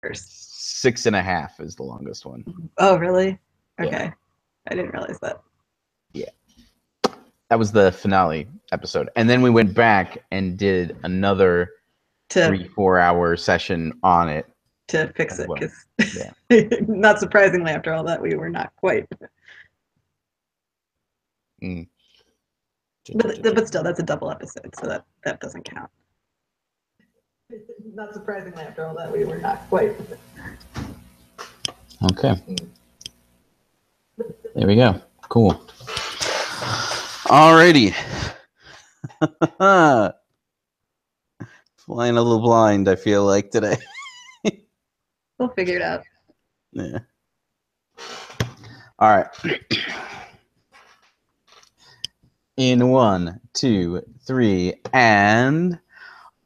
6.5 is the longest one. Oh, really? Okay. Yeah. I didn't realize that. Yeah. That was the finale episode. And then we went back and did another 3-4 hour session on it. To fix it. Well. Yeah. Not surprisingly, after all that, we were not quite. Mm. But still, that's a double episode, so that doesn't count. Not surprisingly, after all that, we were not quite. Okay. There we go. Cool. Alrighty. Flying a little blind, I feel like, today. We'll figure it out. Yeah. All right. In 1, 2, 3, and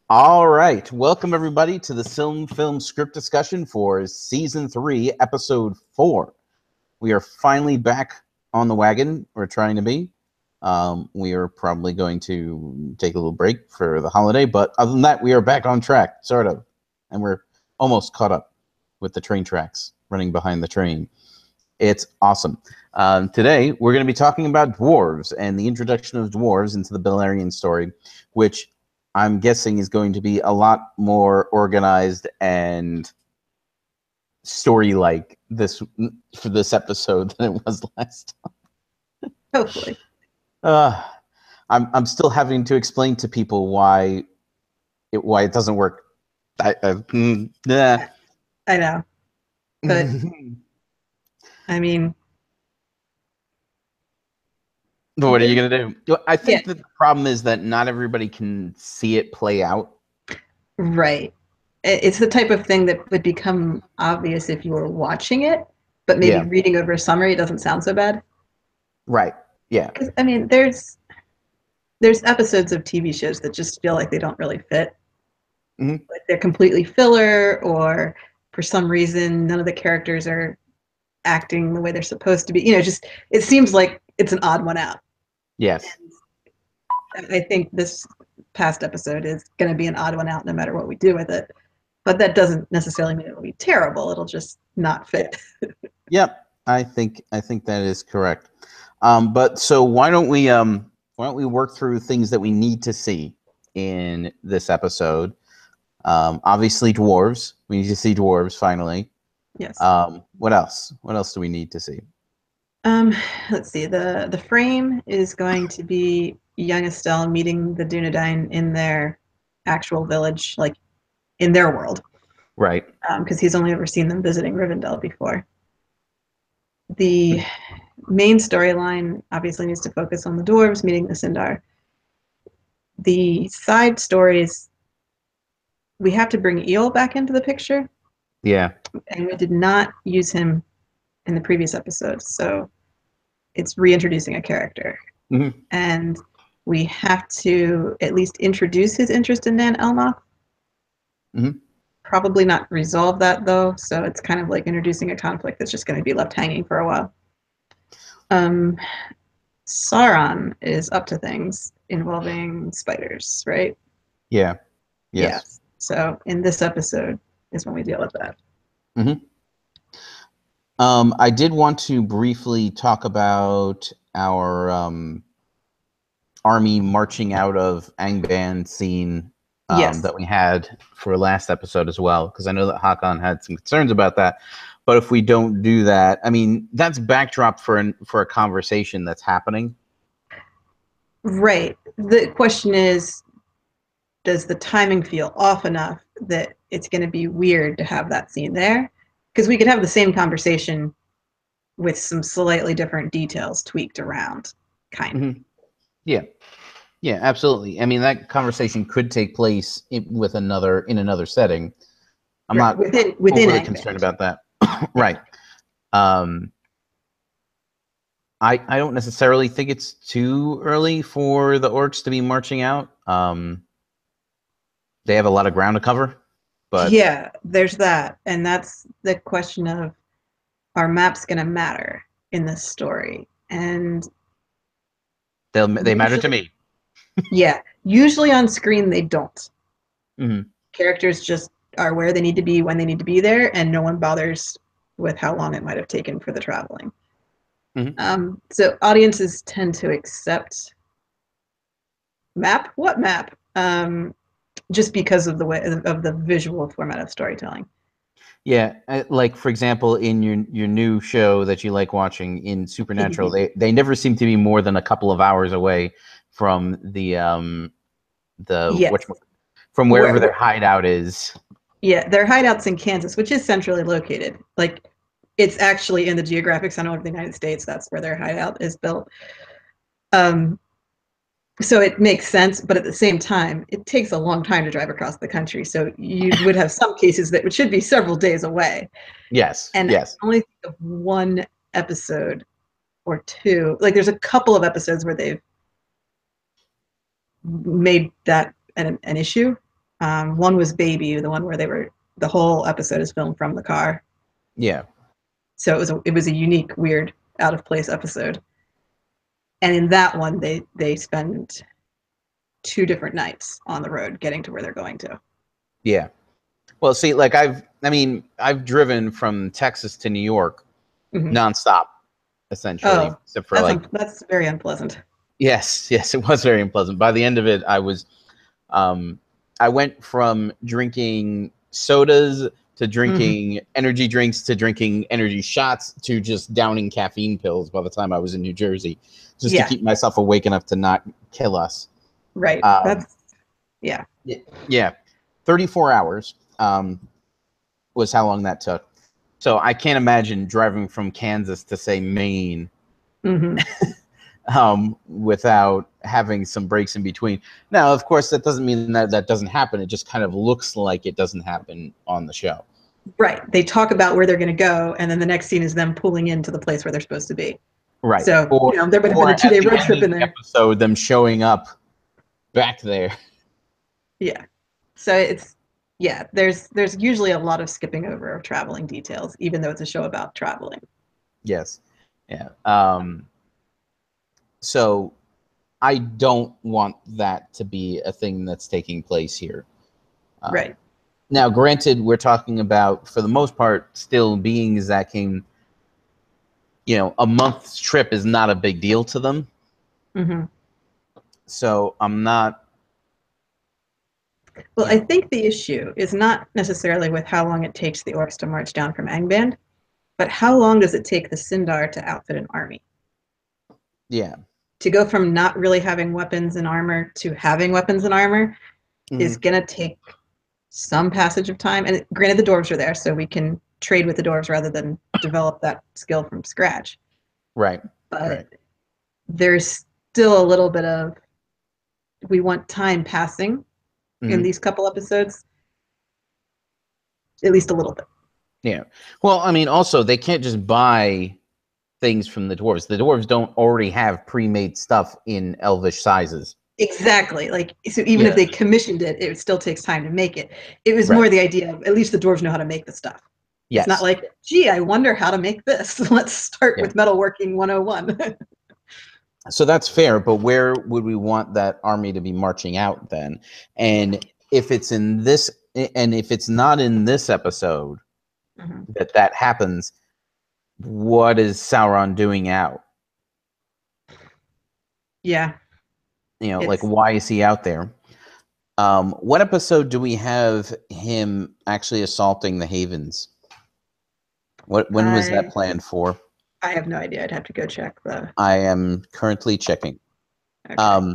all right. Welcome everybody to the Film script discussion for season 3, episode 4. We are finally back on the wagon. We're trying to be. We are probably going to take a little break for the holiday, but other than that, we are back on track, sort of, and we're almost caught up with the train tracks running behind the train. It's awesome. Today, we're going to be talking about dwarves and the introduction of dwarves into the Beleriand story, which I'm guessing is going to be a lot more organized and story-like for this episode than it was last time. Hopefully. I'm still having to explain to people why it doesn't work. I know, but I mean, but what are you gonna do? I think that the problem is that not everybody can see it play out. Right. It's the type of thing that would become obvious if you were watching it, but maybe reading over a summary, it doesn't sound so bad. Right. Yeah. Because I mean, there's episodes of TV shows that just feel like they don't really fit. Mm-hmm. Like they're completely filler, or for some reason none of the characters are acting the way they're supposed to be. Just it seems like it's an odd one out. Yes. And I think this past episode is going to be an odd one out no matter what we do with it. But that doesn't necessarily mean it will be terrible. It'll just not fit. Yep. I think that is correct. But so why don't we work through things that we need to see in this episode? Obviously dwarves. We need to see dwarves finally. Yes. What else? What else do we need to see? Let's see. The frame is going to be young Estelle meeting the Dunedain in their actual village, like in their world. Right. Because he's only ever seen them visiting Rivendell before. The main storyline obviously needs to focus on the dwarves meeting the Sindar. The side stories, we have to bring Eel back into the picture. Yeah. And we did not use him in the previous episodes, so it's reintroducing a character. Mm-hmm. And we have to at least introduce his interest in Nan Elmoth. Mm-hmm. Probably not resolve that, though, so it's kind of like introducing a conflict that's just going to be left hanging for a while. Sauron is up to things involving spiders, right? Yeah. Yes. Yeah. So in this episode is when we deal with that. Mm-hmm. I did want to briefly talk about our army marching out of Angband scene that we had for last episode as well, because I know that Haakon had some concerns about that. But if we don't do that, I mean, that's backdrop for a conversation that's happening. Right. The question is, does the timing feel off enough that it's going to be weird to have that scene there? Because we could have the same conversation with some slightly different details tweaked around, kind of. Mm-hmm. Yeah, absolutely. I mean, that conversation could take place in another setting. I'm not within overly concerned about that. Right. I don't necessarily think it's too early for the orcs to be marching out. They have a lot of ground to cover. But yeah, there's that. And that's the question of, are maps going to matter in this story? And they matter to me. Yeah, usually on screen they don't. Mm-hmm. Characters just are where they need to be when they need to be there, and no one bothers with how long it might have taken for the traveling. So audiences tend to accept map. What map? Just because of the way of the visual format of storytelling. Yeah, like for example, in your new show that you like watching in Supernatural, they never seem to be more than a couple of hours away from the Yes. from wherever their hideout is. Yeah, their hideout's in Kansas, which is centrally located. Like, it's actually in the geographic center of the United States. That's where their hideout is built. So it makes sense, but at the same time, it takes a long time to drive across the country. So you would have some cases that should be several days away. Yes, And yes. I only think of one episode or two. Like, there's a couple of episodes where they've made that an issue. One was Baby, the one where the whole episode is filmed from the car. Yeah. So it was a unique, weird, out of place episode. And in that one, they spend 2 different nights on the road getting to where they're going to. Yeah. Well, see, like I've driven from Texas to New York nonstop, essentially. Oh, except for that's very unpleasant. Yes, it was very unpleasant. By the end of it, I went from drinking sodas to drinking energy drinks to drinking energy shots to just downing caffeine pills by the time I was in New Jersey, just to keep myself awake enough to not kill us. Right. Yeah. 34 hours was how long that took. So I can't imagine driving from Kansas to, say, Maine without having some breaks in between. Now, of course, that doesn't mean that doesn't happen. It just kind of looks like it doesn't happen on the show. Right. They talk about where they're going to go, and then the next scene is them pulling into the place where they're supposed to be. Right. So, there would have been a 2-day road trip in there. So them showing up back there. Yeah. So there's usually a lot of skipping over of traveling details, even though it's a show about traveling. Yes. Yeah. So I don't want that to be a thing that's taking place here. Right. Now, granted, we're talking about, for the most part, still beings that came, a month's trip is not a big deal to them. So I'm not. Well, I think the issue is not necessarily with how long it takes the orcs to march down from Angband, but how long does it take the Sindar to outfit an army? Yeah. To go from not really having weapons and armor to having weapons and armor is going to take some passage of time. And granted, the dwarves are there, so we can trade with the dwarves rather than develop that skill from scratch. Right. But there's still a little bit of, we want time passing in these couple episodes, at least a little bit. Yeah. Well, I mean, also, they can't just buy things from the dwarves. The dwarves don't already have pre-made stuff in elvish sizes. Exactly. So even if they commissioned it, it still takes time to make it. It was more the idea of, at least the dwarves know how to make the stuff. Yes. It's not like, gee, I wonder how to make this. Let's start with metalworking 101. So that's fair, but where would we want that army to be marching out then? And if it's not in this episode that happens, what is Sauron doing out? Yeah. Why is he out there? What episode do we have him actually assaulting the Havens? When was that planned for? I have no idea. I'd have to go check. I am currently checking. Okay.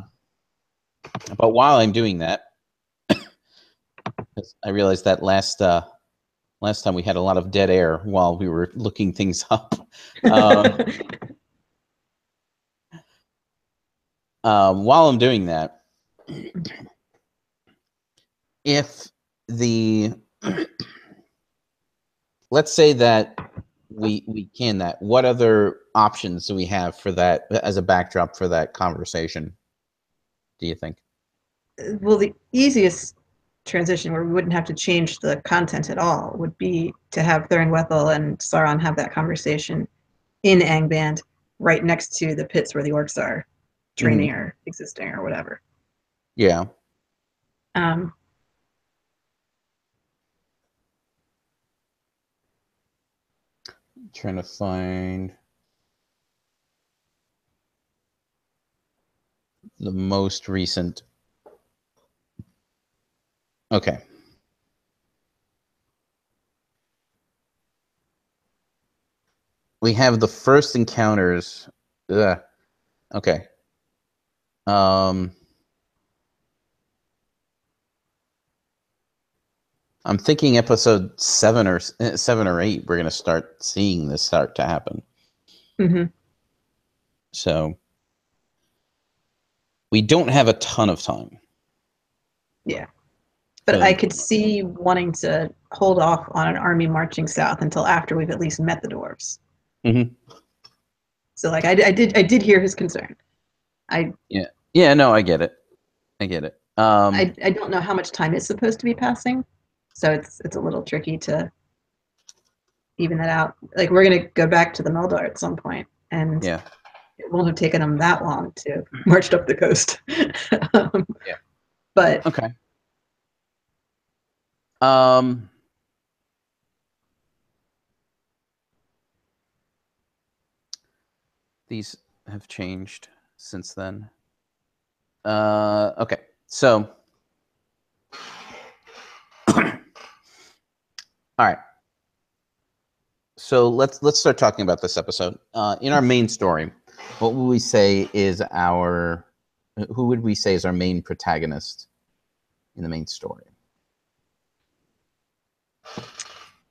But while I'm doing that, I realized that last time we had a lot of dead air while we were looking things up. While I'm doing that, if let's say that we can that, what other options do we have for that as a backdrop for that conversation, do you think? Well, the easiest transition where we wouldn't have to change the content at all would be to have Thurin-Wethel and Sauron have that conversation in Angband, right next to the pits where the orcs are training or existing or whatever. Yeah. Trying to find the most recent. Okay. We have the first encounters. Ugh. Okay. I'm thinking episode 7 or 8. We're gonna start seeing this start to happen. Mm-hmm. So we don't have a ton of time. Yeah. But I could see wanting to hold off on an army marching south until after we've at least met the dwarves. Mm-hmm. So, like, I did hear his concern. Yeah. No, I get it. I don't know how much time is supposed to be passing, so it's a little tricky to even that out. Like, we're gonna go back to the Meldar at some point, and yeah. it won't have taken them that long to march up the coast. Yeah. But Okay. These have changed since then. Okay. So all right. So let's start talking about this episode. In our main story, what would we say is our who would we say is our main protagonist in the main story?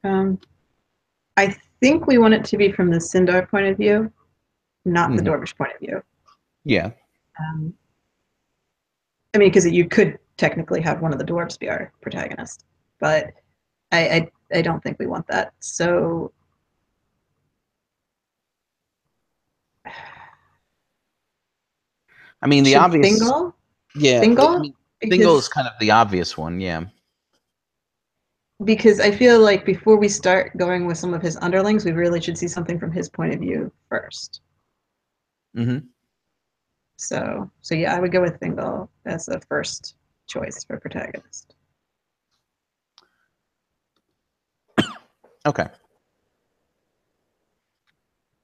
I think we want it to be from the Sindar point of view, not the Mm-hmm. Dorvish point of view. Yeah. I mean, because you could technically have one of the dwarves be our protagonist, but I don't think we want that. So I mean, the should obvious. Thingol? Yeah. I Thingol? mean, Thingol is Because kind of the obvious one. Yeah. I feel like before we start going with some of his underlings, we really should see something from his point of view first. Mm-hmm. So yeah, I would go with Thingol as the first choice for protagonist. Okay.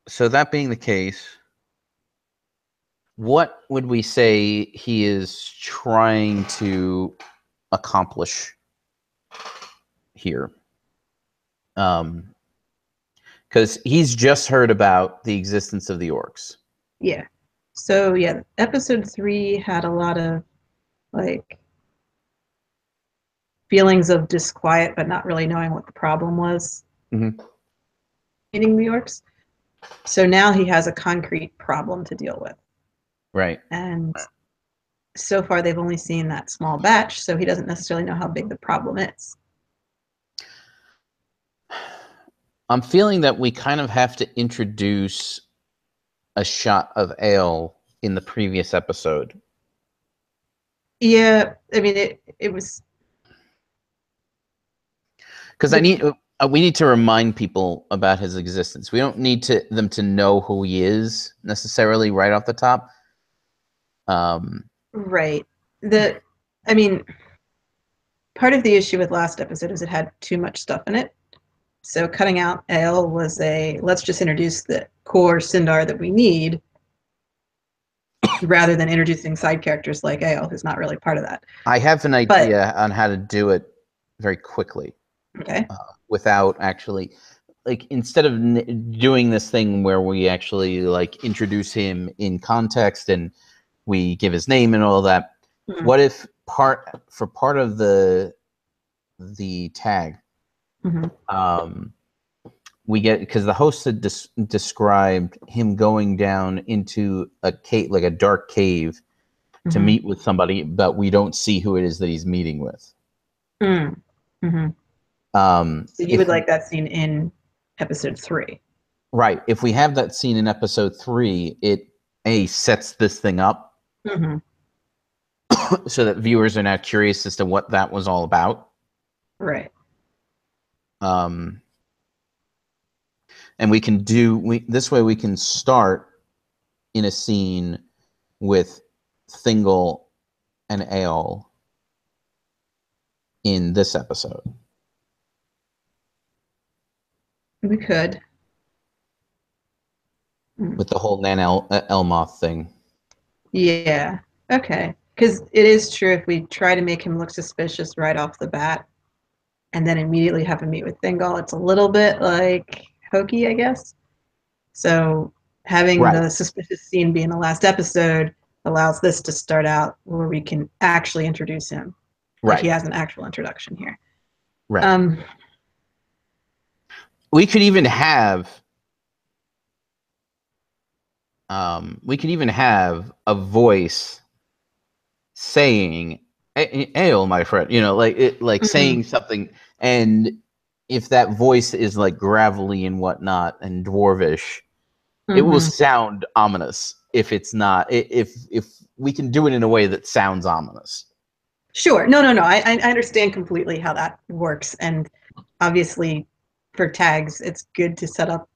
So that being the case, what would we say he is trying to accomplish here? Because he's just heard about the existence of the orcs. Yeah. So yeah, episode 3 had a lot of like feelings of disquiet, but not really knowing what the problem was. Mm-hmm. Eating the orcs. So now he has a concrete problem to deal with. Right. And so far they've only seen that small batch, so he doesn't necessarily know how big the problem is. I'm feeling that we kind of have to introduce a shot of ale in the previous episode. Yeah, I mean it was because we need to remind people about his existence. We don't need them to know who he is necessarily right off the top. Right. I mean, part of the issue with last episode is it had too much stuff in it. So cutting out Ale was let's just introduce the core Sindar that we need rather than introducing side characters like Ale, who's not really part of that. I have an idea on how to do it very quickly. Okay. Without actually, like, instead of doing this thing where we actually like introduce him in context and we give his name and all that, what if part of the tag, we get, because the host had described him going down into a cave, like a dark cave, to meet with somebody, but we don't see who it is that he's meeting with. So you would like that scene in episode 3, right? If we have that scene in episode 3, it sets this thing up so that viewers are now curious as to what that was all about. Right. And we can this way we can start in a scene with Thingol and Aol in this episode. We could. with the whole Nan Elmoth thing. Yeah. Okay. Because it is true if we try to make him look suspicious right off the bat and then immediately have him meet with Thingol, it's a little bit like hokey, I guess. So having Right. the suspicious scene be in the last episode allows this to start out where we can actually introduce him. Like he Right. has an actual introduction here. Right. We could even have a voice saying "Ale, my friend," saying something, and if that voice is like gravelly and whatnot and dwarvish, it will sound ominous. If it's not, if we can do it in a way that sounds ominous. Sure. No. I understand completely how that works, and obviously, for tags, it's good to set up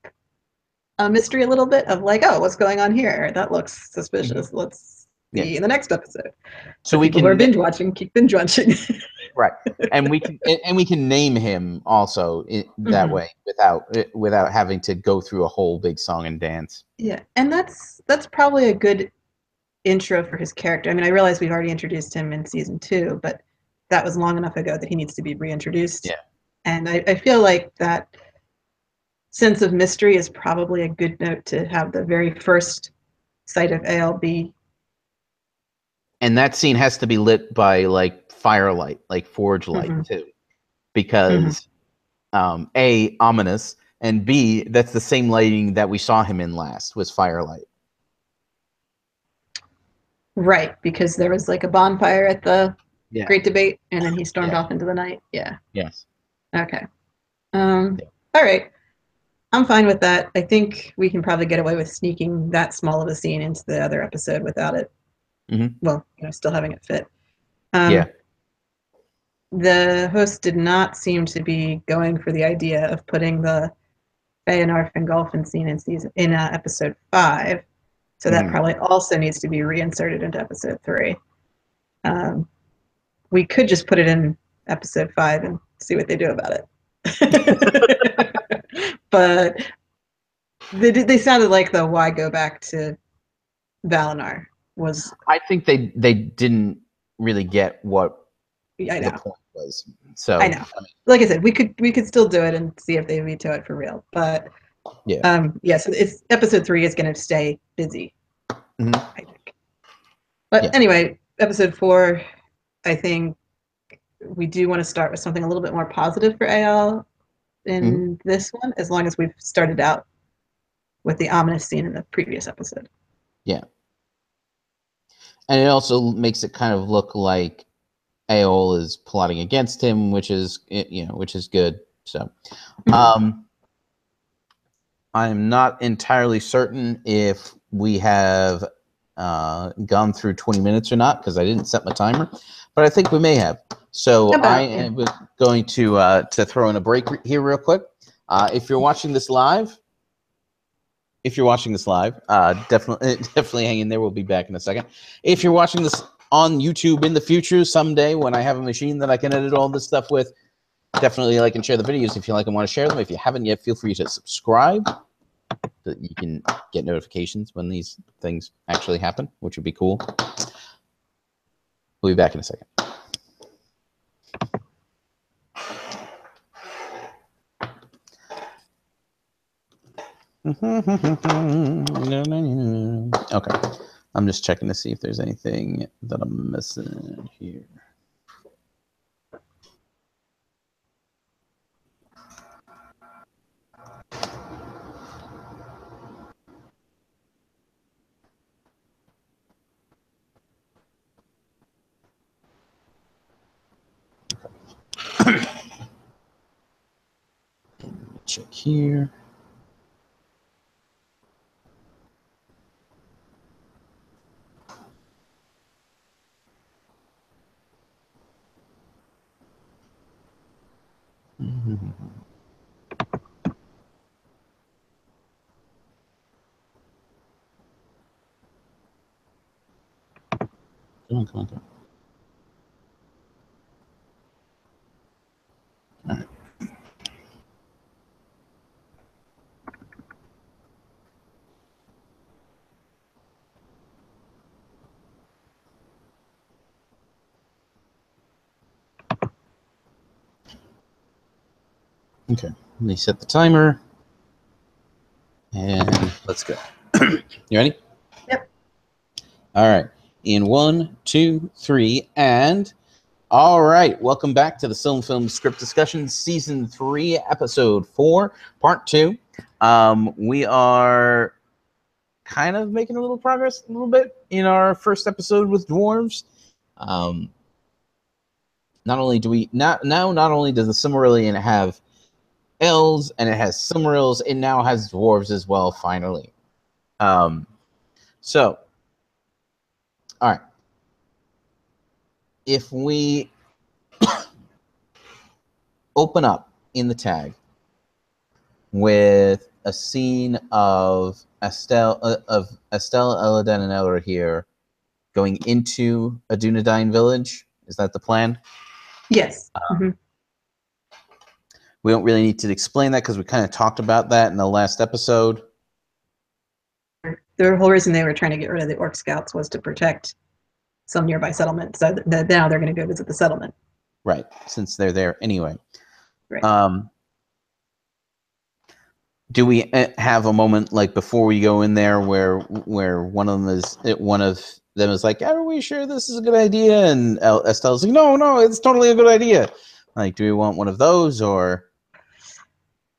a mystery a little bit of like, oh, what's going on here? That looks suspicious. Let's see in the next episode. So people who are binge watching keep binge watching. Right, and we can name him also that way without having to go through a whole big song and dance. Yeah, and that's probably a good intro for his character. I mean, I realize we've already introduced him in season 2, but that was long enough ago that he needs to be reintroduced. Yeah, and I feel like that sense of mystery is probably a good note to have the very first sight of ALB. and that scene has to be lit by like firelight, like forge light too, because A, ominous, and B, that's the same lighting that we saw him in last, was firelight. Right, because there was like a bonfire at the Great Debate, and then he stormed Yeah. off into the night. Yeah. Yes. Okay. All right. I'm fine with that. I think we can probably get away with sneaking that small of a scene into the other episode without it. Well, still having it fit. Yeah. The host did not seem to be going for the idea of putting the Feanor Fingolfin scene in episode 5, so that probably also needs to be reinserted into episode 3. We could just put it in episode 5 and see what they do about it. But they sounded like the why go back to Valinor was. I think they didn't really get what the point was. So I know. Like I said, we could still do it and see if they veto it for real. But so it's episode 3 is going to stay busy, I think. But anyway, episode 4, I think we do want to start with something a little bit more positive for AL in this one, as long as we've started out with the ominous scene in the previous episode. Yeah. And it also makes it kind of look like Aol is plotting against him, which is good. So, I'm not entirely certain if we have gone through 20 minutes or not, because I didn't set my timer, but I think we may have. So I am going to throw in a break here real quick. If you're watching this live, definitely hang in there. We'll be back in a second. If you're watching this on YouTube in the future, someday when I have a machine that I can edit all this stuff with, definitely like and share the videos if you like and want to share them. If you haven't yet, feel free to subscribe so that you can get notifications when these things actually happen, which would be cool. We'll be back in a second. Okay. I'm just checking to see if there's anything that I'm missing here. Check here. Come on. All right. Okay, let me set the timer. And let's go. You ready? Yep. All right. In 1, 2, 3, and all right. Welcome back to the Film Script Discussion, Season 3, Episode 4, Part 2. We are kind of making a little progress, a little bit, in our first episode with dwarves. Not only does the Silmarillion have elves, and it has Silmarils, it now has dwarves as well, finally. So, all right. If we open up in the tag with a scene of Estelle, Eladan, and Elra here going into a Dunedain village, is that the plan? Yes. We don't really need to explain that because we kind of talked about that in the last episode. The whole reason they were trying to get rid of the Orc Scouts was to protect some nearby settlement. So now they're going to go visit the settlement. Right, since they're there anyway. Right. Do we have a moment like before we go in there where one of them is like, "Are we sure this is a good idea?" And Estelle's like, "No, it's totally a good idea." Like, do we want one of those or?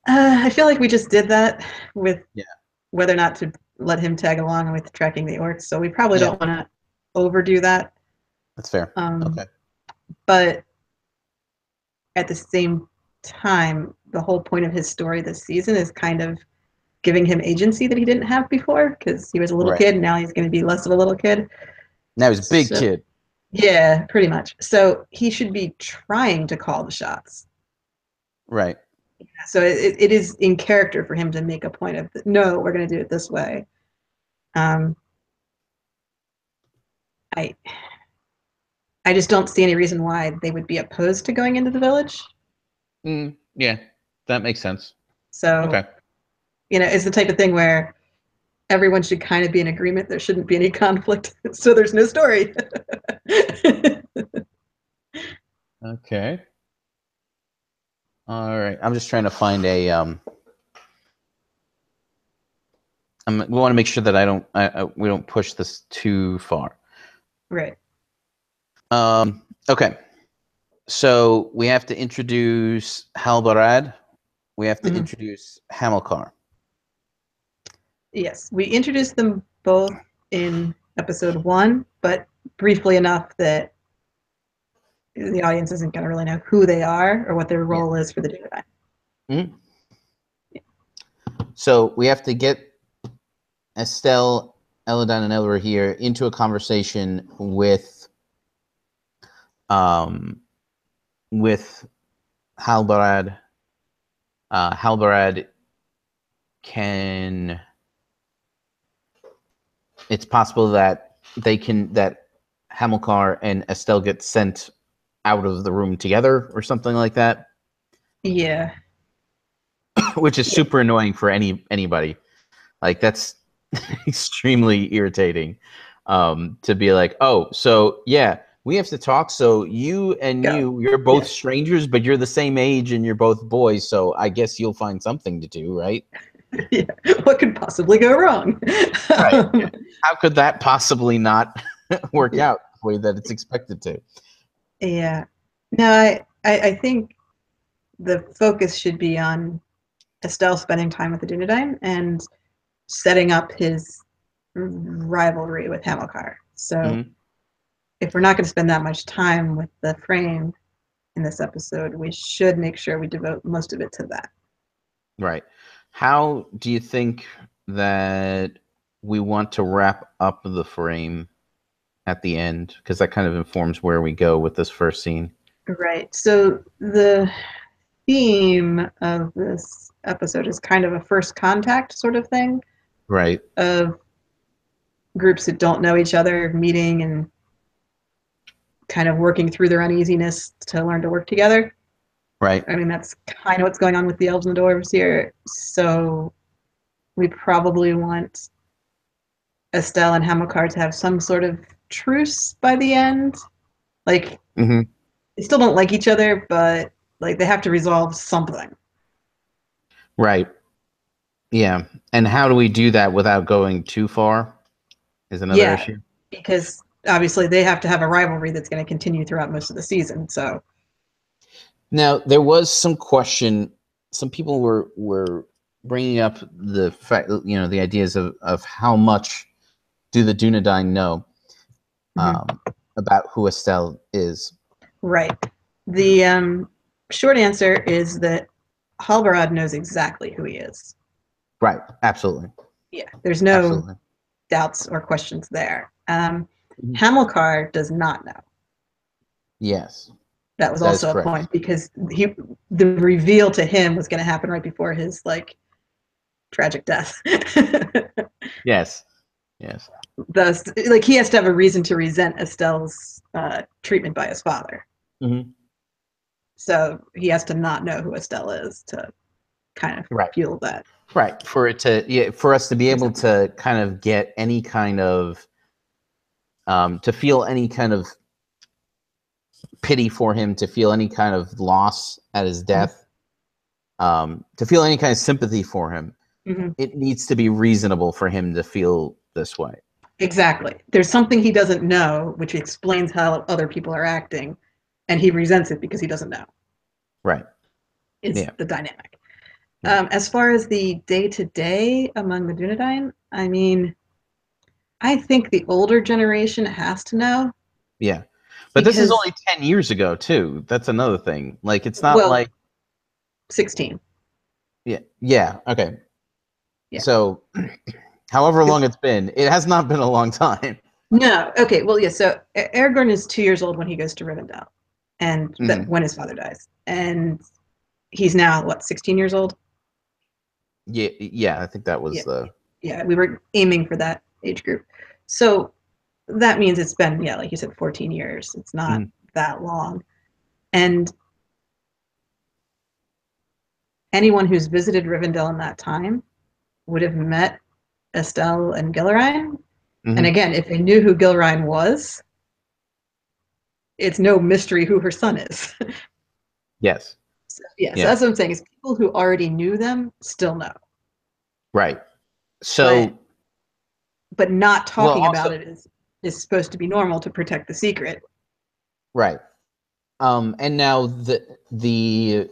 I feel like we just did that with whether or not to let him tag along with tracking the orcs. So we probably don't want to overdo that. That's fair. Okay. But at the same time, the whole point of his story this season is kind of giving him agency that he didn't have before, because he was a little kid and now he's going to be less of a little kid. Now he's a big kid. Yeah, pretty much. So he should be trying to call the shots. Right. So it is in character for him to make a point of, no, we're going to do it this way. I just don't see any reason why they would be opposed to going into the village. Yeah, that makes sense. So, okay. It's the type of thing where everyone should kind of be in agreement. There shouldn't be any conflict, so there's no story. Okay. All right. I'm just trying to find a. We want to make sure that we don't push this too far. Right. Okay. So we have to introduce Halbarad. We have to introduce Hamilcar. Yes, we introduced them both in episode 1, but briefly enough that the audience isn't going to really know who they are or what their role is for the Dunedain. Mm-hmm. Yeah. So we have to get Estelle, Eladan, and Elra here into a conversation with Halbarad. Halbarad can. It's possible that Hamilcar and Estelle get sent out of the room together or something like that. Yeah. Which is super annoying for anybody. Like, that's extremely irritating. To be like, oh, so yeah, we have to talk. So you and you're both strangers, but you're the same age and you're both boys. So I guess you'll find something to do, right? Yeah. What could possibly go wrong? Right. Yeah. How could that possibly not work out the way that it's expected to? Yeah. No, I think the focus should be on Estelle spending time with the Dunedain and setting up his rivalry with Hamilcar. So if we're not going to spend that much time with the frame in this episode, we should make sure we devote most of it to that. Right. How do you think that we want to wrap up the frame at the end? Because that kind of informs where we go with this first scene. Right. So the theme of this episode is kind of a first contact sort of thing. Right. Of groups that don't know each other meeting and kind of working through their uneasiness to learn to work together. Right. I mean, that's kind of what's going on with the elves and the dwarves here. So we probably want Estelle and Hamilcar to have some sort of truce by the end. Like, they still don't like each other, but like they have to resolve something. Right. Yeah. And how do we do that without going too far is another Yeah, issue. because obviously they have to have a rivalry that's going to continue throughout most of the season. So Now, there was some question. Some people were bringing up the fact, the ideas of how much do the Dunedain know mhm. about who Estelle is. Right. The short answer is that Halbarad knows exactly who he is. Right. Absolutely. Yeah, there's no Absolutely. doubts or questions there. Mhm. Hamilcar does not know. Yes, That was that is also a correct. point because the reveal to him was going to happen right before his like tragic death. Yes. Yes. Thus, like he has to have a reason to resent Estelle's treatment by his father. Hmm. So he has to not know who Estelle is to kind of Right. fuel that. Right. For us to be able Resentment. to kind of get any kind of to feel any kind of pity for him, to feel any kind of loss at his death, to feel any kind of sympathy for him, Mm-hmm. it needs to be reasonable for him to feel this way. Exactly. There's something he doesn't know, which explains how other people are acting, and he resents it because he doesn't know. Right. Is Yeah. the dynamic. Yeah. As far as the day to day among the Dunedain, I mean, I think the older generation has to know Yeah. But this is because, only 10 years ago, too. That's another thing. Like, it's not well, like, 16. yeah. Yeah. Okay. Yeah. So, however long Because, it's been, it has not been a long time. no, okay, well, yeah, so Aragorn is 2 years old when he goes to Rivendell, and that Hmm. when his father dies. And he's now, what, 16 years old? Yeah. Yeah. I think that was Yeah. the. Yeah, we were aiming for that age group. So that means it's been, yeah, like you said, 14 years. It's not Mhm. that long. And anyone who's visited Rivendell in that time would have met Estelle and Gilrain. And Mhm. again, if they knew who Gilrain was, it's no mystery who her son is. Yes. So, yeah, so Yeah. that's what I'm saying is people who already knew them still know. Right. But So, not well, talking also, about it is supposed to be normal to protect the secret. right. And now the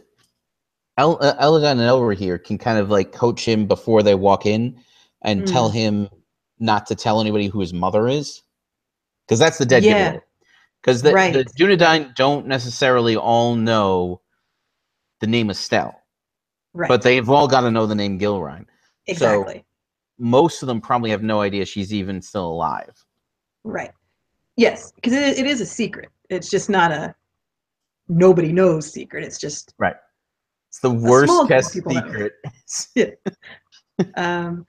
Elegant and Elra here can kind of like coach him before they walk in and tell Mm. him not to tell anybody who his mother is, because that's the dead giveaway. Yeah, Because the right, Dunedain don't necessarily all know the name Estelle, but right, they've all got to know the name Gilrain. So exactly, most of them probably have no idea she's even still alive. right. Yes, because it is a secret. It's just not a nobody knows secret. It's just Right. It's the a worst small group of kept people know. secret. Yeah. Um,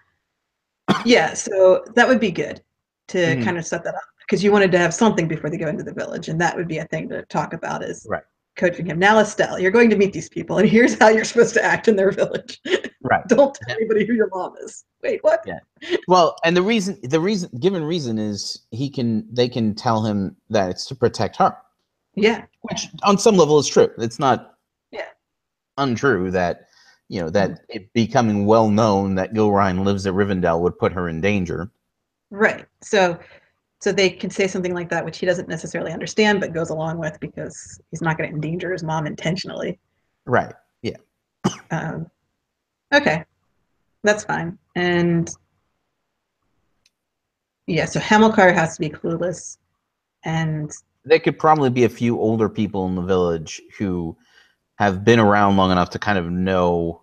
yeah, so that would be good to Mhm. kind of set that up because you wanted to have something before they go into the village, and that would be a thing to talk about is Right. coaching him. Now, Estelle, you're going to meet these people, and here's how you're supposed to act in their village. Right. Don't tell Yeah. anybody who your mom is. Wait, what? Yeah. Well, and given reason is they can tell him that it's to protect her, Yeah, which on some level is true. It's not yeah, untrue that mhm. that it becoming well known that Gilrain lives at Rivendell would put her in danger. Right. So they can say something like that, which he doesn't necessarily understand, but goes along with because he's not going to endanger his mom intentionally. Right. Yeah. Um, okay, that's fine. And yeah, so Hamilcar has to be clueless, and There could probably be a few older people in the village who have been around long enough to kind of know,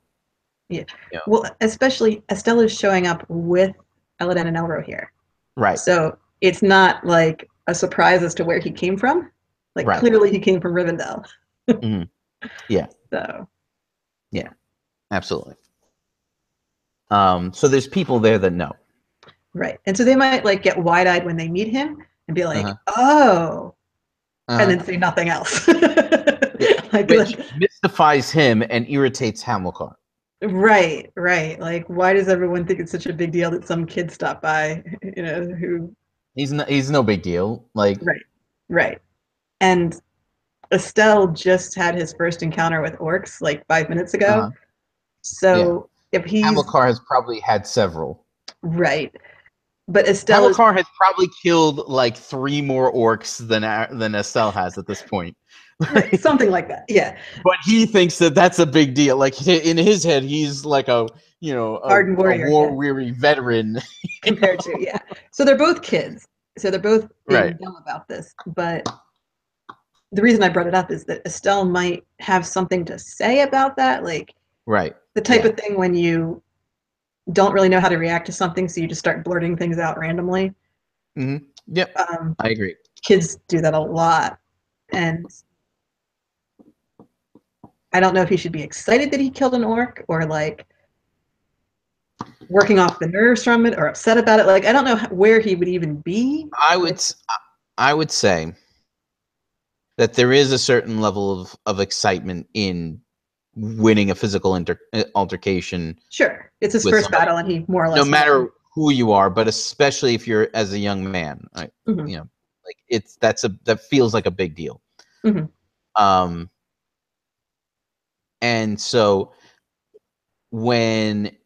yeah, you know, well, especially Estelle is showing up with Elladan and Elro here, right. so it's not like a surprise as to where he came from. Like Right. clearly, he came from Rivendell. Hmm. Yeah. So Yeah. yeah, Absolutely. So there's people there that know. right. And so they might like get wide eyed when they meet him and be like, Uh-huh. "Oh," and Uh-huh. then say nothing else. Yeah. Which like, mystifies him and irritates Hamilcar. right, right. Like, why does everyone think it's such a big deal that some kid stopped by? Who? He's no big deal. Like, Right, right. And Estelle just had his first encounter with orcs like 5 minutes ago, uh-huh. So if he's Hamilcar has probably had several. right, but Estelle is Hamilcar has probably killed like 3 more orcs than Estelle has at this point. right, something like that. Yeah, But he thinks that that's a big deal. Like in his head, he's like a hardened a warrior. war Yeah. weary veteran. Compared to yeah. So they're both kids. So they're both being Right. dumb about this. But the reason I brought it up is that Estelle might have something to say about that, like Right. the type of thing when you don't really know how to react to something, so you just start blurting things out randomly. Mm-hmm. Yep. I agree. Kids do that a lot, and I don't know if he should be excited that he killed an orc or like working off the nerves from it or upset about it. Like I don't know where he would even be. I would say that there is a certain level of excitement in winning a physical altercation. Sure, it's his With first somebody, battle, and he more or no less matter knows. who you are, but especially if you're as a young man, Mm-hmm. like that feels like a big deal. Mm-hmm. Um, and so when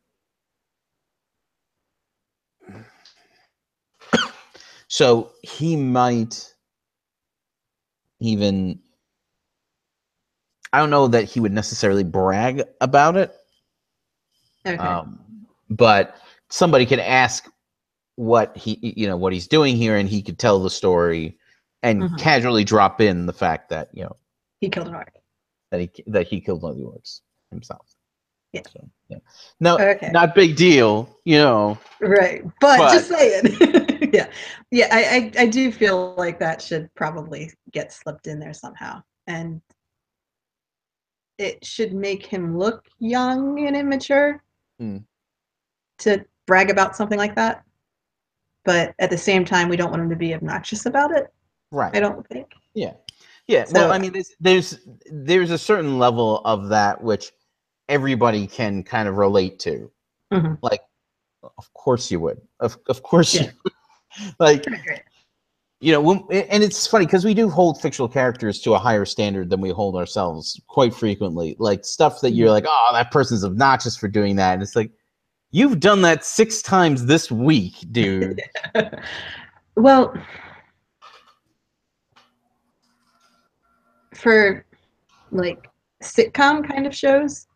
he might even, I don't know that he would necessarily brag about it. Okay. But somebody could ask what what he's doing here, and he could tell the story and casually drop in the fact that he killed an orc. That he killed one of the orcs himself. Yeah. So, yeah. No, Okay. not big deal, Right. But just But saying. Yeah. Yeah, I do feel like that should probably get slipped in there somehow. And it should make him look young and immature to brag about something like that. But at the same time, we don't want him to be obnoxious about it. right. I don't think. Yeah. Yeah. Well, So I mean, there's a certain level of that which everybody can kind of relate to. Like, of course you would. Of course you would. Like, right. and it's funny because we do hold fictional characters to a higher standard than we hold ourselves quite frequently. Like stuff that you're like, oh, that person's obnoxious for doing that. And it's like, you've done that 6 times this week, dude. Well, for like sitcom kind of shows,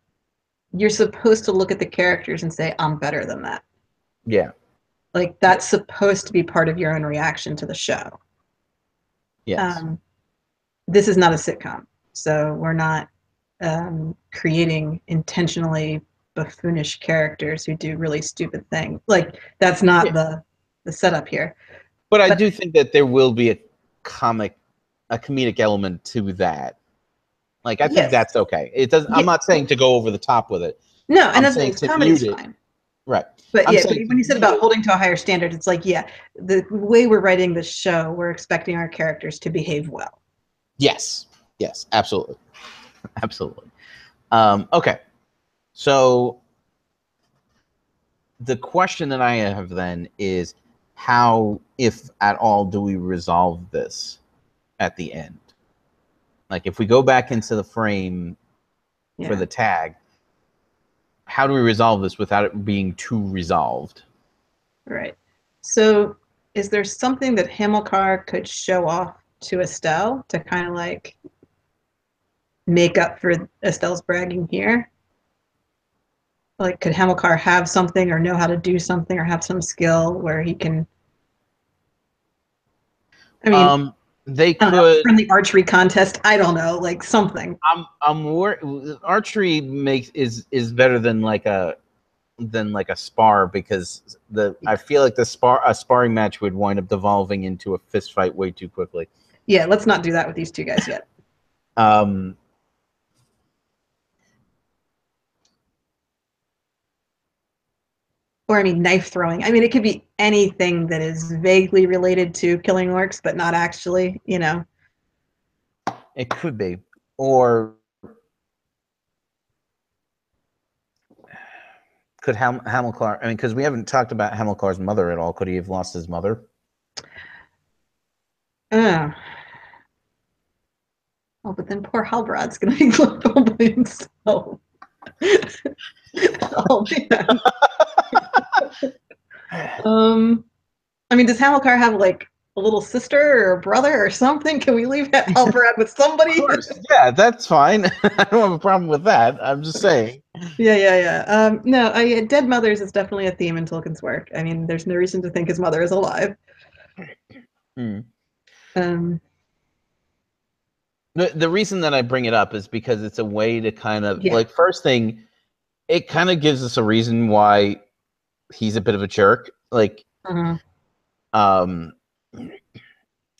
you're supposed to look at the characters and say, I'm better than that. Yeah. Like that's supposed to be part of your own reaction to the show. Yes. This is not a sitcom, so we're not creating intentionally buffoonish characters who do really stupid things. Like that's not the setup here. But I do think that there will be a comedic element to that. Like I think that's okay. It doesn't. I'm not saying to go over the top with it. No, and I'm that's saying things. to Comedy's mute it. fine. Right. But I'm yeah, but saying when you said about holding to a higher standard, it's like, yeah, the way we're writing the show, we're expecting our characters to behave well. Yes. Yes. Absolutely. Absolutely. Okay. So the question that I have then is, how, if at all, do we resolve this at the end? Like, if we go back into the frame for the tag, how do we resolve this without it being too resolved? Right. So is there something that Hamilcar could show off to Estelle to kind of like make up for Estelle's bragging here? Like, could Hamilcar have something or know how to do something or have some skill where he can? I mean, they I don't know, could friendly archery contest. I don't know, like something. I'm more archery is better than like a spar, because I feel like a sparring match would wind up devolving into a fist fight way too quickly. Yeah, let's not do that with these two guys yet. Or I mean, knife throwing. I mean, it could be anything that is vaguely related to killing orcs, but not actually. It could be, or could Hamilcar? I mean, because we haven't talked about Hamilcar's mother at all. Could he have lost his mother? Oh, but then poor Halbrod's going to be left all by himself. Oh man. I mean, does Hamilcar have like a little sister or a brother or something? Can we leave that help her out with Of somebody? course, yeah, that's fine. I don't have a problem with that. I'm just saying. Yeah. No, dead mothers is definitely a theme in Tolkien's work. I mean, there's no reason to think his mother is alive. Hmm. Um, The reason that I bring it up is because it's a way to kind of yeah. like first thing, it kind of gives us a reason why he's a bit of a jerk. Like, Mhm. um,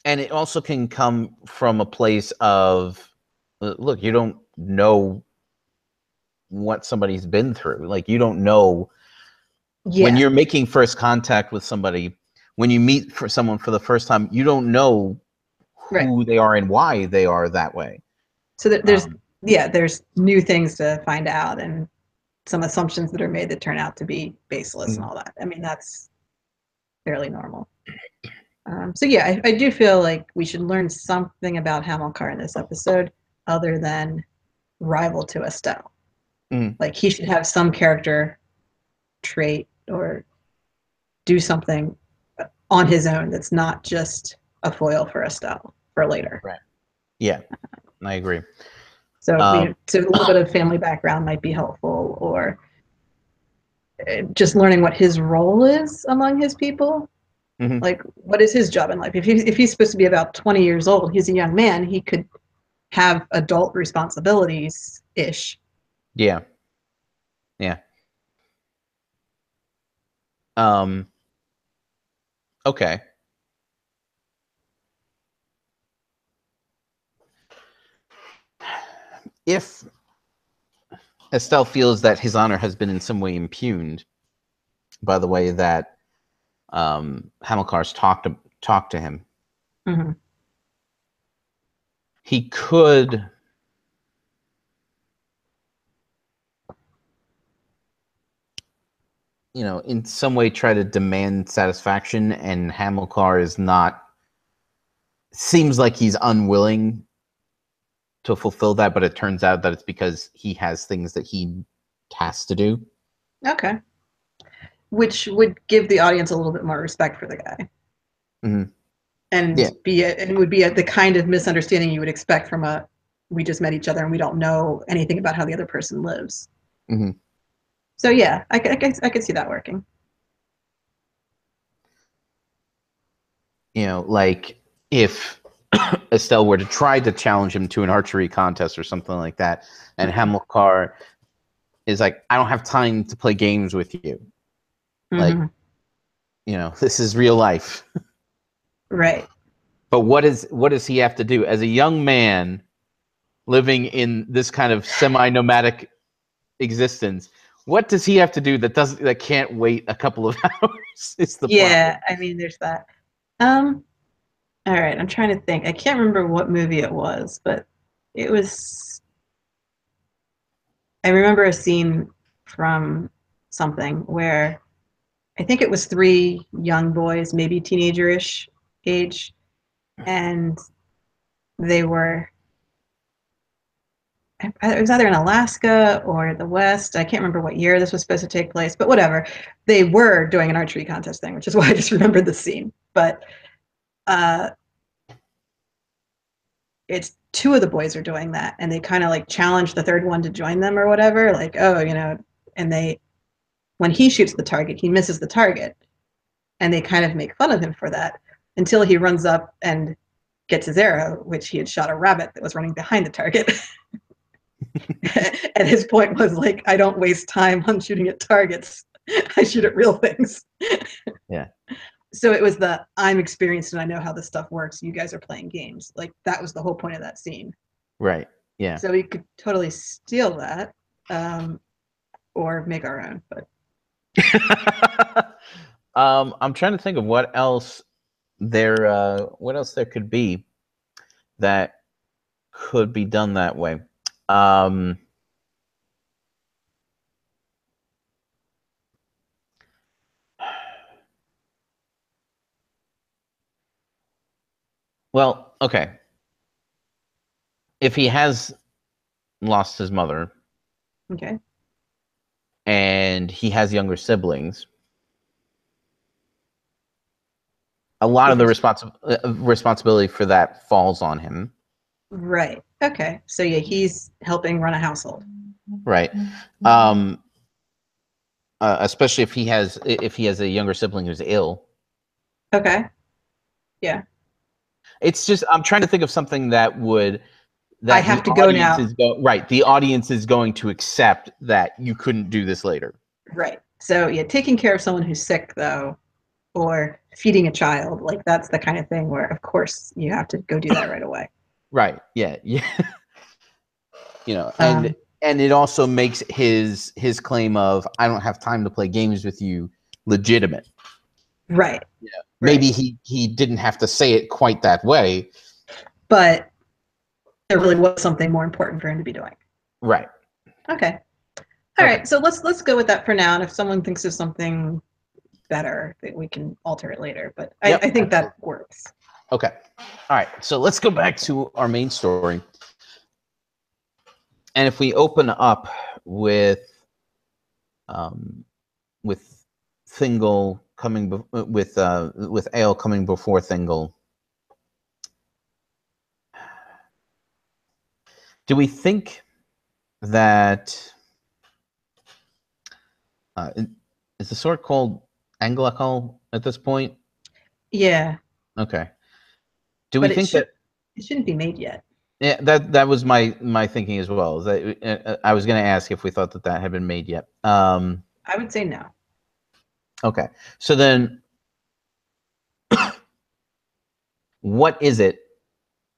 and it also can come from a place of look, you don't know what somebody's been through. Like, you don't know when Yeah. you're making first contact with somebody, when you meet for someone for the first time, you don't know Right. who they are and why they are that way. So Um, there's new things to find out and some assumptions that are made that turn out to be baseless and all that. I mean, that's fairly normal. So yeah, I do feel like we should learn something about Hamilcar in this episode, other than rival to Estelle. mm, Like he should have some character trait or do something on his own that's not just a foil for Estelle for later. right. Yeah, I agree. So, Um, so a little bit of family background might be helpful, or just learning what his role is among his people. mhm. Like, what is his job in life? If he's supposed to be about 20 years old, he's a young man. He could have adult responsibilities ish. Yeah, yeah. Um, okay. If Estelle feels that his honor has been in some way impugned by the way that Hamilcar's talked to him, Mm-hmm. he could in some way try to demand satisfaction, and Hamilcar is not, seems like he's unwilling to fulfill that, but it turns out that it's because he has things that he has to do. Okay. Which would give the audience a little bit more respect for the guy, Mm-hmm. Yeah. and would be the kind of misunderstanding you would expect from a we just met each other and we don't know anything about how the other person lives. Mm-hmm. So yeah, I could see that working. Like if Estelle were to try to challenge him to an archery contest or something like that, and Hamilcar is like, I don't have time to play games with you. Like, Mm-hmm. this is real life. Right. But what does he have to do as a young man living in this kind of semi-nomadic existence? What does he have to do that can't wait a couple of hours? Is the Yeah, problem. I mean, there's that. Um, all right, I'm trying to think. I can't remember what movie it was, but it was. I remember a scene from something where I think it was three young boys, maybe teenager-ish age, and they were. It was either in Alaska or the West. I can't remember what year this was supposed to take place, but whatever. They were doing an archery contest thing, which is why I just remembered the scene. But uh, it's two of the boys are doing that, and they kind of like challenge the third one to join them or whatever. Like, oh, and they when he shoots the target, he misses the target, and they kind of make fun of him for that until he runs up and gets his arrow, which he had shot a rabbit that was running behind the target. And his point was like, I don't waste time on shooting at targets. I shoot at real things. Yeah. So it was I'm experienced and I know how this stuff works. You guys are playing games. Like that was the whole point of that scene. Right. Yeah. So we could totally steal that, um, or make our own. But I'm trying to think of what else there could be that could be done that way. Um, well, okay. If he has lost his mother, okay. and he has younger siblings, a lot of the responsibility for that falls on him. Right. Okay. So yeah, he's helping run a household. Right. Especially if he has a younger sibling who's ill. Okay. Yeah. It's just I'm trying to think of something that I have to go now. The audience is going to accept that you couldn't do this later. Right. So yeah, taking care of someone who's sick though, or feeding a child, like that's the kind of thing where of course you have to go do that right away. Right. Yeah. Yeah. And it also makes his claim of I don't have time to play games with you legitimate. Right. Yeah. Maybe he didn't have to say it quite that way, but there really was something more important for him to be doing. Right. Okay. All right. So let's go with that for now. And if someone thinks of something better, that we can alter it later. But I think that works. Okay. All right. So let's go back to our main story. And if we open up with Thingol coming with Ael coming before Thingol, do we think that is the sword called Anglakal at this point? Yeah. Okay. Do we think that it shouldn't be made yet? Yeah, that was my thinking as well. That I was going to ask if we thought that had been made yet. I would say no. Okay, so then, what is it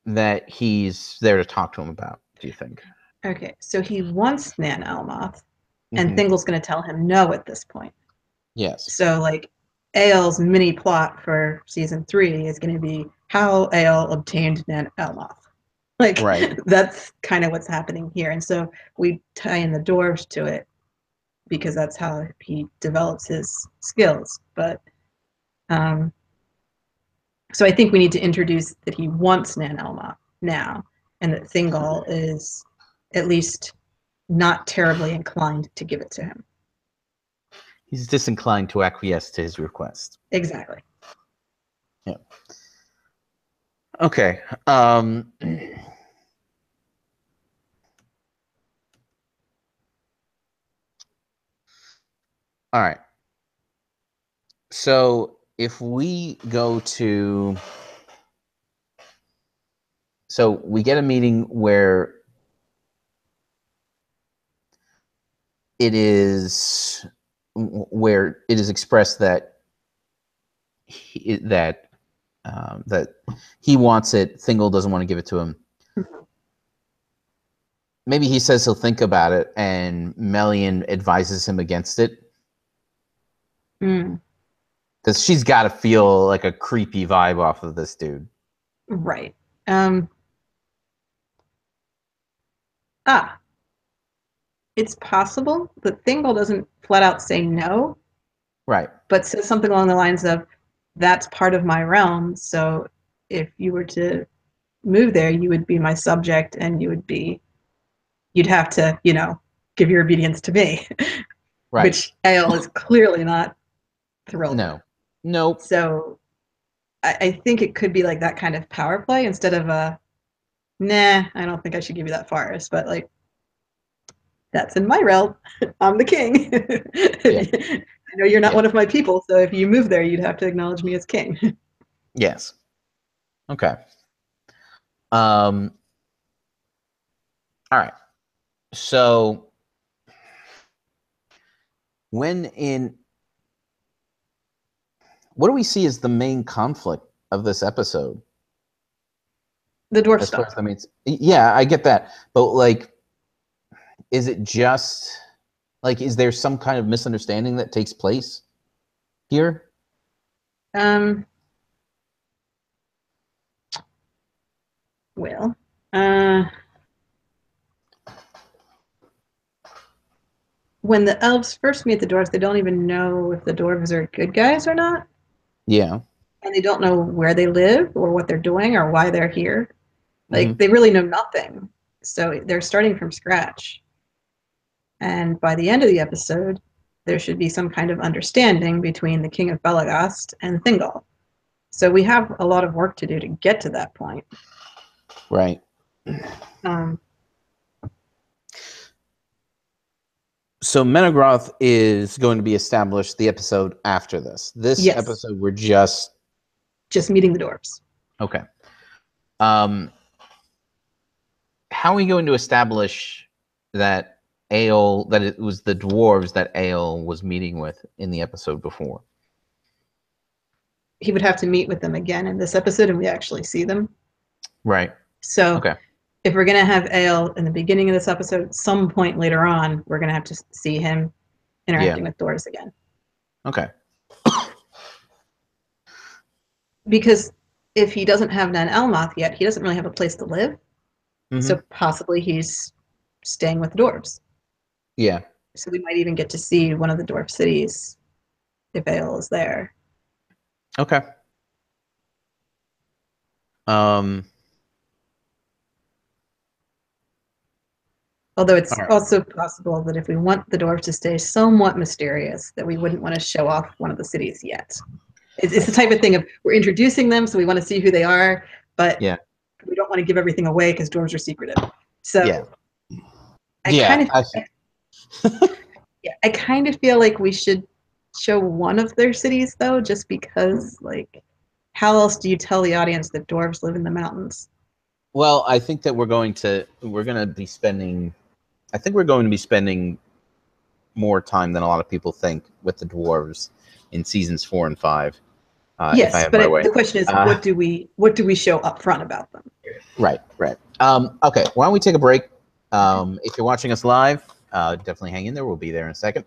that he's there to talk to him about? Do you think? Okay, so he wants Nan Elmoth, and Thingol's going to tell him no at this point. Yes. So like, Ael's mini plot for season 3 is going to be how Ael obtained Nan Elmoth. Like, that's kind of what's happening here. And so we tie in the dwarves to it because that's how he develops his skills. But so I think we need to introduce that he wants Nan Elmoth now, and that Thingol is at least not terribly inclined to give it to him. He's disinclined to acquiesce to his request. Exactly. Yeah. Okay. All right. So if we go to, so we get a meeting where it is expressed that that he wants it. Thingol doesn't want to give it to him. Maybe he says he'll think about it, and Melian advises him against it. Because she's got to feel like a creepy vibe off of this dude. Right. It's possible that Thingol doesn't flat out say no. Right. But says something along the lines of, that's part of my realm, so if you were to move there, you would be my subject, and you'd have to, give your obedience to me. Right. Which Ael is clearly not thrilled with. Nope. So I think it could be like that kind of power play instead of nah, I don't think I should give you that forest, but like, that's in my realm. I'm the king. I know you're not one of my people, so if you move there, you'd have to acknowledge me as king. Yes. Okay. All right. So what do we see as the main conflict of this episode? The dwarf stuff. Yeah, I get that. But like, is it just like, is there some kind of misunderstanding that takes place here? Well, when the elves first meet the dwarves, they don't even know if the dwarves are good guys or not. Yeah. And they don't know where they live or what they're doing or why they're here. Like, they really know nothing. So they're starting from scratch. And by the end of the episode, there should be some kind of understanding between the King of Belagast and Thingol. So we have a lot of work to do to get to that point. Right. So Menegroth is going to be established the episode after this. This episode, we're just meeting the dwarves. Okay. How are we going to establish that Ael, that it was the dwarves that Ael was meeting with in the episode before? He would have to meet with them again in this episode, and we actually see them. Right. So if we're going to have Ael in the beginning of this episode, some point later on, we're going to have to see him interacting with dwarves again. Okay. Because if he doesn't have Nan Elmoth yet, he doesn't really have a place to live. Mm-hmm. So possibly he's staying with the dwarves. Yeah. So we might even get to see one of the dwarf cities if Ael is there. Okay. Although it's also possible that if we want the dwarves to stay somewhat mysterious, that we wouldn't want to show off one of the cities yet. It's the type of thing of we're introducing them, so we want to see who they are, but we don't want to give everything away because dwarves are secretive. So I kind of feel like we should show one of their cities, though, just because, like, how else do you tell the audience that dwarves live in the mountains? Well, I think that we're going to be spending more time than a lot of people think with the dwarves in seasons 4 and 5. Yes, but the question is, what do we show up front about them? Right. Okay, why don't we take a break? If you're watching us live, definitely hang in there. We'll be there in a second.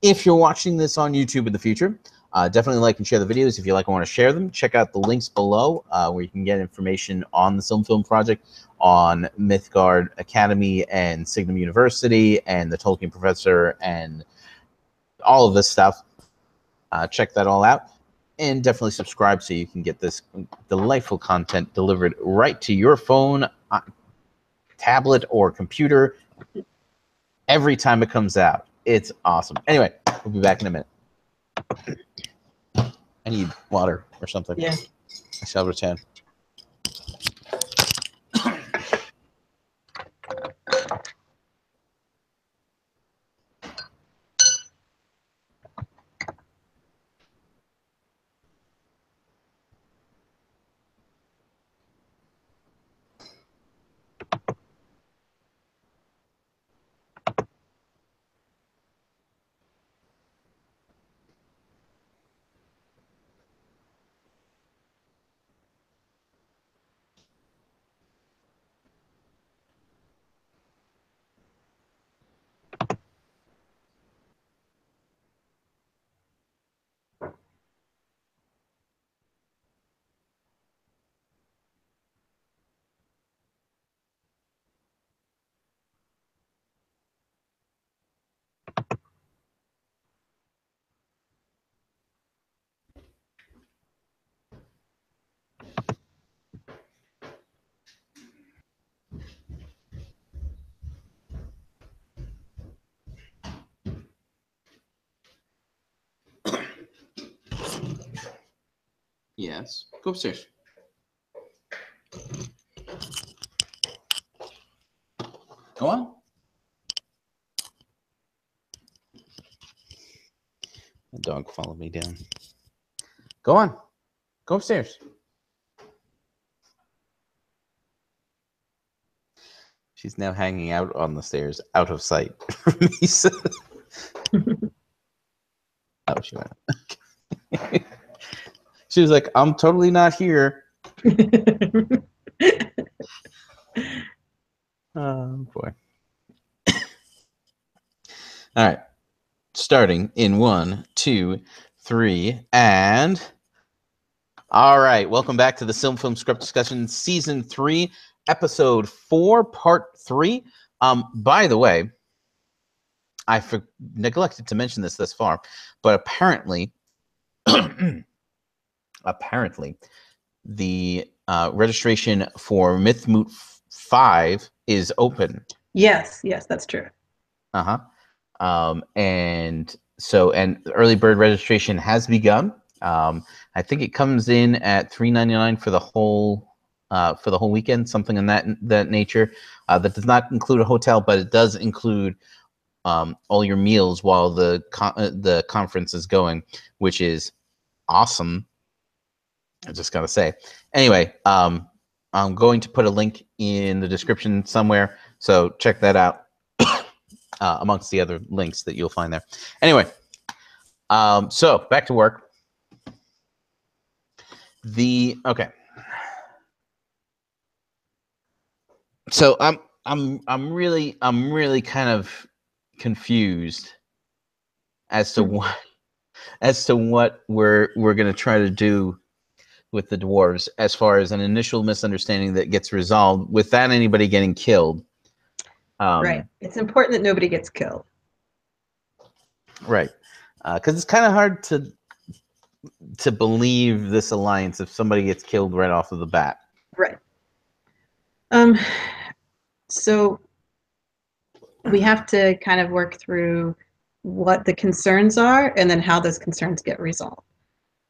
If you're watching this on YouTube in the future, definitely like and share the videos. If you like and want to share them, check out the links below where you can get information on the Film Project, on Mythgard Academy and Signum University and the Tolkien Professor and all of this stuff. Check that all out. And definitely subscribe so you can get this delightful content delivered right to your phone, tablet, or computer every time it comes out. It's awesome. Anyway, we'll be back in a minute. I need water or something. Yeah. I shall return. Yes. Go upstairs. Go on. The dog followed me down. Go on. Go upstairs. She's now hanging out on the stairs, out of sight from me. Oh, she went. She was like, I'm totally not here. Oh, boy. All right. Starting in 1, 2, 3, and... All right. Welcome back to the Film Script Discussion, Season 3, Episode 4, Part 3. By the way, I neglected to mention this thus far, but apparently... apparently, the registration for Mythmoot 5 is open. Yes, that's true. Uh-huh. And early bird registration has begun. I think it comes in at $3.99 for the whole weekend, something in that nature. That does not include a hotel, but it does include all your meals while the conference is going, which is awesome. I just gotta say. Anyway, I'm going to put a link in the description somewhere, so check that out. Amongst the other links that you'll find there. Anyway, so back to work. Okay. So I'm really kind of confused as to what we're going to try to do with the dwarves, as far as an initial misunderstanding that gets resolved without anybody getting killed. Right. It's important that nobody gets killed. Right. Because it's kind of hard to believe this alliance if somebody gets killed right off of the bat. Right. So we have to kind of work through what the concerns are and then how those concerns get resolved.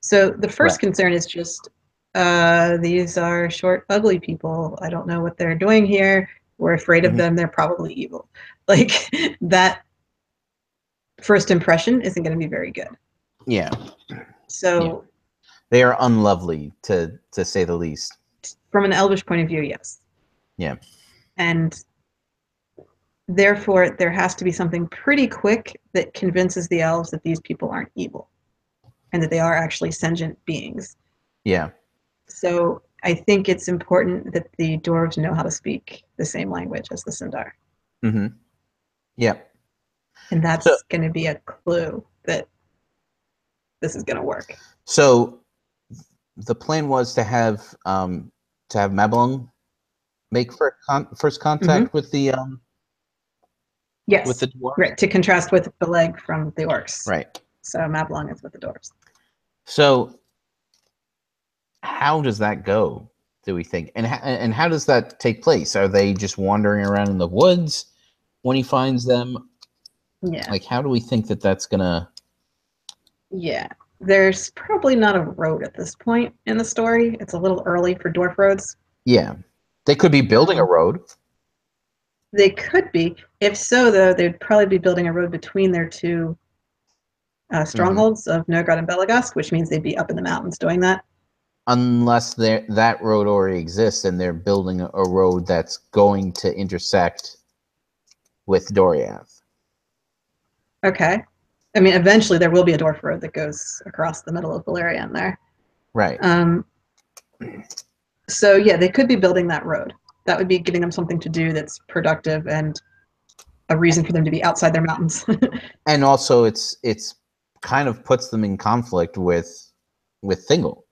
So the first concern is just these are short, ugly people. I don't know what they're doing here. We're afraid of them. They're probably evil. Like, that first impression isn't going to be very good. Yeah. So they are unlovely, to say the least. From an elvish point of view, yes. Yeah. And therefore, there has to be something pretty quick that convinces the elves that these people aren't evil and that they are actually sentient beings. Yeah. So I think it's important that the dwarves know how to speak the same language as the Sindar. Mm-hmm. Yeah. And that's going to be a clue that this is going to work. So the plan was to have Mablung make first contact with the yes, with the dwarves? Right, to contrast with the leg from the orcs. Right. So Mablung is with the dwarves. So how does that go, do we think? And how does that take place? Are they just wandering around in the woods when he finds them? Yeah. Like, how do we think that that's gonna... Yeah. There's probably not a road at this point in the story. It's a little early for dwarf roads. Yeah. They could be building a road. They could be. If so, though, they'd probably be building a road between their two strongholds of Novigrad and Belagast, which means they'd be up in the mountains doing that. Unless that road already exists and they're building a road that's going to intersect with Doriath. Okay. I mean, eventually there will be a dwarf road that goes across the middle of Beleriand there. Right. So, yeah, they could be building that road. That would be giving them something to do that's productive and a reason for them to be outside their mountains. And also, it's kind of puts them in conflict with Thingol.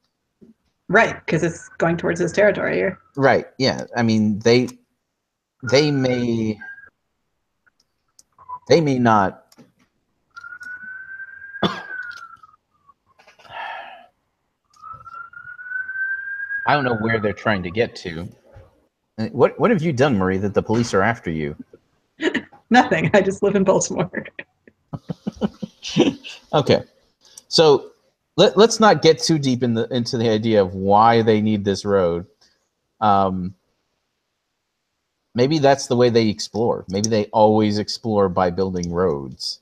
Right, because it's going towards his territory here. Right. Yeah. I mean, they may not. I don't know where they're trying to get to. What have you done, Marie, that the police are after you? Nothing. I just live in Baltimore. Okay. So let's not get too deep into the idea of why they need this road. Maybe that's the way they explore. Maybe they always explore by building roads.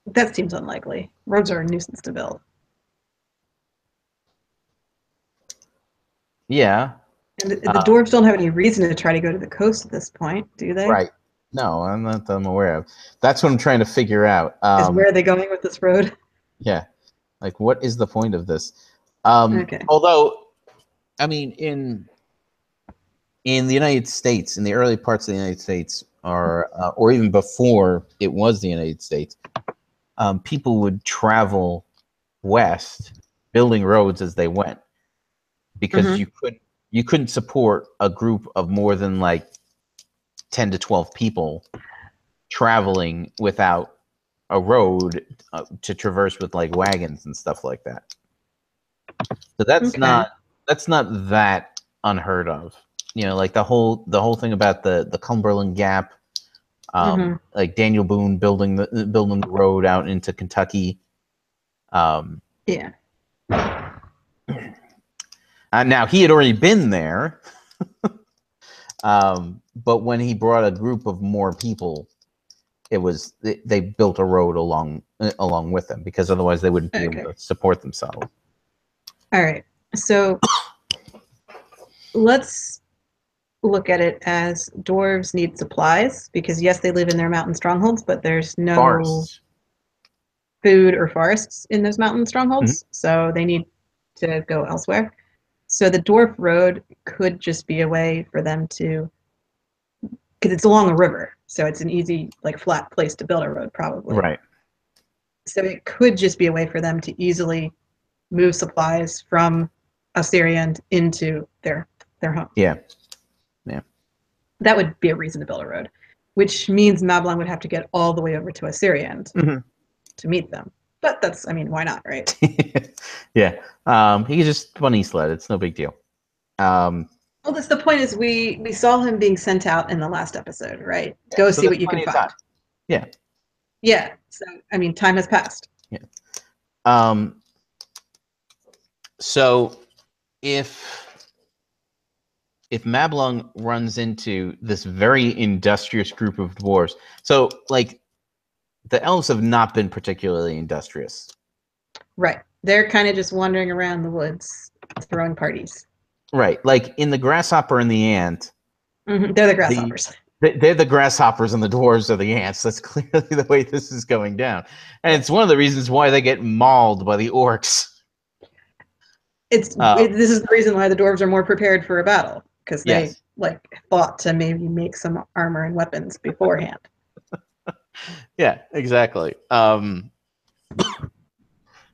That seems unlikely. Roads are a nuisance to build. Yeah. And the dwarves don't have any reason to try to go to the coast at this point, do they? Right. No, I'm not that I'm aware of. That's what I'm trying to figure out. Is where are they going with this road? Yeah. Like, what is the point of this? Okay. Although, I mean, in the United States, in the early parts of the United States, or even before it was the United States, people would travel west, building roads as they went, because you couldn't support a group of more than like 10 to 12 people traveling without a road to traverse with like wagons and stuff like that. So that's not that unheard of. You know, like the whole thing about the Cumberland Gap like Daniel Boone building the road out into Kentucky. Yeah. Now he had already been there, but when he brought a group of more people, it was they built a road along with them, because otherwise they wouldn't be able to support themselves. All right, so let's look at it as dwarves need supplies, because yes, they live in their mountain strongholds, but there's no Forests. food or forests in those mountain strongholds, so they need to go elsewhere. So the dwarf road could just be a way for them to, because it's along a river, so it's an easy, like, flat place to build a road, probably. Right. So it could just be a way for them to easily move supplies from Assyrian into their home. Yeah. Yeah. That would be a reason to build a road, which means Mablung would have to get all the way over to Assyrian to meet them. But that's, I mean, why not, right? Yeah. He could just bunny sled. It's no big deal. Well, that's the point, is we saw him being sent out in the last episode, right? Yeah, Go so see what you can find. Time. Yeah. Yeah. So, I mean, time has passed. Yeah. So if Mablung runs into this very industrious group of dwarves, so like the elves have not been particularly industrious. Right. They're kind of just wandering around the woods, throwing parties. Right. Like in the grasshopper and the ant. They're the grasshoppers. They're the grasshoppers and the dwarves are the ants. That's clearly the way this is going down. And it's one of the reasons why they get mauled by the orcs. This is the reason why the dwarves are more prepared for a battle, because they thought to maybe make some armor and weapons beforehand. Yeah, exactly.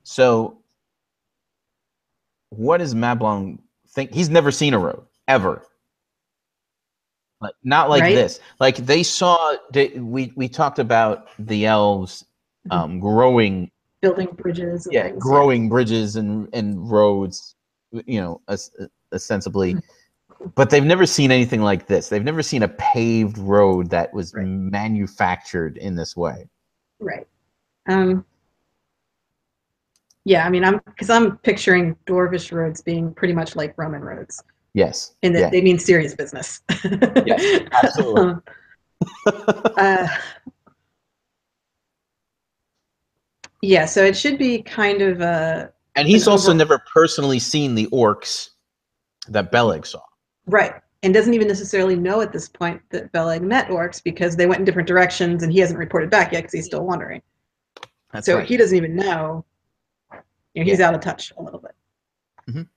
So what does Mablung think? He's never seen a road, ever. Like, not like this. Like they saw, we talked about the elves building bridges and things, growing bridges and roads, ostensibly. But they've never seen anything like this. They've never seen a paved road that was manufactured in this way. Right. Yeah, I mean, I'm picturing dwarvish roads being pretty much like Roman roads. Yes. In that they mean serious business. Yes, absolutely. Yeah, so it should be kind of a... And he's also never personally seen the orcs that Beleg saw. Right. And doesn't even necessarily know at this point that Beleg met orcs, because they went in different directions and he hasn't reported back yet because he's still wandering. That's so right. He doesn't even know. He's out of touch a little bit.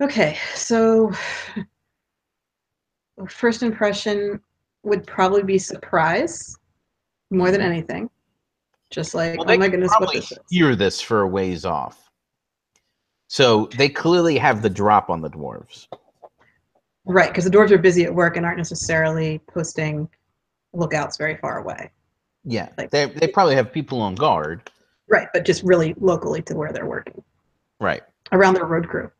Okay, so first impression would probably be surprise more than anything. Just like, oh my goodness, what this is. Hear this for a ways off. So they clearly have the drop on the dwarves. Right, because the dwarves are busy at work and aren't necessarily posting lookouts very far away. Yeah, like, they probably have people on guard. Right, but just really locally to where they're working. Right. Around their road crew.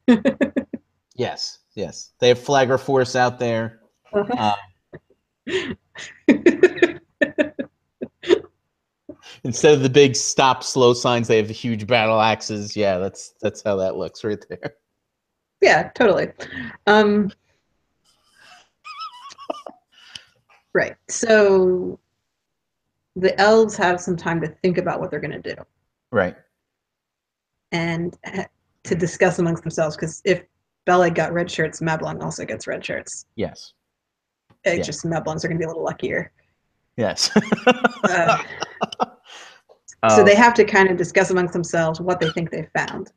Yes. They have flagger force out there. Instead of the big stop slow signs, they have the huge battle axes. Yeah, that's how that looks right there. Yeah, totally. Right. So the elves have some time to think about what they're going to do. Right. And to discuss amongst themselves, because if Beleg got red shirts, Mablung also gets red shirts. Yes. It's just Mablungs are going to be a little luckier. Yes. So they have to kind of discuss amongst themselves what they think they've found.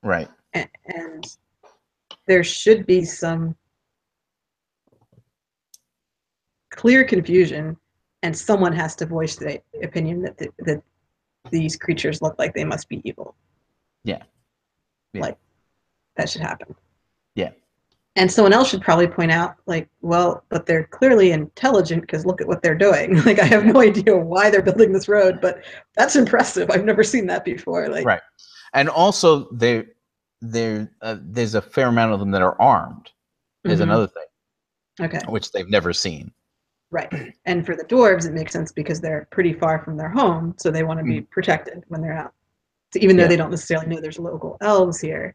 Right. And there should be some clear confusion, and someone has to voice the opinion that these creatures look like they must be evil. Yeah. Like, that should happen. Yeah. And someone else should probably point out, like, well, but they're clearly intelligent, because look at what they're doing. Like, I have no idea why they're building this road, but that's impressive. I've never seen that before. Like, right. And also, there's a fair amount of them that are armed. Is another thing. Okay. Which they've never seen. Right. And for the dwarves, it makes sense because they're pretty far from their home, so they want to be protected when they're out. So even though they don't necessarily know there's local elves here,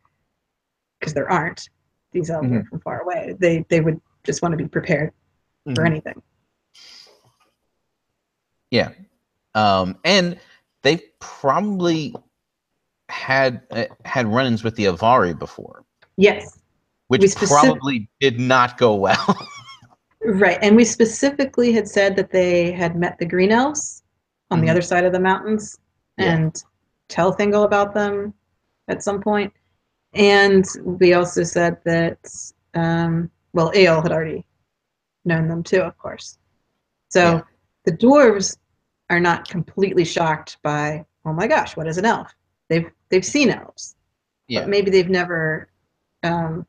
because there aren't, these elves are from far away, they would just want to be prepared for anything. Yeah. And they probably had run-ins with the Avari before. Yes. Which probably did not go well. Right. And we specifically had said that they had met the Green Elves on the other side of the mountains and tell Thingol about them at some point. And we also said that, well, Ael had already known them too, of course. So the dwarves are not completely shocked by, oh my gosh, what is an elf? They've seen elves, but maybe they've never formed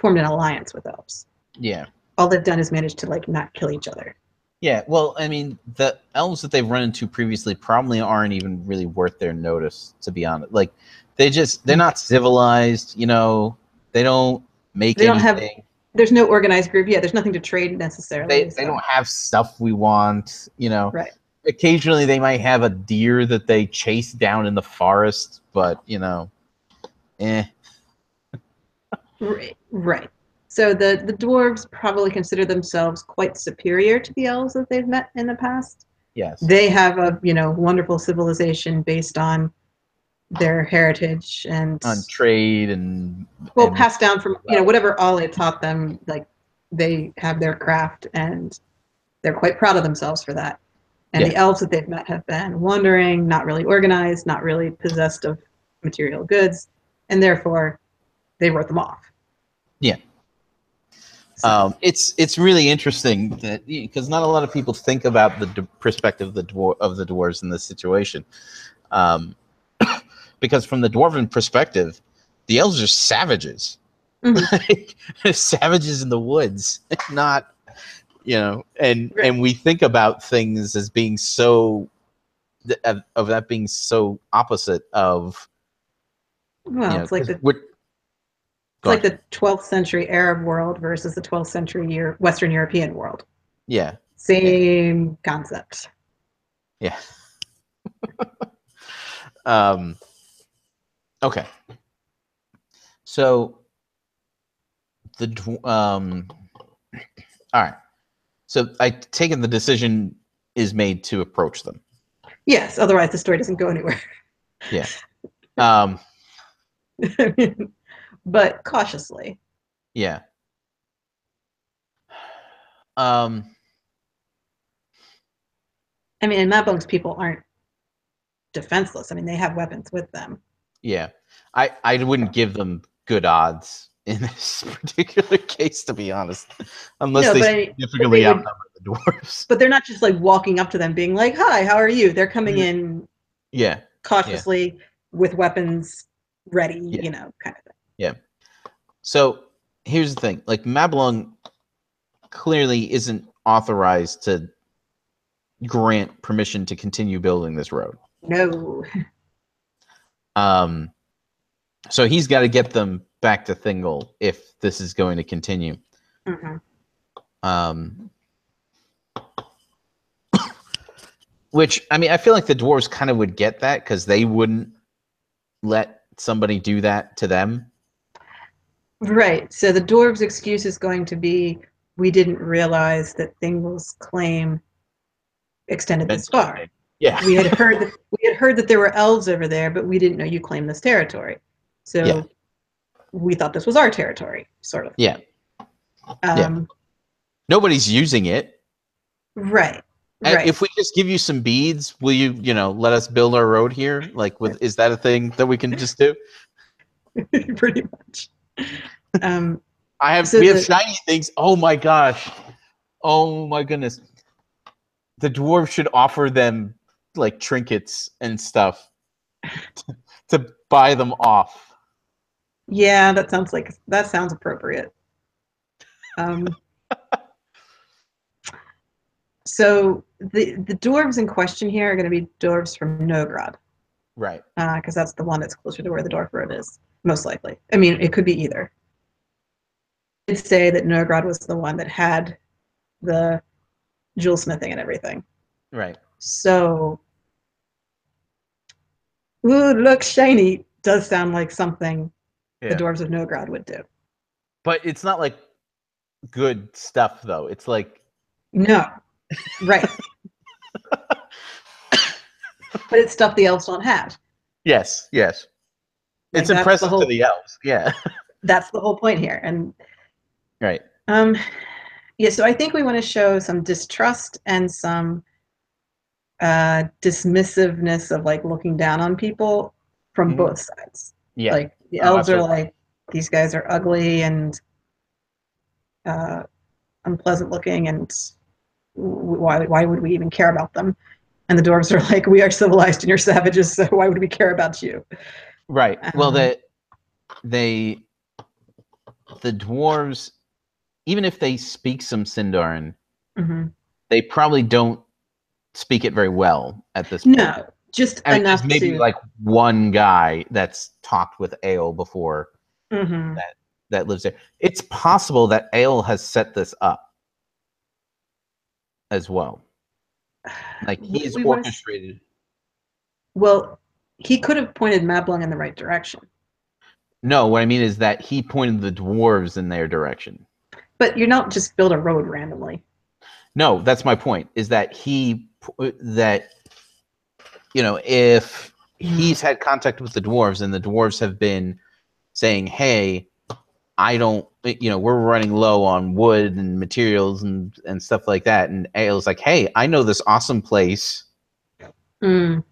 an alliance with elves. Yeah. All they've done is managed to like not kill each other. Yeah, well, I mean, the elves that they've run into previously probably aren't even really worth their notice, to be honest. Like, they're not civilized, you know. They don't make anything. There's no organized group. Yeah, there's nothing to trade necessarily. They don't have stuff we want, you know. Right. Occasionally they might have a deer that they chase down in the forest, but, you know, Right. So the dwarves probably consider themselves quite superior to the elves that they've met in the past. Yes. They have a, wonderful civilization based on their heritage and on trade and passed down from, whatever Ollie taught them. Like, they have their craft and they're quite proud of themselves for that. And the elves that they've met have been wandering, not really organized, not really possessed of material goods, and therefore they wrote them off. Yeah. So. It's really interesting that, because not a lot of people think about the perspective of the dwarves in this situation. Because from the dwarven perspective, the elves are savages. Savages in the woods, not, and we think about things as being so, of that being so opposite of, it's like the 12th century Arab world versus the 12th century Western European world. Yeah. Same concept. Yeah. Okay. So all right. So I take it the decision is made to approach them. Yes, otherwise the story doesn't go anywhere. Yeah. But cautiously. Yeah. I mean, and Mabung's people aren't defenseless. I mean, they have weapons with them. Yeah. I wouldn't give them good odds in this particular case, to be honest, unless they significantly outnumber the dwarves. But they're not just like walking up to them being like, "Hi, how are you?" They're coming in, cautiously with weapons ready, kind of thing. Yeah. So here's the thing: like, Mablung clearly isn't authorized to grant permission to continue building this road. No. So he's got to get them back to Thingol if this is going to continue. Which, I mean, I feel like the dwarves kind of would get that because they wouldn't let somebody do that to them. Right. So the dwarves' excuse is going to be, we didn't realize that Thingol's claim extended this far. Yeah. We had heard that there were elves over there, but we didn't know you claimed this territory. So we thought this was our territory, sort of. Yeah. Nobody's using it. Right. If we just give you some beads, will you, let us build our road here? Like, is that a thing that we can just do? Pretty much. We have shiny things. Oh my gosh. Oh my goodness. The dwarves should offer them like trinkets and stuff to buy them off. Yeah, that sounds appropriate. So the dwarves in question here are going to be dwarves from Nogrod. Right. Because that's the one that's closer to where the dwarf road is, most likely. I mean, it could be either. I did say that Nogrod was the one that had the jewel smithing and everything. Right. So, ooh, looks shiny does sound like something the Yeah. dwarves of Nogrod would do. But it's not like good stuff, though. It's like No, right. But it's stuff the elves don't have. yes. Like It's that's the impressive to whole the elves. Yeah. that's the whole point here. And Right. yeah, so I think we want to show some distrust and some dismissiveness of like looking down on people from Mhm. both sides. Yeah. Like the Oh, elves are absolutely. like, these guys are ugly and uh, unpleasant looking, and why would we even care about them? And the dwarves are like, we are civilized and you're savages, so why would we care about you? Right. Well, Um, the dwarves, even if they speak some Sindarin, mhm. they probably don't speak it very well at this point. No, just I mean, there's enough maybe to. like one guy that's talked with Ale before Mhm. that lives there. It's possible that Ale has set this up as well. Like he's We want to. orchestrated. Well, he could have pointed Mablung in the right direction, No, what I mean is that he pointed the dwarves in their direction. but you don't just build a road randomly. No, that's my point. Is that that if he's had contact with the dwarves and the dwarves have been saying, "Hey, I don't, we're running low on wood and materials and stuff like that," and Ale's like, "Hey, I know this awesome place." Mm.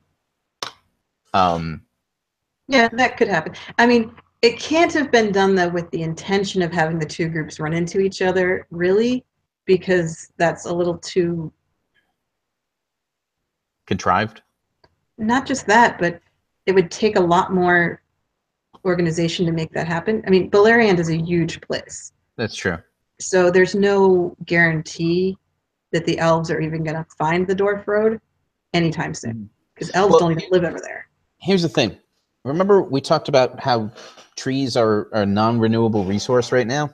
Yeah, that could happen. I mean, it can't have been done though with the intention of having the two groups run into each other, really, because that's a little too. Contrived. Not just that, but it would take a lot more organization to make that happen. I mean, Beleriand is a huge place, That's true. so there's no guarantee that the elves are even going to find the dwarf road anytime soon, because elves Well, don't even live over there. here's the thing. Remember we talked about how trees are a non-renewable resource right now?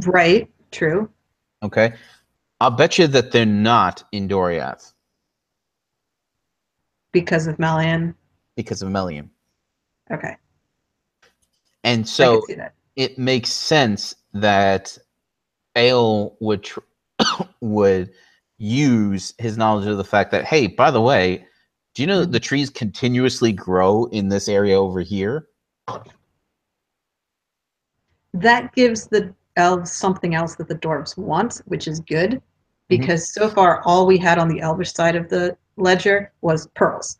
Right? True. Okay. I'll bet you that they're not in Doriath Because of Malian. because of Melian. Okay, And I could so see that. it makes sense that Ale would use his knowledge of the fact that, hey, by the way, do you know that the trees continuously grow in this area over here? That gives the elves something else that the dwarves want, which is good, because so far all we had on the elvish side of the ledger was pearls,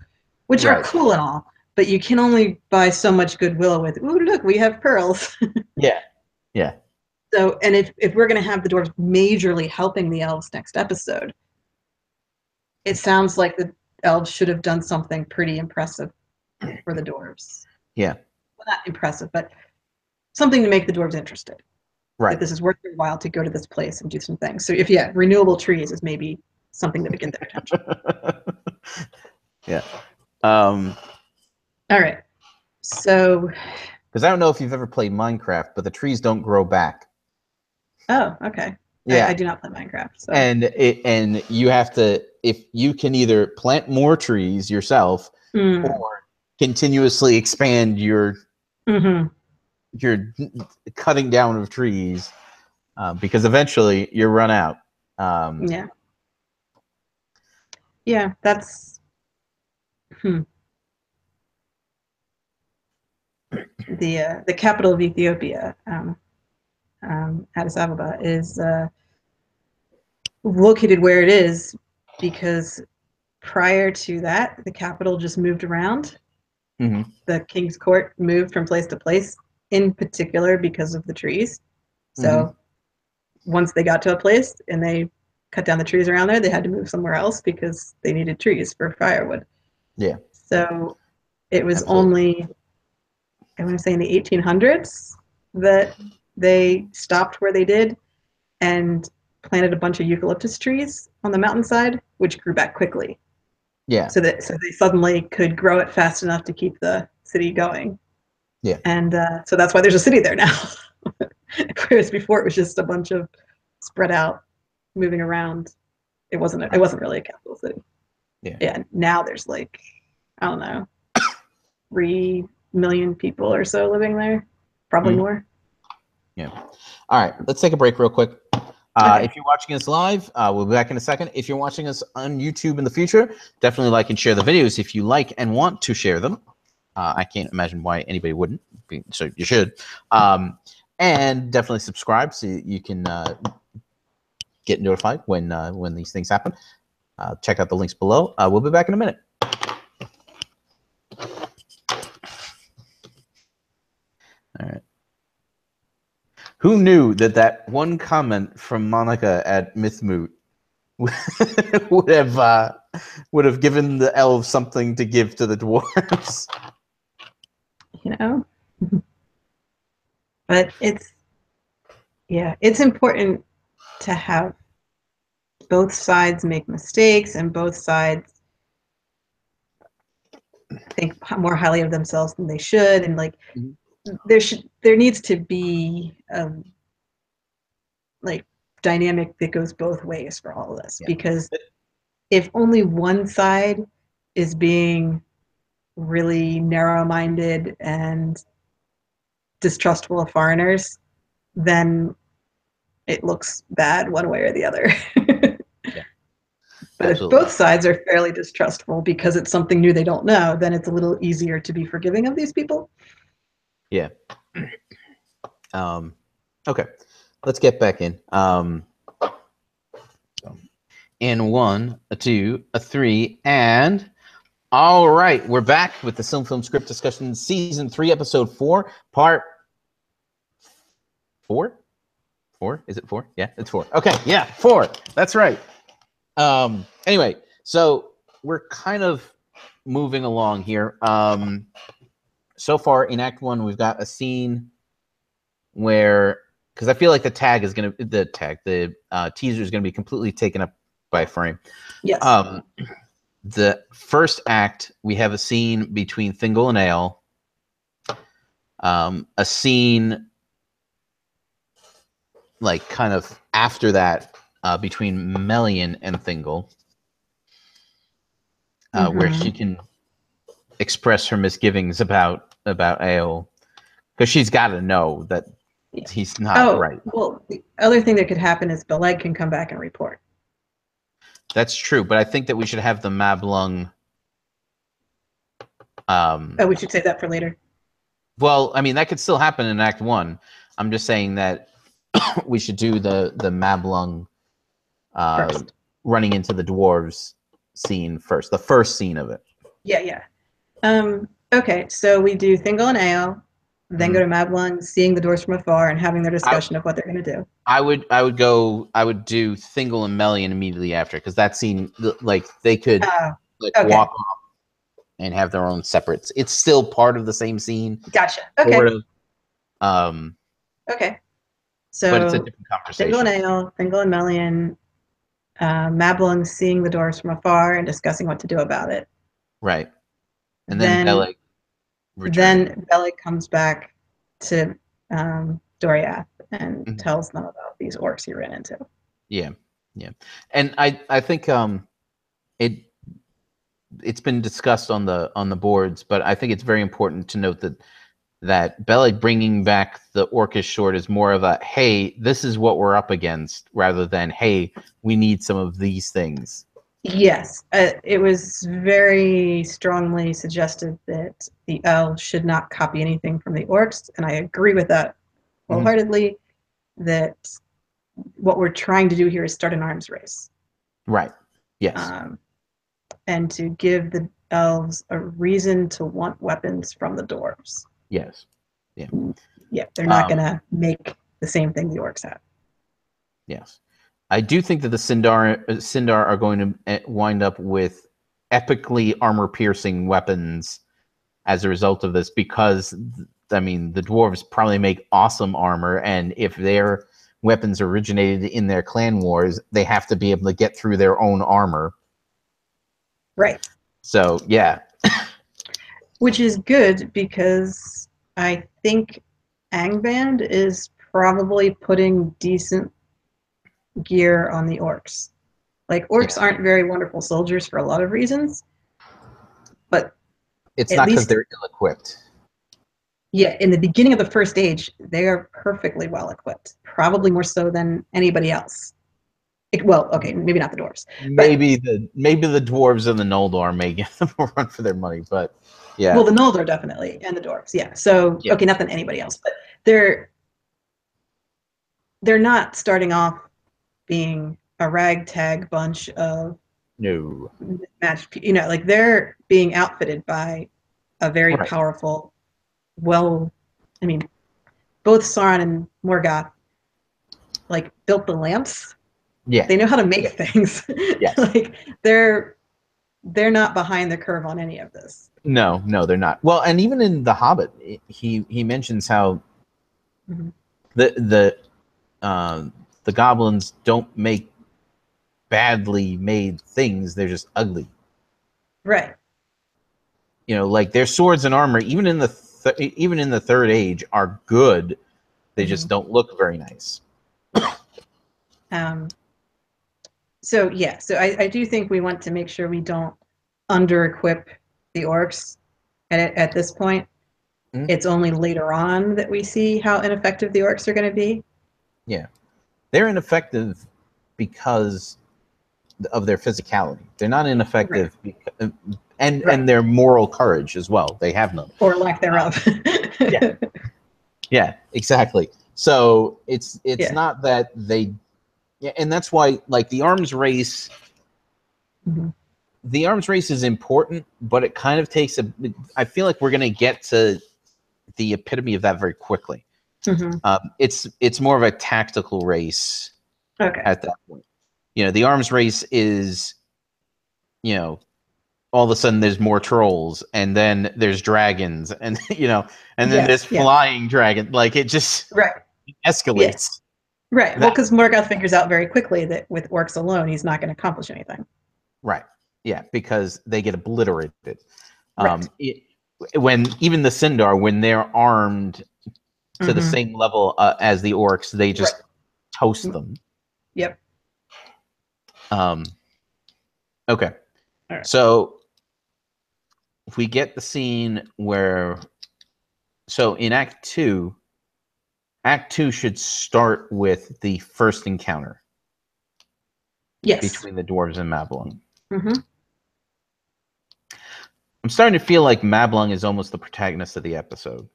which are Right. cool and all, but you can only buy so much goodwill with, ooh, look, we have pearls. Yeah. Yeah. So, and if we're going to have the dwarves majorly helping the elves next episode, it sounds like the elves should have done something pretty impressive for the dwarves. Yeah. Well, not impressive, but something to make the dwarves interested. That Right. this is worth their while to go to this place and do some things. So if renewable trees is maybe something that would get their attention. Yeah. All right. So Because I don't know if you've ever played Minecraft, but the trees don't grow back. oh, okay. Yeah. I do not play Minecraft. So And you have to, if you can either plant more trees yourself or continuously expand your cutting down of trees, because eventually you run out. Yeah, that's the capital of Ethiopia, Addis Ababa, is located where it is because prior to that, the capital just moved around. The king's court moved from place to place, in particular because of the trees. So once they got to a place and they cut down the trees around there, they had to move somewhere else because they needed trees for firewood. Yeah. So it was only, I want to say in the 1800s that they stopped where they did and planted a bunch of eucalyptus trees on the mountainside, which grew back quickly. Yeah. So they suddenly could grow it fast enough to keep the city going. Yeah. And so that's why there's a city there now. Whereas before it was just a bunch of spread out moving around. It wasn't really a capital city. Yeah. Yeah. Now there's like, I don't know, 3 million people or so living there, probably more. Yeah. All right, let's take a break real quick. Okay. If you're watching us live, we'll be back in a second. If you're watching us on YouTube in the future, definitely like and share the videos if you like and want to share them. I can't imagine why anybody wouldn't, so you should. And definitely subscribe so you can get notified when these things happen. Check out the links below. We'll be back in a minute. All right. Who knew that one comment from Monica at Mythmoot would have given the elves something to give to the dwarves? You know, but it's important to have both sides make mistakes and both sides think more highly of themselves than they should, and like there needs to be like dynamic that goes both ways for all of this, because if only one side is being really narrow-minded and distrustful of foreigners, then it looks bad one way or the other. But Absolutely. if both sides are fairly distrustful because it's something new they don't know, then it's a little easier to be forgiving of these people. Yeah. Okay, let's get back in. In 1, a 2, a 3, and all right, we're back with the Film Script Discussion, Season 3, Episode 4, Part 4? 4? Is it 4? Yeah, it's 4. Okay, yeah, 4. That's right. Anyway, so we're kind of moving along here. So far in Act 1, we've got a scene where, because I feel like the teaser is going to be completely taken up by a frame. Yes. The first act, we have a scene between Thingol and Ale. A scene like kind of after that between Melian and Thingol, where she can express her misgivings about Ale, because she's got to know that he's not right. Well, the other thing that could happen is Beleg can come back and report. That's true, but I think that we should have the Mablung. We should save that for later. Well, I mean, that could still happen in Act 1. I'm just saying that we should do the Mablung running into the dwarves scene first, the first scene of it. Yeah. Okay, so we do Thingol and Ale, then go to Mablung, seeing the dwarves from afar and having their discussion of what they're going to do. I would do Thingol and Melian immediately after, because that scene, like, they could walk off and have their own separates. It's still part of the same scene. Gotcha. Okay. Sort of. Okay. So, but it's a different conversation. Thingol and Ale, Thingol and Melian, Mablung seeing the dwarves from afar and discussing what to do about it. Right. And then Beleg returns. Then Beleg comes back to Doriath and tells them about these orcs he ran into. Yeah. And I think it's been discussed on the boards, but I think it's very important to note that Beleg bringing back the Orcish sword is more of a, hey, this is what we're up against, rather than, hey, we need some of these things. Yes, it was very strongly suggested that the elves should not copy anything from the orcs, and I agree with that wholeheartedly, that what we're trying to do here is start an arms race. Right, yes. And to give the elves a reason to want weapons from the dwarves. Yes. Yeah, they're not going to make the same thing the orcs have. Yes. I do think that the Sindar are going to wind up with epically armor-piercing weapons as a result of this, because, I mean, the dwarves probably make awesome armor, and if their weapons originated in their clan wars, they have to be able to get through their own armor. Right. So, yeah. Which is good, because I think Angband is probably putting decent gear on the orcs. Like, orcs aren't very wonderful soldiers for a lot of reasons, but it's at not because least, they're ill-equipped. yeah, in the beginning of the first age, they are perfectly well equipped, probably more so than anybody else. Well, okay, maybe not the dwarves, but Maybe the dwarves and the Noldor may give them a run for their money, but yeah. well, the Noldor definitely, and the dwarves, yeah. So Yeah. okay, not than anybody else, but they're not starting off being a ragtag bunch of No. matched, like they're being outfitted by a very Right. powerful, well, I mean, both Sauron and Morgoth like built the lamps. Yeah. They know how to make things. Yes. Like they're not behind the curve on any of this. No, they're not. Well, and even in The Hobbit, he mentions how Mhm. the the goblins don't make badly made things; they're just ugly. Right. Like their swords and armor, even in the Third Age, are good. They just don't look very nice. So yeah, so I do think we want to make sure we don't under-equip the orcs at this point. Mm-hmm. It's only later on that we see how ineffective the orcs are going to be. Yeah, they're ineffective because of their physicality. They're not ineffective because, and their moral courage as well. They have none, or lack thereof. Yeah, exactly. So it's Yeah. not that they, and that's why like the arms race. Mhm. The arms race is important, but it kind of takes a. I feel like we're going to get to the epitome of that very quickly. Mhm. It's more of a tactical race Okay. at that point. The arms race is, all of a sudden there's more trolls, and then there's dragons, and and then there's flying dragon. Like it just escalates. Yes. Right. Well, because Morgoth figures out very quickly that with orcs alone, he's not going to accomplish anything. Right. Yeah, because they get obliterated. When even the Sindar, when they're armed to the same level as the orcs, they just toast them. Yep. Okay. All right. So if we get the scene where, so in Act 2 should start with the first encounter. Yes. Between the dwarves and Mablung. Mm-hmm. I'm starting to feel like Mablung is almost the protagonist of the episode.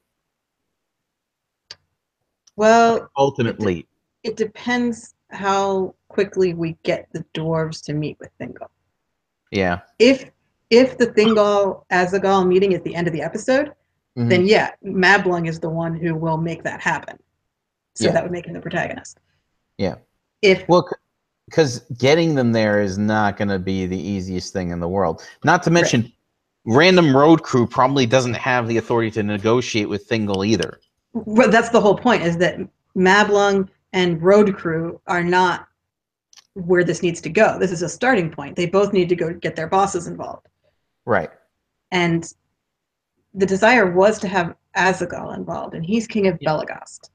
Well, ultimately, it depends how quickly we get the dwarves to meet with Thingol. Yeah. If the Thingol Azaghal meeting is the end of the episode, then yeah, Mablung is the one who will make that happen. So that would make him the protagonist. Yeah. Because getting them there is not going to be the easiest thing in the world. Not to mention, random road crew probably doesn't have the authority to negotiate with Thingol either. Well, that's the whole point, is that Mablung and road crew are not where this needs to go. This is a starting point. They both need to go get their bosses involved. Right. And the desire was to have Azaghal involved, and he's king of Belagast.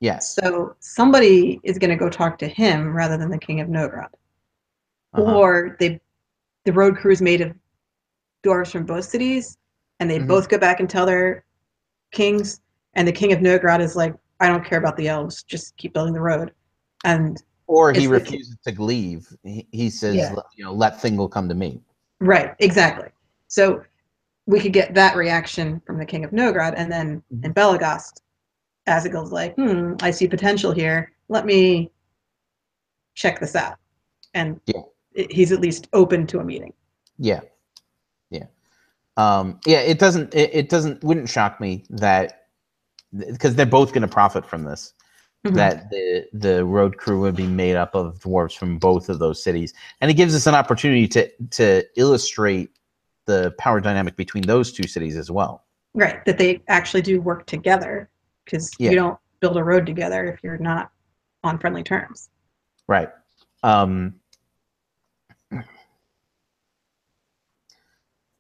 Yes. So somebody is going to go talk to him rather than the king of Nogrod. Or the road crew is made of dwarves from both cities, and they both go back and tell their kings, and the king of Nogrod is like, I don't care about the elves, just keep building the road. Or he refuses to leave. He says, let Thingol come to me. Right, exactly. So we could get that reaction from the king of Nogrod, and then in Belagast, Azaghal's like, I see potential here. Let me check this out. And he's at least open to a meeting. Yeah. Yeah. It wouldn't shock me that, because they're both going to profit from this, that the road crew would be made up of dwarves from both of those cities. And it gives us an opportunity to illustrate the power dynamic between those two cities as well. Right, that they actually do work together, because you don't build a road together if you're not on friendly terms. Right.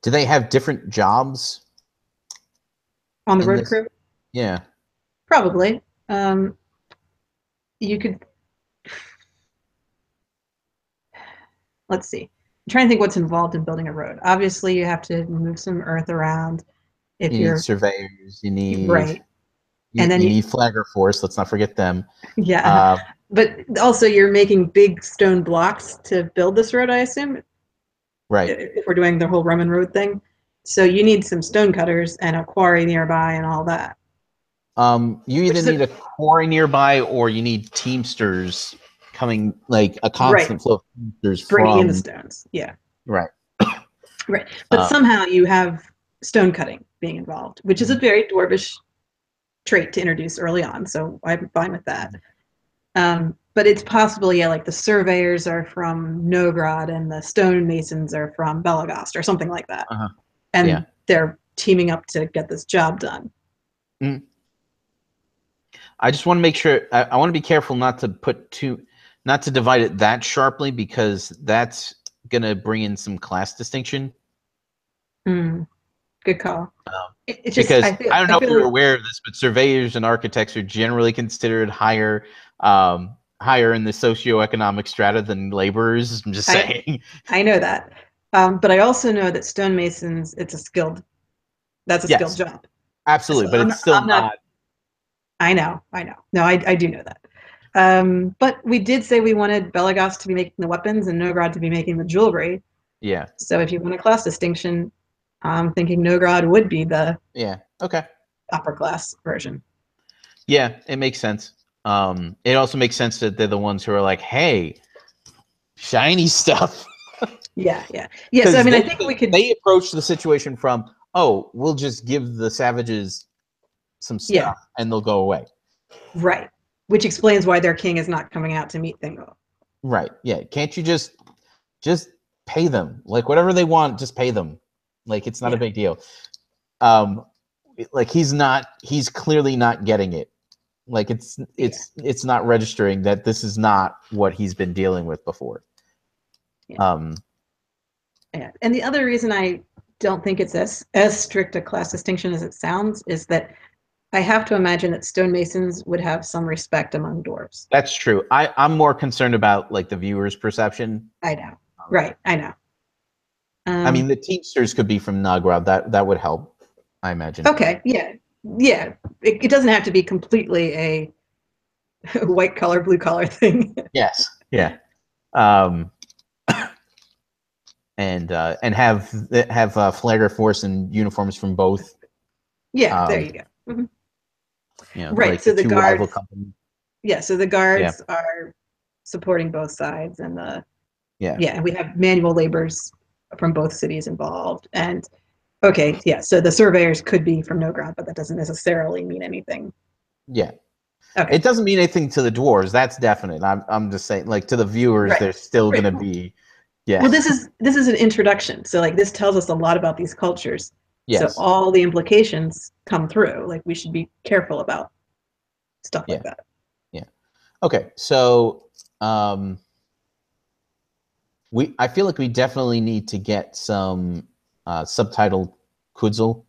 Do they have different jobs on the road crew? Yeah, probably. You could. let's see. I'm trying to think what's involved in building a road. Obviously, you have to move some earth around. If You need you're surveyors. You need right, and then you need flagger force. Let's not forget them. yeah, but also you're making big stone blocks to build this road. I assume Right. if we're doing the whole Roman road thing. So you need some stone cutters and a quarry nearby and all that. You either need a quarry nearby or you need teamsters coming, like a constant right, flow of teamsters bringing in the from. stones. Yeah, Right. right. But somehow you have stone cutting being involved, which is a very dwarvish trait to introduce early on. So I'm fine with that. But it's possible, yeah, like the surveyors are from Nogrod and the stonemasons are from Belagost or something like that. And Yeah. they're teaming up to get this job done. I just want to make sure. I want to be careful not to divide it that sharply, because that's going to bring in some class distinction. Good call. It's just Because I don't know if you're like, aware of this, but surveyors and architects are generally considered higher in the socioeconomic strata than laborers. I'm just saying. I know that. But I also know that stonemasons, that's a skilled job. Absolutely, So but it's still I'm not. I know. No, I do know that. But we did say we wanted Belagost to be making the weapons and Nogrod to be making the jewelry. Yeah. So if you want a class distinction, I'm thinking Nogrod would be the okay upper class version. Yeah, it makes sense. It also makes sense that they're the ones who are like, hey, shiny stuff. Yeah. So I mean, I think we could. They approach the situation from, oh, we'll just give the savages some stuff and they'll go away. Right. Which explains why their king is not coming out to meet Thingo. Right. Yeah. Can't you just pay them? Like whatever they want, just pay them. Like it's not a big deal. Like he's clearly not getting it. Like it's not registering that this is not what he's been dealing with before. And the other reason I don't think it's as strict a class distinction as it sounds is that I have to imagine that stonemasons would have some respect among dwarves. That's true. I'm more concerned about like the viewer's perception. I know. Right. I know. I mean, the Teamsters could be from Nogrod. That would help, I imagine. Okay. Yeah. It doesn't have to be completely a white collar, blue collar thing. Yes. Yeah. And have flagger force and uniforms from both. Yeah. There you go. Mm-hmm. Right. Like so the guards. Rival companies. Yeah. So the guards are supporting both sides, and and we have manual laborers from both cities involved. And so the surveyors could be from Nogrod, but that doesn't necessarily mean anything. Yeah. Okay. It doesn't mean anything to the dwarves. That's definite. I'm just saying, like to the viewers, they're still going to be. Yeah. Well, this is an introduction. So like this tells us a lot about these cultures. Yes. So all the implications come through. Like we should be careful about stuff like that. Yeah. Okay. So I feel like we definitely need to get some subtitled Kudzil,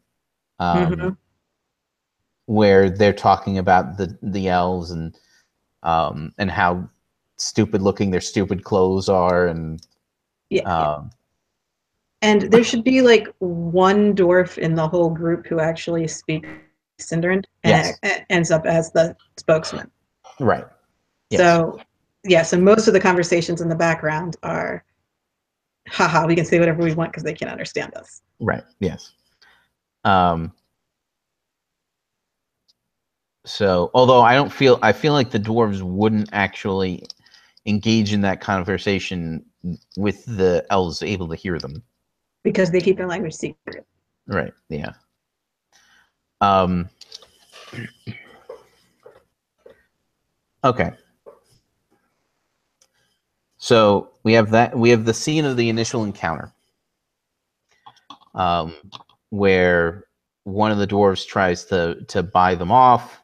where they're talking about the elves and how stupid looking their stupid clothes are, and and there should be like one dwarf in the whole group who actually speaks Sindarin and ends up as the spokesman. Right. Yes. So most of the conversations in the background are, haha, we can say whatever we want because they can't understand us. Right. Yes. So, although I feel like the dwarves wouldn't actually engage in that conversation with the elves able to hear them. Because they keep their language secret. Right, yeah. Okay. So we have the scene of the initial encounter, where one of the dwarves tries to buy them off,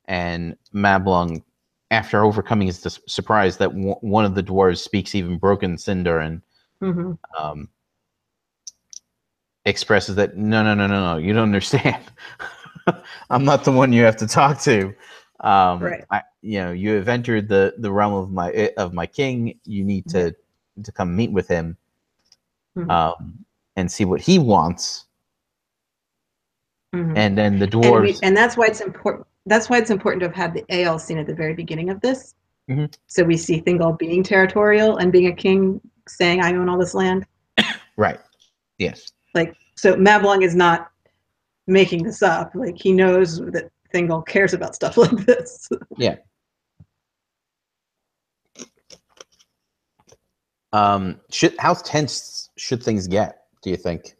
and Mablung, after overcoming his surprise that one of the dwarves speaks even broken Cinder, and expresses that no, you don't understand. I'm not the one you have to talk to. Right. You have entered the realm of my king. You need to to come meet with him, Mhm. and see what he wants. Mhm. And then the dwarves. And that's why it's important. That's why it's important to have had the Ale scene at the very beginning of this. Mhm. So we see Thingol being territorial and being a king, saying, "I own all this land." Right. Yes. Like, so Mablung is not making this up. Like, he knows that Thingol cares about stuff like this. Yeah. How tense should things get, do you think?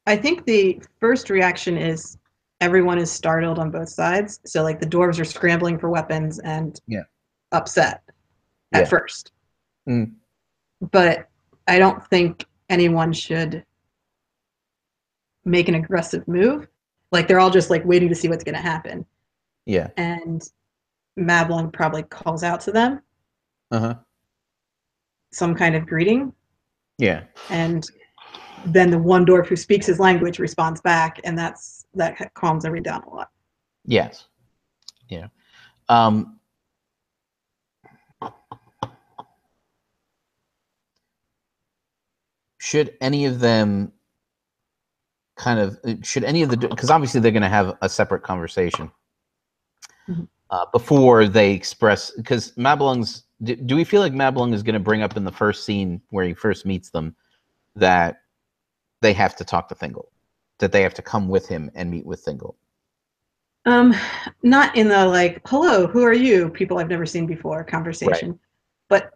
I think the first reaction is everyone is startled on both sides. So, like, the dwarves are scrambling for weapons and Yeah. upset at Yeah. first. Mm. But I don't think anyone should make an aggressive move. Like, they're all just like waiting to see what's going to happen. Yeah. And Mablung probably calls out to them Uh-huh. some kind of greeting. Yeah. And then the one dwarf who speaks his language responds back, and that calms everyone down a lot. Yes. Yeah. Um, should any of them because obviously they're going to have a separate conversation before they express, because Mablung's, do we feel like Mablung is going to bring up in the first scene where he first meets them that they have to talk to Thingol, that they have to come with him and meet with Thingol? Not in the like, hello, who are you? People I've never seen before conversation, Right. but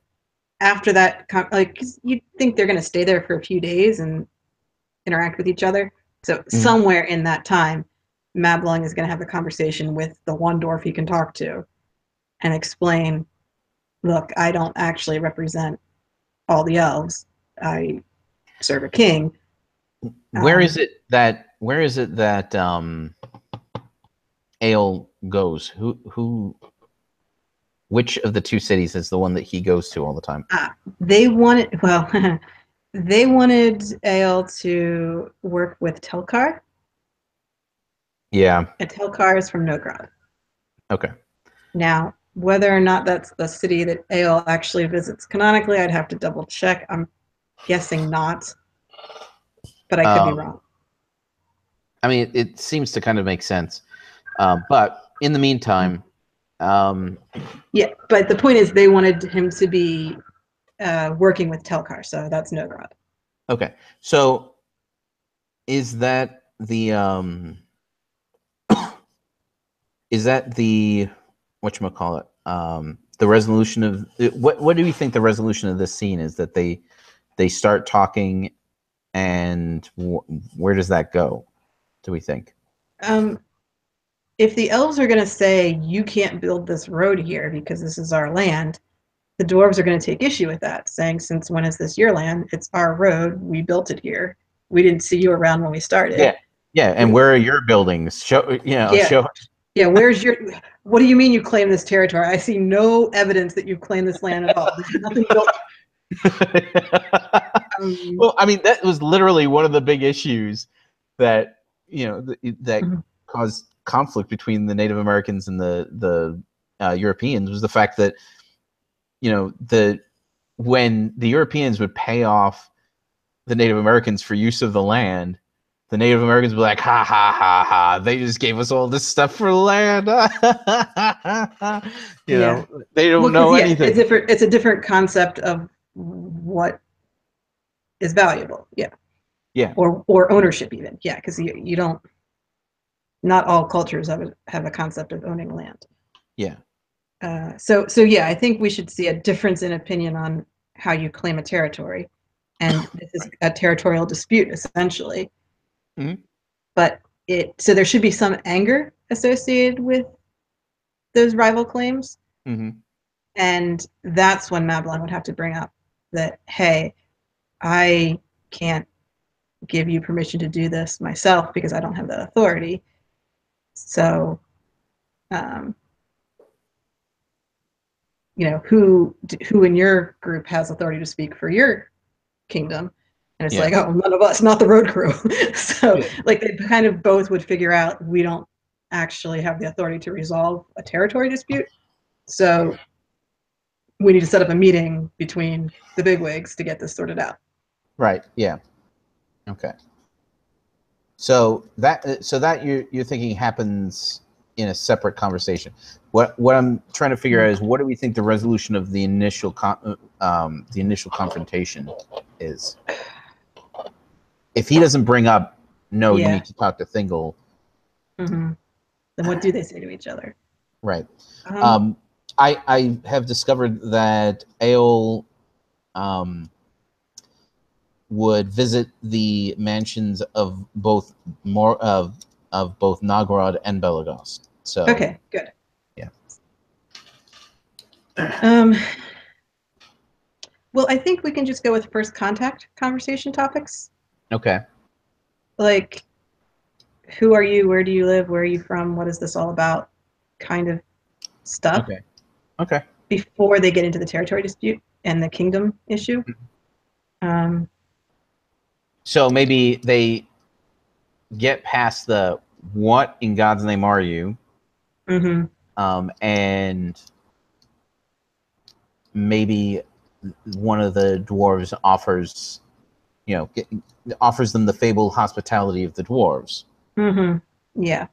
after that, like, you'd think they're going to stay there for a few days and interact with each other. So somewhere in that time, Mablung is going to have a conversation with the one dwarf he can talk to and explain, look, I don't actually represent all the elves. I serve a king. Where is it that Ale goes? Which of the two cities is the one that he goes to all the time? They wanted they wanted Ale to work with Telkar. Yeah. And Telkar is from Nogrod. Okay. Now, whether or not that's the city that Ale actually visits canonically, I'd have to double check. I'm guessing not, but I could be wrong. I mean, it seems to kind of make sense. But in the meantime, yeah, but the point is they wanted him to be working with Telkar, so that's Nogrod. Okay. So is that the whatchamacallit? The resolution of what do you think the resolution of this scene is? That they start talking, and where does that go, do we think? If the elves are going to say, you can't build this road here because this is our land, the dwarves are going to take issue with that, saying, since when is this your land? It's our road. We built it here. We didn't see you around when we started. Yeah. Yeah. And where are your buildings? Show. Yeah, where's your, what do you mean you claim this territory? I see no evidence that you've claimed this land at all. There's nothing built. Well, I mean, that was literally one of the big issues that that caused conflict between the Native Americans and the Europeans, was the fact that when the Europeans would pay off the Native Americans for use of the land, the Native Americans would be like, ha ha ha ha, they just gave us all this stuff for land. They don't know anything. It's a different concept of what is valuable. Yeah. Or ownership even. Yeah, because you don't, not all cultures have a concept of owning land. Yeah. So yeah, I think we should see a difference in opinion on how you claim a territory, and this is a territorial dispute essentially. But so there should be some anger associated with those rival claims, and that's when Mablung would have to bring up that, hey, I can't give you permission to do this myself because I don't have that authority. So, who in your group has authority to speak for your kingdom? And it's like, oh, none of us, not the road crew. So like they kind of both would figure out, we don't actually have the authority to resolve a territory dispute. So we need to set up a meeting between the bigwigs to get this sorted out. Right. Yeah. Okay. So that you're thinking happens in a separate conversation. What I'm trying to figure out is, what do we think the resolution of the initial confrontation is? If he doesn't bring up, no, you need to talk to Thingol. Mm-hmm. Then what do they say to each other? Right. I have discovered that Aol would visit the mansions of both Nogrod and Belagost. So okay, good. Yeah. Well, I think we can just go with first contact conversation topics. Okay. Like, who are you? Where do you live? Where are you from? What is this all about? Kind of stuff. Okay. Okay. Before they get into the territory dispute and the kingdom issue. So maybe they get past the what in God's name are you? And maybe one of the dwarves offers them the fabled hospitality of the dwarves. Yeah.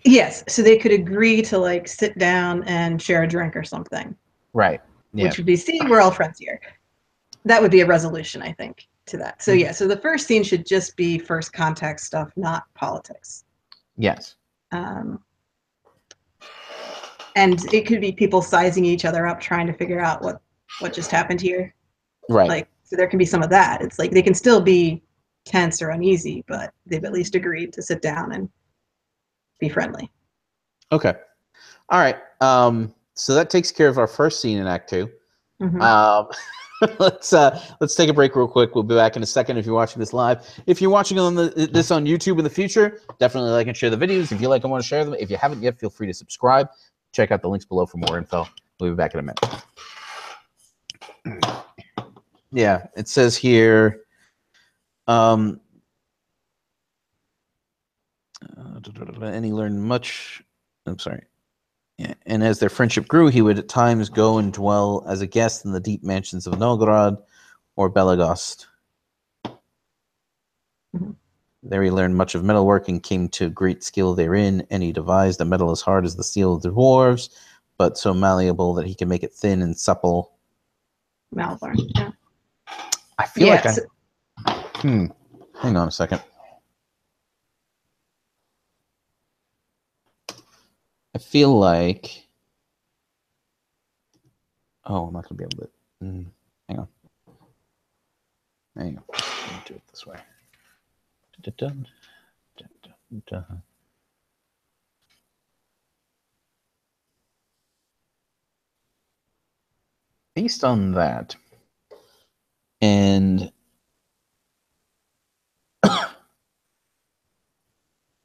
Yes, so they could agree to like sit down and share a drink or something. Right. Yeah. Which would be, see, we're all friends here. That would be a resolution, I think, to that. So yeah, so the first scene should just be first contact stuff, not politics. Yes. And it could be people sizing each other up, trying to figure out what just happened here. Right. Like, so there can be some of that. It's like they can still be tense or uneasy, but they've at least agreed to sit down and be friendly. Okay. All right. So that takes care of our first scene in Act 2. Let's take a break real quick. We'll be back in a second. If you're watching this live, if you're watching this on YouTube in the future, definitely like and share the videos. If you like and want to share them, if you haven't yet, feel free to subscribe. Check out the links below for more info. We'll be back in a minute. Yeah, it says here. And he learned much. I'm sorry. Yeah, and as their friendship grew, he would at times go and dwell as a guest in the deep mansions of Novgorod or Belagost. There he learned much of metalworking, came to great skill therein, and he devised a metal as hard as the steel of the dwarves, but so malleable that he can make it thin and supple. Malthorn, yeah. I feel like hang on a second. I feel like... Oh, I'm not going to be able to... hang on. There you go. Do it this way. Based on that, and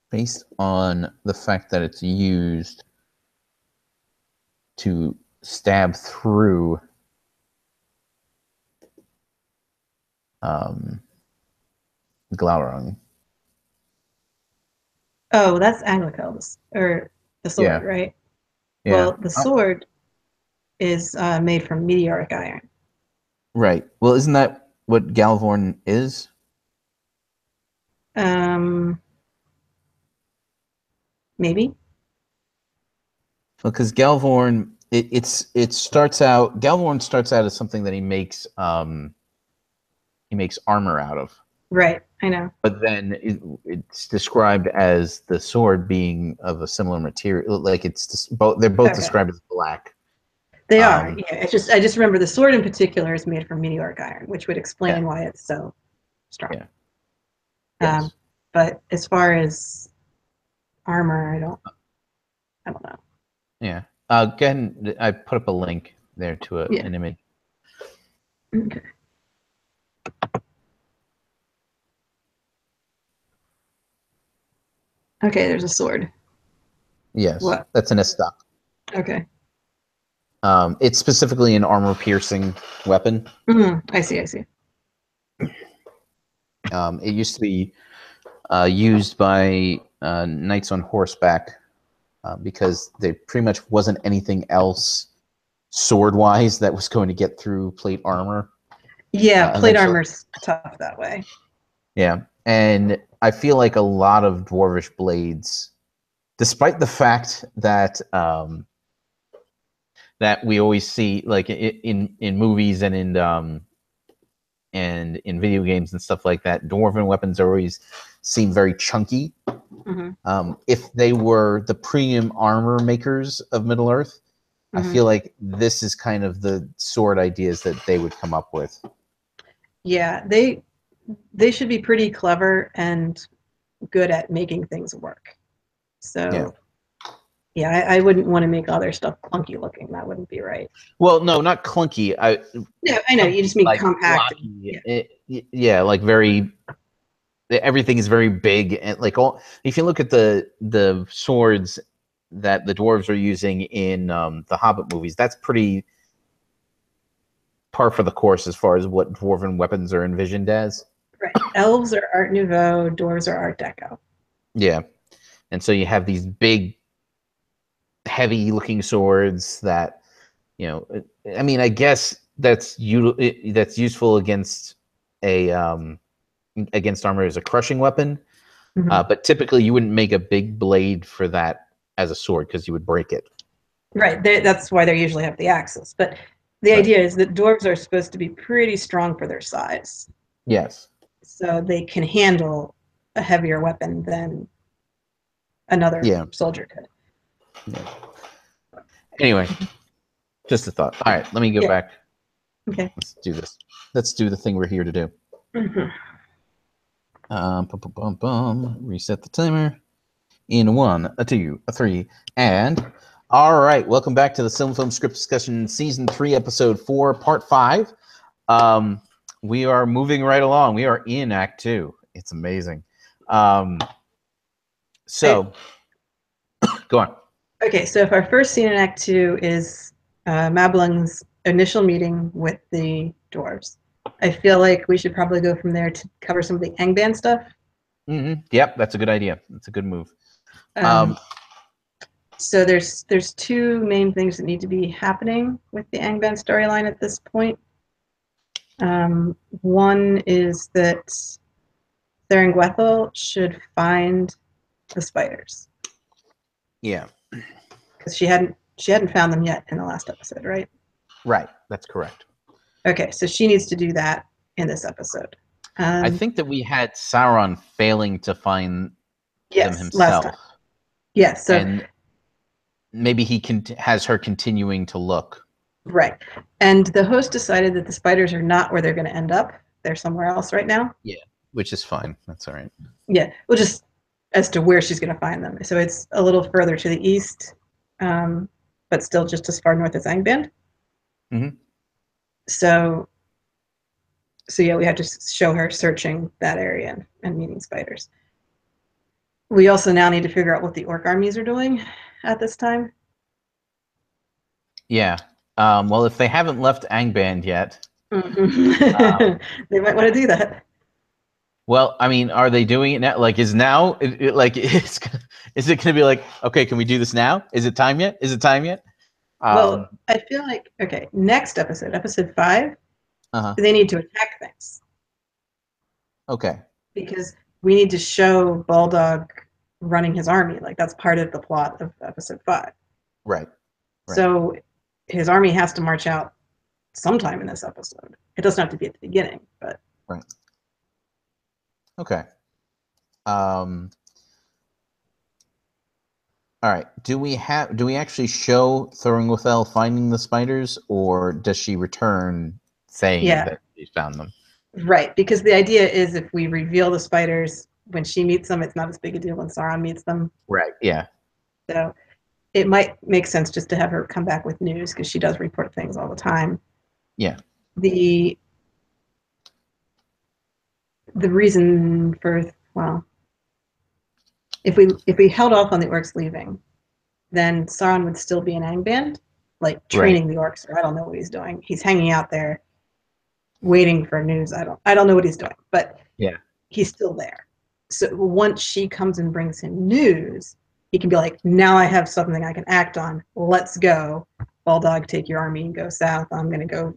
based on the fact that it's used to stab through Glaurung. Oh, that's Anglikel, or the sword, right? Yeah. Well, the sword is made from meteoric iron. Right. Well, isn't that what Galvorn is? Maybe. Well, because Galvorn, Galvorn starts out as something that he makes armor out of. Right, I know. But then it's described as the sword being of a similar material. Like they're both described as black. They are. Yeah, I just remember the sword in particular is made from meteoric iron, which would explain why it's so strong. Yeah. Yes. But as far as armor, I don't know. Yeah. Go ahead and I put up a link there to an image. Okay. Okay, there's a sword. Yes. What? That's an Estoc. Okay. It's specifically an armor-piercing weapon. I see. It used to be used by knights on horseback because there pretty much wasn't anything else sword-wise that was going to get through plate armor. Yeah, plate eventually. armor's tough that way. Yeah, and I feel like a lot of dwarvish blades, despite the fact that that we always see, like in movies and in video games and stuff like that, dwarven weapons always seem very chunky. If they were the premium armor makers of Middle Earth, I feel like this is kind of the sword ideas that they would come up with. Yeah, they should be pretty clever and good at making things work. So yeah, I wouldn't want to make all their stuff clunky looking. That wouldn't be right. Well, no, not clunky. No, I know. You just mean like compact. Yeah, like very. Everything is very big, and like all. If you look at the swords that the dwarves are using in the Hobbit movies, that's pretty par for the course as far as what dwarven weapons are envisioned as. Right. Elves are Art Nouveau. Dwarves are Art Deco. Yeah, and so you have these big, heavy-looking swords that, you know. I mean, I guess that's useful against against armor as a crushing weapon. But typically, you wouldn't make a big blade for that as a sword because you would break it. Right. That's why they usually have the axes. But the idea is that dwarves are supposed to be pretty strong for their size. Yes. So they can handle a heavier weapon than another soldier could. Yeah. Anyway, just a thought. All right, let me go back. Okay. Let's do this. Let's do the thing we're here to do. Reset the timer. In 1, a 2, a 3, and all right. Welcome back to the Film Script Discussion, Season 3, Episode 4, Part 5. We are moving right along. We are in Act 2. It's amazing. So, go on. Okay, so if our first scene in Act 2 is Mablung's initial meeting with the dwarves, I feel like we should probably go from there to cover some of the Angband stuff. Yep, that's a good idea. That's a good move. So there's two main things that need to be happening with the Angband storyline at this point. One is that Thuringwethel should find the spiders. Yeah. Because she hadn't found them yet in the last episode, right? Right, that's correct. Okay, so she needs to do that in this episode. I think that we had Sauron failing to find them himself. Last time. Yes, so and maybe he has her continuing to look. Right, and the host decided that the spiders are not where they're going to end up. They're somewhere else right now. Yeah, which is fine. That's all right. Yeah, well, just as to where she's going to find them. So it's a little further to the east, but still just as far north as Angband. So yeah, we have to show her searching that area and meeting spiders. We also now need to figure out what the orc armies are doing at this time. Yeah. Well, if they haven't left Angband yet, they might want to do that. Well, I mean, are they doing it now? Like, is it going to be like, okay, can we do this now? Is it time yet? Well, I feel like, okay, next episode 5, they need to attack things. Okay. Because we need to show Bulldog running his army. Like, that's part of the plot of episode 5. Right. So his army has to march out sometime in this episode. It doesn't have to be at the beginning, but. Right. Okay. All right. Do we actually show Thuringwethel finding the spiders, or does she return saying that she found them? Right, because the idea is if we reveal the spiders when she meets them, it's not as big a deal when Sauron meets them. Right. Yeah. So it might make sense just to have her come back with news because she does report things all the time. Yeah. The reason for, well, if we held off on the orcs leaving, then Sauron would still be in Angband, like training the orcs, or I don't know what he's doing. He's hanging out there waiting for news. I don't know what he's doing, but he's still there. So once she comes and brings him news, he can be like, now I have something I can act on. Let's go. Bulldog, take your army and go south. I'm gonna go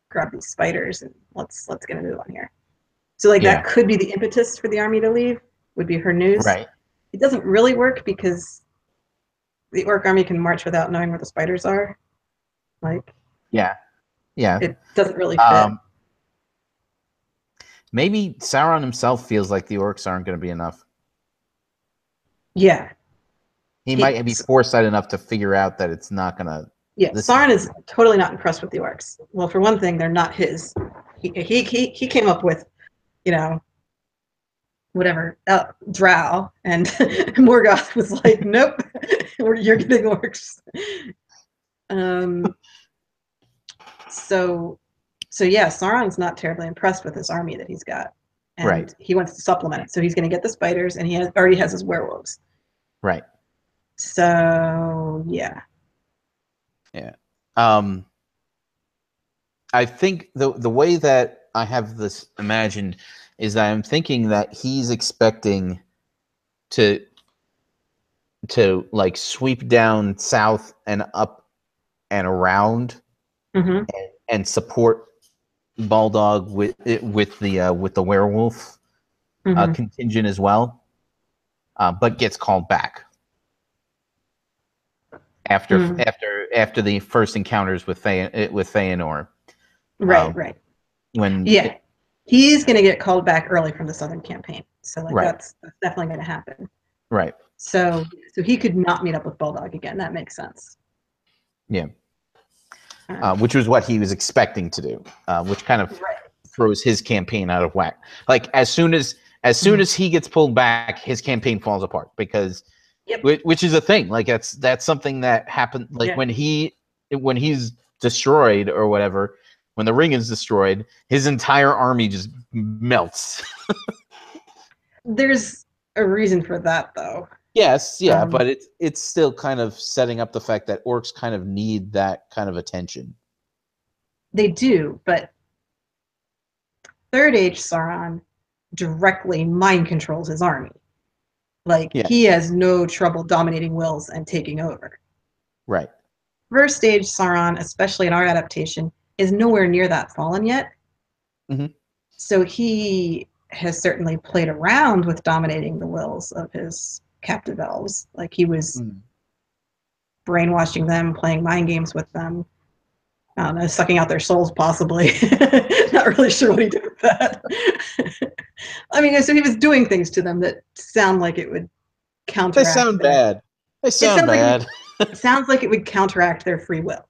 grab these spiders and let's get a move on here. So like Yeah. that could be the impetus for the army to leave, would be her news. Right. It doesn't really work because the orc army can march without knowing where the spiders are. Like, Yeah. Yeah. it doesn't really fit. Maybe Sauron himself feels like the orcs aren't going to be enough. Yeah. He might be foresight enough to figure out that it's not going to. Yeah, Sauron is totally not impressed with the orcs. Well, for one thing, they're not his. He came up with, you know, whatever, Drow, and Morgoth was like, nope, you're getting orcs. So yeah, Sauron's not terribly impressed with this army that he's got, and right. he wants to supplement it. So he's going to get the spiders, and he already has his werewolves. Right. So yeah. Yeah. I think the way that I have this imagined is that I'm thinking that he's expecting to like sweep down south and up and around and support Bulldog with the werewolf contingent as well, but gets called back after the first encounters with Feanor. Right. When he's going to get called back early from the Southern Campaign, so like right. that's definitely going to happen. Right. So he could not meet up with Bulldog again. That makes sense. Yeah. Which was what he was expecting to do, which kind of throws his campaign out of whack. Like as soon as he gets pulled back, his campaign falls apart because, which is a thing. Like that's something that happened. Like when he's destroyed or whatever, when the ring is destroyed, his entire army just melts. There's a reason for that, though. Yes, yeah, but it's still kind of setting up the fact that orcs kind of need that kind of attention. They do, but Third Age Sauron directly mind controls his army. Like, he has no trouble dominating wills and taking over. Right. First Age Sauron, especially in our adaptation, is nowhere near that fallen yet. So he has certainly played around with dominating the wills of his captive elves. Like he was brainwashing them, playing mind games with them, I don't know, sucking out their souls possibly. Not really sure what he did with that. I mean, so he was doing things to them that sound like it would counteract. They sound bad. They sound bad. It sounds like it would counteract their free will.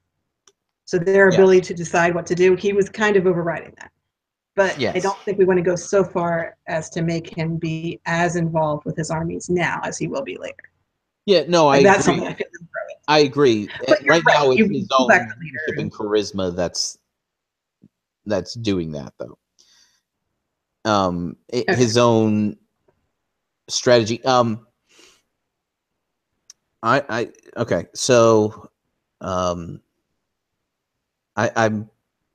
So their ability to decide what to do, he was kind of overriding that. But I don't think we want to go so far as to make him be as involved with his armies now as he will be later. Yeah, no, like, I that's agree. Something I feel I agree. Right now, it's his own leadership and charisma that's doing that, though. His own strategy. Okay. So, I'm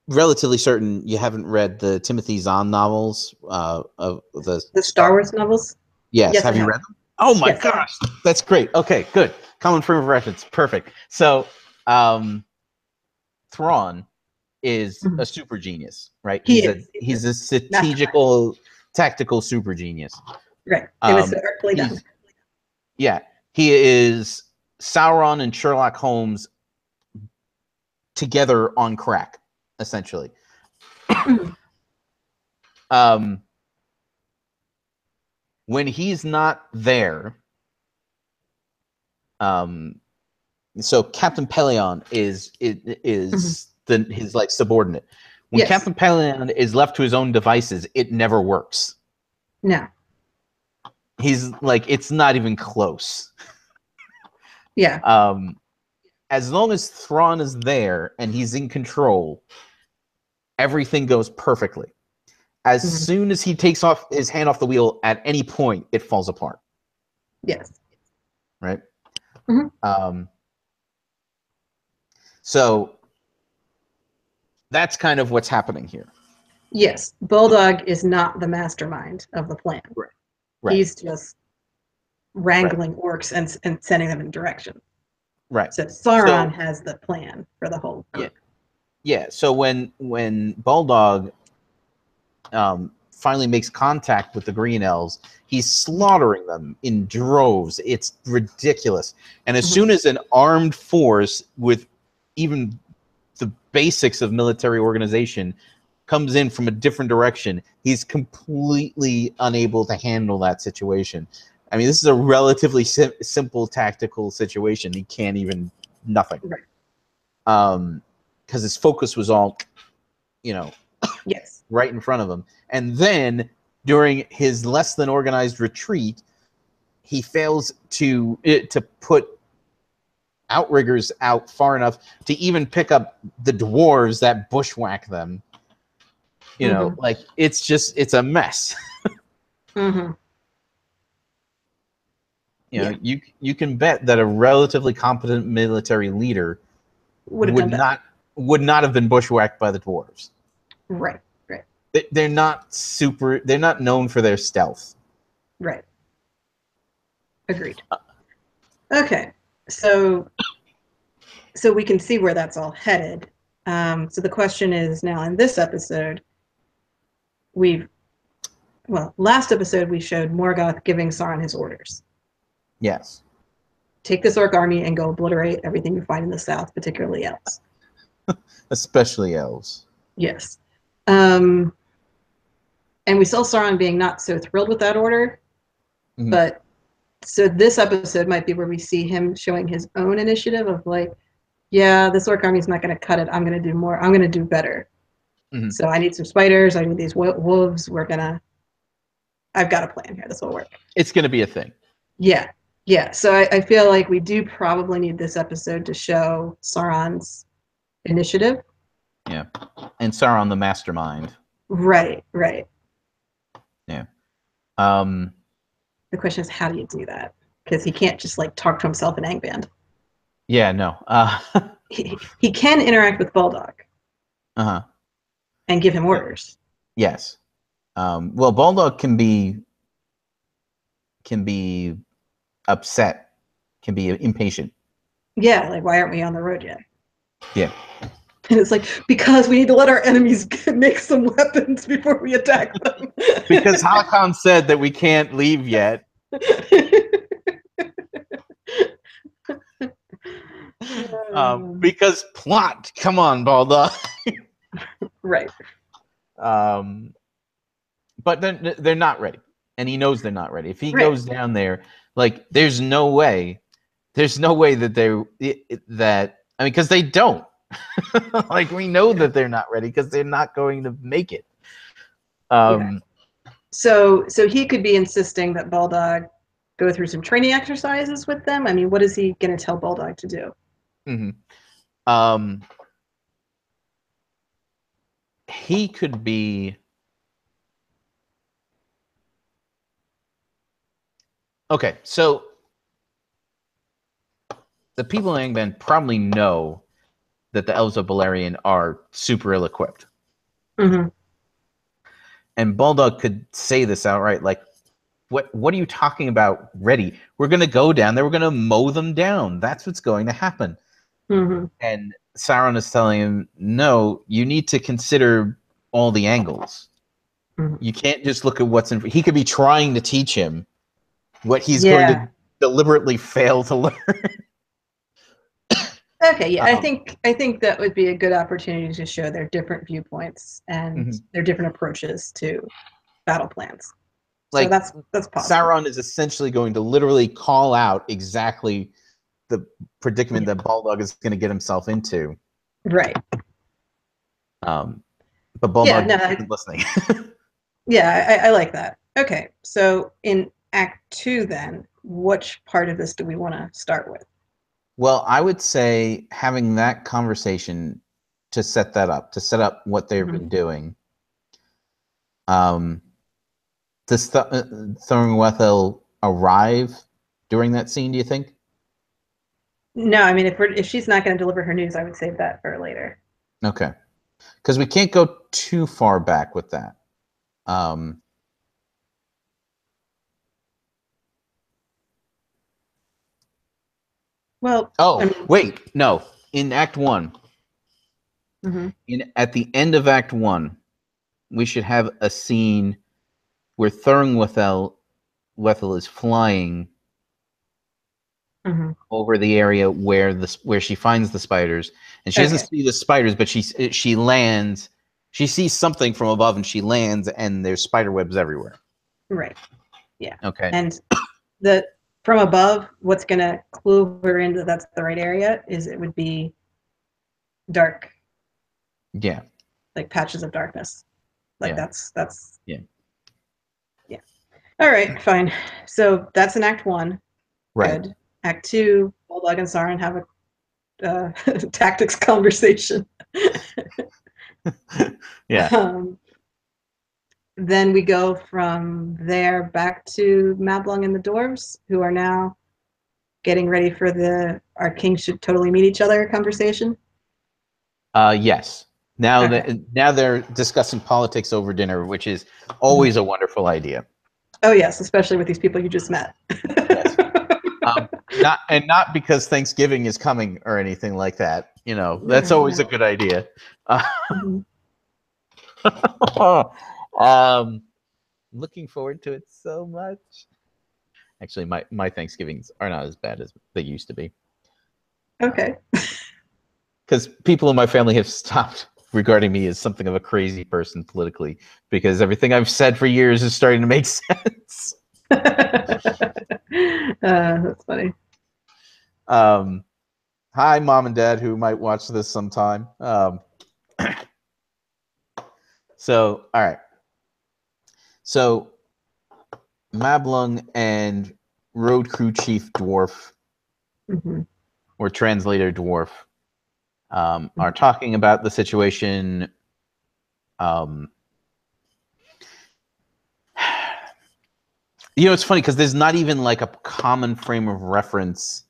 relatively certain you haven't read the Timothy Zahn novels of the Star Wars novels. Yes, have you read them? Oh my gosh, that's great. Okay, good. Common frame of reference, perfect. So, Thrawn is a super genius, right? He's a strategical, tactical super genius. Right. It was directly done. Yeah, he is Sauron and Sherlock Holmes together on crack, essentially. When he's not there, so Captain Pelion is his like subordinate. When Captain Pelion is left to his own devices, it never works. No. He's like, it's not even close. Yeah. As long as Thrawn is there and he's in control, everything goes perfectly. As soon as he takes off his hand off the wheel at any point, it falls apart. Yes. Right? So that's kind of what's happening here. Yes. Bulldog is not the mastermind of the plan. Right. He's just wrangling orcs and sending them in direction. Right. So Sauron has the plan for the whole group. Yeah. So when Bulldog finally makes contact with the Green Elves, he's slaughtering them in droves. It's ridiculous. And as soon as an armed force with even the basics of military organization comes in from a different direction, he's completely unable to handle that situation. I mean, this is a relatively simple tactical situation. He can't even nothing. Right. Because his focus was all, yes, right in front of him. And then during his less than organized retreat, he fails to put outriggers out far enough to even pick up the dwarves that bushwhack them. Like it's a mess. You can bet that a relatively competent military leader would not have been bushwhacked by the dwarves. Right. They're not known for their stealth. Right. Agreed. Okay. So we can see where that's all headed. So the question is now in this episode, last episode we showed Morgoth giving Sauron his orders. Yes. Take this orc army and go obliterate everything you find in the south, particularly elves. Especially elves. Yes. And we saw Sauron being not so thrilled with that order. But so this episode might be where we see him showing his own initiative of like, yeah, this orc army is not going to cut it. I'm going to do more. I'm going to do better. So I need some spiders. I need these wolves. I've got a plan here. This will work. It's going to be a thing. Yeah. So I feel like we do probably need this episode to show Sauron's initiative. Yeah. And Sauron the mastermind. Right. Yeah. The question is, how do you do that? Because he can't just like talk to himself in Angband. Yeah, no. He can interact with Bulldog. And give him orders. Yes. Well, Bulldog can be upset, can be impatient. Yeah, like why aren't we on the road yet? Yeah. And it's like, because we need to let our enemies make some weapons before we attack them. Because Hakon said that we can't leave yet. Because plot. Come on, Bulldog. Right. But they're not ready. And he knows they're not ready. If he goes down there, like, there's no way that because they don't. Like, we know that they're not ready because they're not going to make it. So he could be insisting that Bulldog go through some training exercises with them. I mean, what is he going to tell Bulldog to do? He could be. Okay, so the people in Angband probably know that the Elves of Beleriand are super ill-equipped. And Bulldog could say this outright, like, what are you talking about ready? We're going to go down there. We're going to mow them down. That's what's going to happen. And Sauron is telling him, no, you need to consider all the angles. You can't just look at what's in. He could be trying to teach him what he's going to deliberately fail to learn. Okay, yeah, I think that would be a good opportunity to show their different viewpoints and their different approaches to battle plans. So that's possible. Sauron is essentially going to literally call out exactly the predicament that Bulldog is going to get himself into. Right. But Bulldog isn't listening. Yeah, I like that. Okay, so in Act 2 then, which part of this do we want to start with? Well, I would say having that conversation to set that up, what they've been doing. Does Thorngwethel arrive during that scene, do you think? No, I mean, if she's not going to deliver her news, I would save that for later. Okay. Because we can't go too far back with that. Well, I Oh, mean, wait, no. In Act 1, mhm, at the end of Act 1, we should have a scene where Wethel is flying mhm. over the area where she finds the spiders, and she doesn't Okay, see the spiders, but she lands. She sees something from above, and she lands, and there's spider webs everywhere. right. Yeah. Okay. And the from above, what's going to clue her into that's the right area is it would be dark, Yeah. like patches of darkness. Like Yeah. that's Yeah. yeah. All right, fine. So that's in Act 1. Right. Good. Act 2, Bulldog and Sauron have a tactics conversation. Yeah. Um, then we go from there back to Mablung and the dwarves, who are now getting ready for the our kings should totally meet each other conversation. Yes. Now Okay. that now they're discussing politics over dinner, which is always a wonderful idea. Oh yes, especially with these people you just met. Yes. Not because Thanksgiving is coming or anything like that. You know, that's always a No. good idea. Mhm. Looking forward to it so much. Actually, my Thanksgivings are not as bad as they used to be. Okay. Because people in my family have stopped regarding me as something of a crazy person politically, because everything I've said for years is starting to make sense. That's funny. Hi, mom and dad, who might watch this sometime. So, all right. So, Mablung and Road Crew Chief Dwarf, Mhm. or Translator Dwarf, are talking about the situation. It's funny because there's not even like a common frame of reference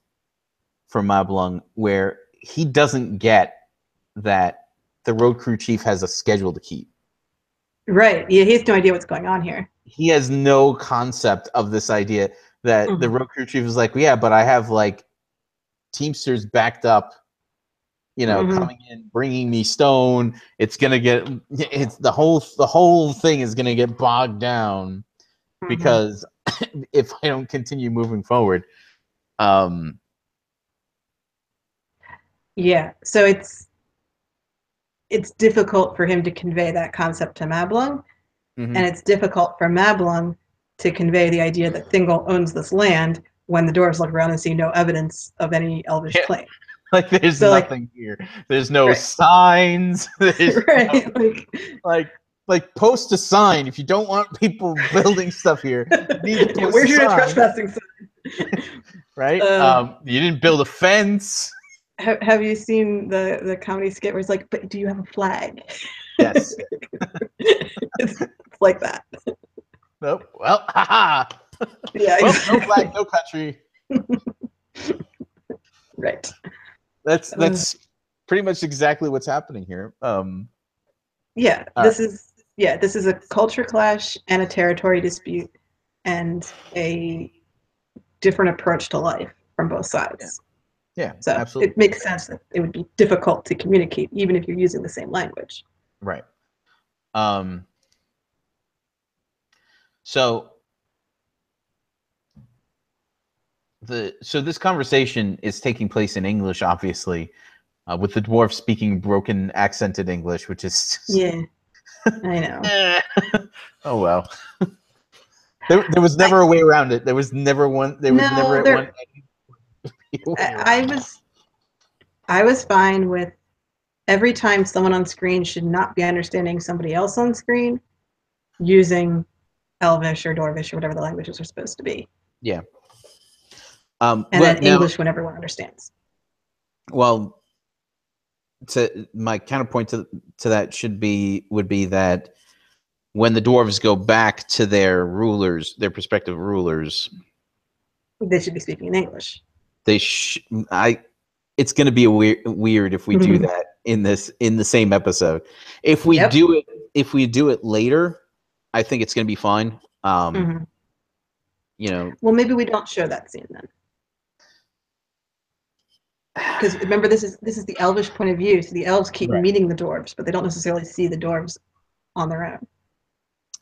for Mablung where he doesn't get that the Road Crew Chief has a schedule to keep. Right. Yeah, he has no idea what's going on here. He has no concept of this idea that the Road Crew Chief is like, yeah, but I have like Teamsters backed up, coming in, bringing me stone. It's the whole thing is gonna get bogged down because if I don't continue moving forward. Yeah. So it's difficult for him to convey that concept to Mablung, and it's difficult for Mablung to convey the idea that Thingol owns this land when the dwarves look around and see no evidence of any elvish Yeah. claim. Like there's So nothing here. There's no right, signs. There's right, like post a sign. If you don't want people building stuff here, you need to yeah, post a where's your sign. trespassing sign? Right? You didn't build a fence. Have you seen the comedy skit where it's like, but do you have a flag? Yes. It's like that. Nope. Well, haha. Yeah, Well, no exactly. flag, no country. Right. That's pretty much exactly what's happening here. Yeah, All right. this is a culture clash and a territory dispute and a different approach to life from both Yeah. sides. Yeah, So absolutely. it makes sense that it would be difficult to communicate even if you're using the same language. Right. Um, so this conversation is taking place in English, obviously, with the dwarf speaking broken accented English, which is Yeah, I know. Oh well. There was never a way around it. There was never one. There was never No, at one. Way I around it. I was fine with every time someone on screen should not be understanding somebody else on screen using Elvish or Dwarvish or whatever the languages are supposed to be. Yeah. And Well, then now, English when everyone understands. well, to my counterpoint to that would be that when the dwarves go back to their rulers, their prospective rulers, They should be speaking in English. I it's going to be weird if we do that in the same episode. If we Yep. do it later, I think it's going to be fine. You know, Well, maybe we don't show that scene then. Because remember, this is the elvish point of view. So the elves keep Right. meeting the dwarves, but they don't necessarily see the dwarves on their own.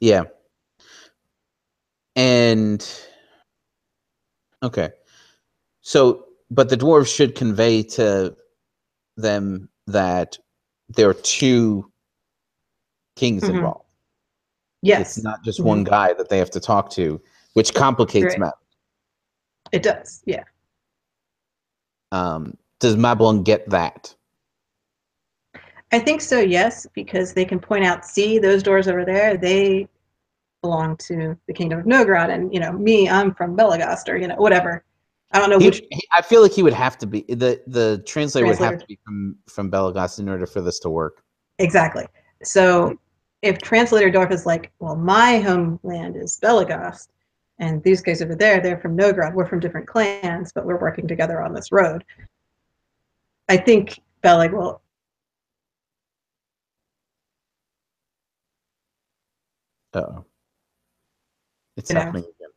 Yeah. And okay. So, but the dwarves should convey to them that there are two kings Mm-hmm. involved. It's Yes. not just Mm-hmm. one guy that they have to talk to, which complicates Right. matters. It does. Yeah. Does Mablung get that? I think so. Yes, because they can point out, see those doors over there. They belong to the kingdom of Nogrod, and me, I'm from Belagast, or whatever. I don't know which I feel like he would have to be the translator would have translator to be from Belagos in order for this to work. exactly. So if translator Dorf is like, well, my homeland is Belagast, and these guys over there, they're from Nogrod. We're from different clans, but we're working together on this road. I think Belag will. Uh-oh. It's You know happening again.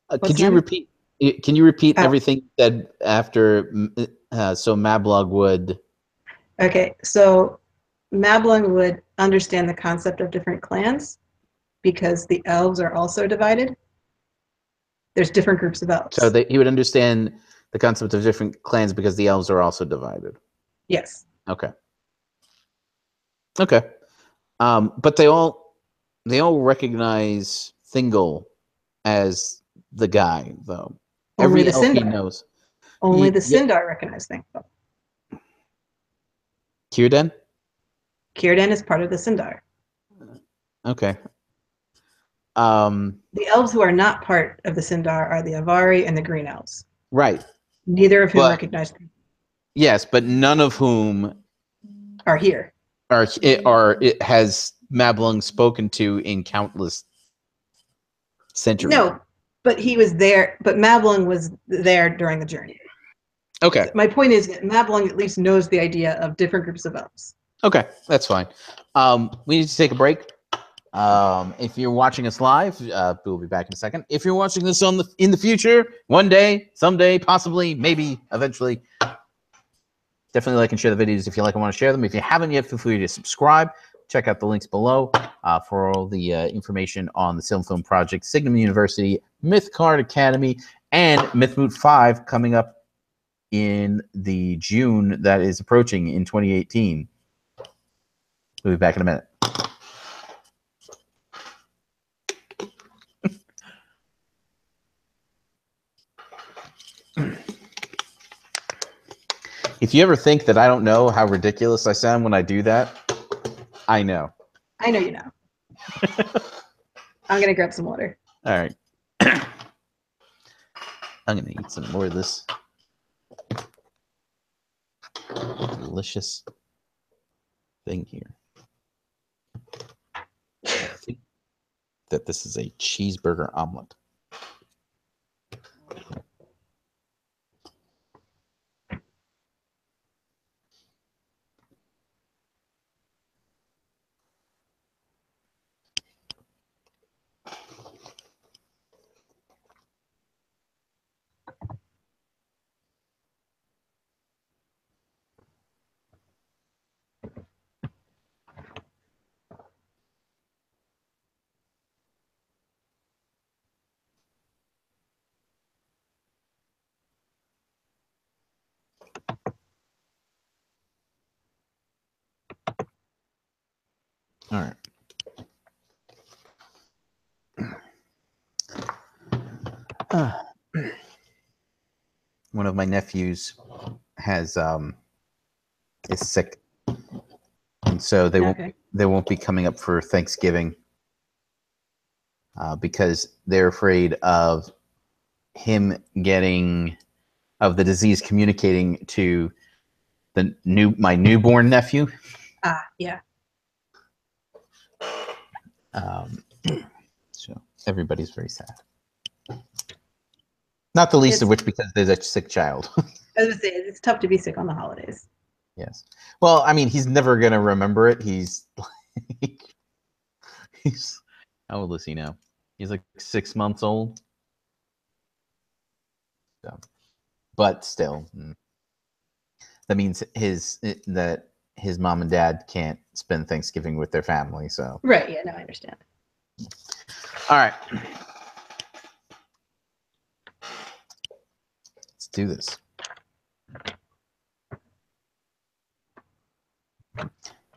what's Could you happening? repeat? Can you repeat Oh, everything said after? So Mablog would. okay. So Mablung would understand the concept of different clans because the elves are also divided. There's different groups of So elves. that he would understand the concept of different clans because the elves are also divided. Yes. Okay. Okay. But they all recognize Thingol as the guy, though. Only Every the elf he Sindar. knows. Only the Yeah, Sindar recognize things. Kirden? Círdan is part of the Sindar. Okay. Um, The elves who are not part of the Sindar are the Avari and the Green Elves, right. neither of whom But recognize yes, but none of whom are here. it has Mablung spoken to in countless centuries. No, but he was there. But Mablung was there during the journey. Okay. My point is that Mablung at least knows the idea of different groups of elves. Okay, that's fine. We need to take a break. If you're watching us live, we'll be back in a second. If you're watching this in the future, one day, someday, possibly, maybe, eventually, definitely like and share the videos if you like and want to share them. If you haven't yet, feel free to subscribe. Check out the links below for all the information on the Film Project, Signum University, Mythcard Academy, and Mythmoot 5 coming up in the June that is approaching in 2018. We'll be back in a minute. If you ever think that I don't know how ridiculous I sound when I do that, I know. I know you know. I'm gonna grab some water. All right. I'm going to eat some more of this delicious thing here. I think that this is a cheeseburger omelet. All right. One of my nephews is sick, and so they won't be coming up for Thanksgiving because they're afraid of him getting of the disease communicating to my newborn nephew. Yeah. So everybody's very sad. Not the least of which because there's a sick child. I was gonna say it's tough to be sick on the holidays. Yes. Well, I mean, he's never gonna remember it. He's how old is he now? He's like 6 months old. So, but still. that means that his mom and dad can't spend Thanksgiving with their family. So Right. Yeah. No, I understand. all right, let's do this.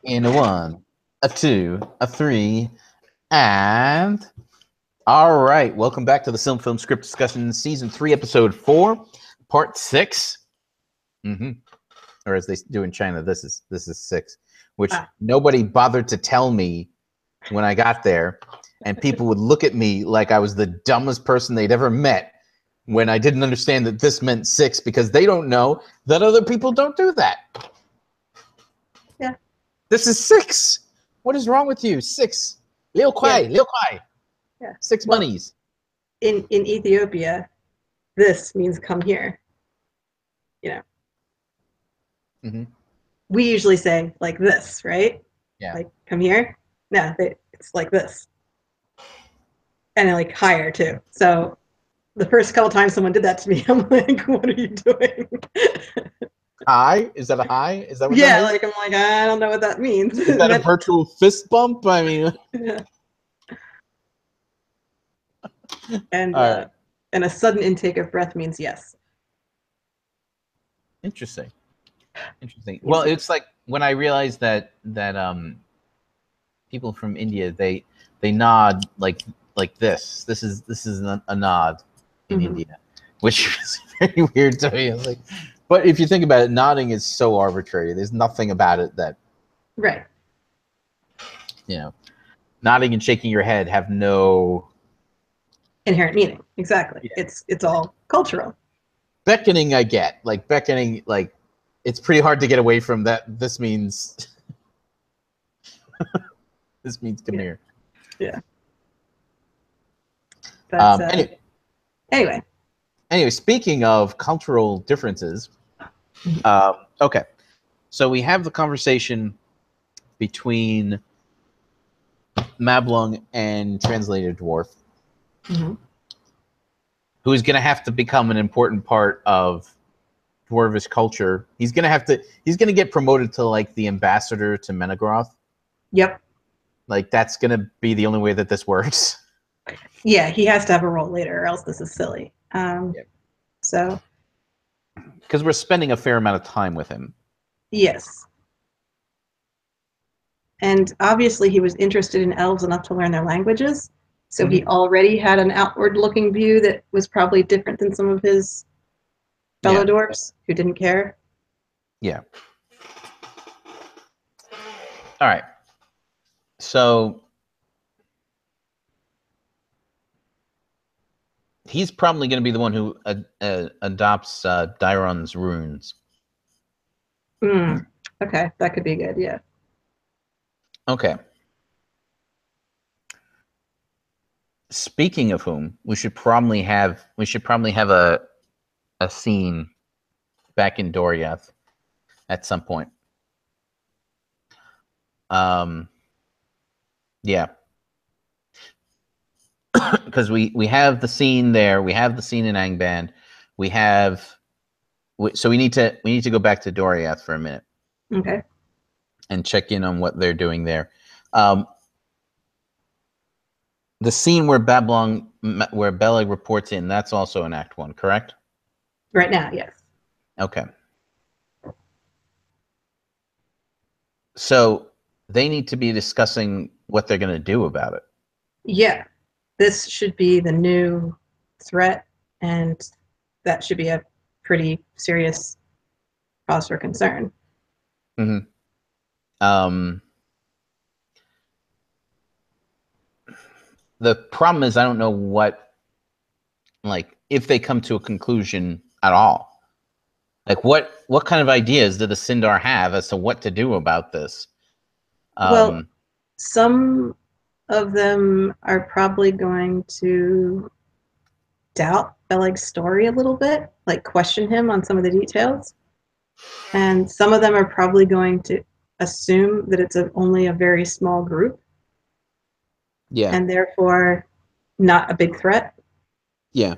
In a 1, a 2, a 3, and all right. Welcome back to the Film Script Discussion, Season 3, Episode 4, Part 6. Or as they do in China, this is 6, which nobody bothered to tell me when I got there, and people would look at me like I was the dumbest person they'd ever met when I didn't understand that this meant 6, because they don't know that other people don't do that. Yeah. This is 6. What is wrong with you? 6. Liu Kuai, Yeah. Liu Kuai. Yeah. 6 bunnies. In Ethiopia, this means come here. You know. Mm-hmm. We usually say like this, right? Yeah. Like come here. No, it's like this. And like higher too. So the first couple times someone did that to me, I'm like, what are you doing? Hi? Is that a hi? Is that what Yeah, that is? like I'm like, I don't know what that means. Is that a virtual fist bump? I mean, yeah. And right. And a sudden intake of breath means yes. Interesting. Yes, Well, it's like when I realized that people from India, they nod like this. This is a nod in India, which is very weird to me. I was like, but if you think about it, nodding is so arbitrary. There's nothing about it that, right. Nodding and shaking your head have no inherent meaning. Exactly. Yeah. It's all cultural. Beckoning, I get. Like beckoning, like it's pretty hard to get away from that. This means this means come here. Yeah. That's, Anyway, speaking of cultural differences, okay, so we have the conversation between Mablung and Translated Dwarf, who is going to have to become an important part of Dwarvish culture. He's going to get promoted to like the ambassador to Menegroth. Yep. Like that's going to be the only way that this works. Yeah, he has to have a role later, or else this is silly. So, because we're spending a fair amount of time with him. Yes. And obviously he was interested in elves enough to learn their languages. So he already had an outward-looking view that was probably different than some of his fellow dwarves who didn't care. Yeah. All right. So he's probably going to be the one who adopts Dairon's runes. Okay, that could be good. Yeah. Okay. Speaking of whom, we should probably have a scene back in Doriath at some point. Yeah. Because we have the scene there, we have the scene in Angband, so we need to go back to Doriath for a minute. Okay. And check in on what they're doing there. The scene where Beleg reports in, that's also in Act 1, correct? Right now, yes. Okay. So they need to be discussing what they're going to do about it. Yeah. This should be the new threat, and that should be a pretty serious cause for concern. The problem is I don't know what, like, if they come to a conclusion at all. Like, what kind of ideas do the Sindar have as to what to do about this? Well, some of them are probably going to doubt Beleg's story a little bit, like question him on some of the details. And some of them are probably going to assume that it's only a very small group. Yeah. And therefore not a big threat. Yeah.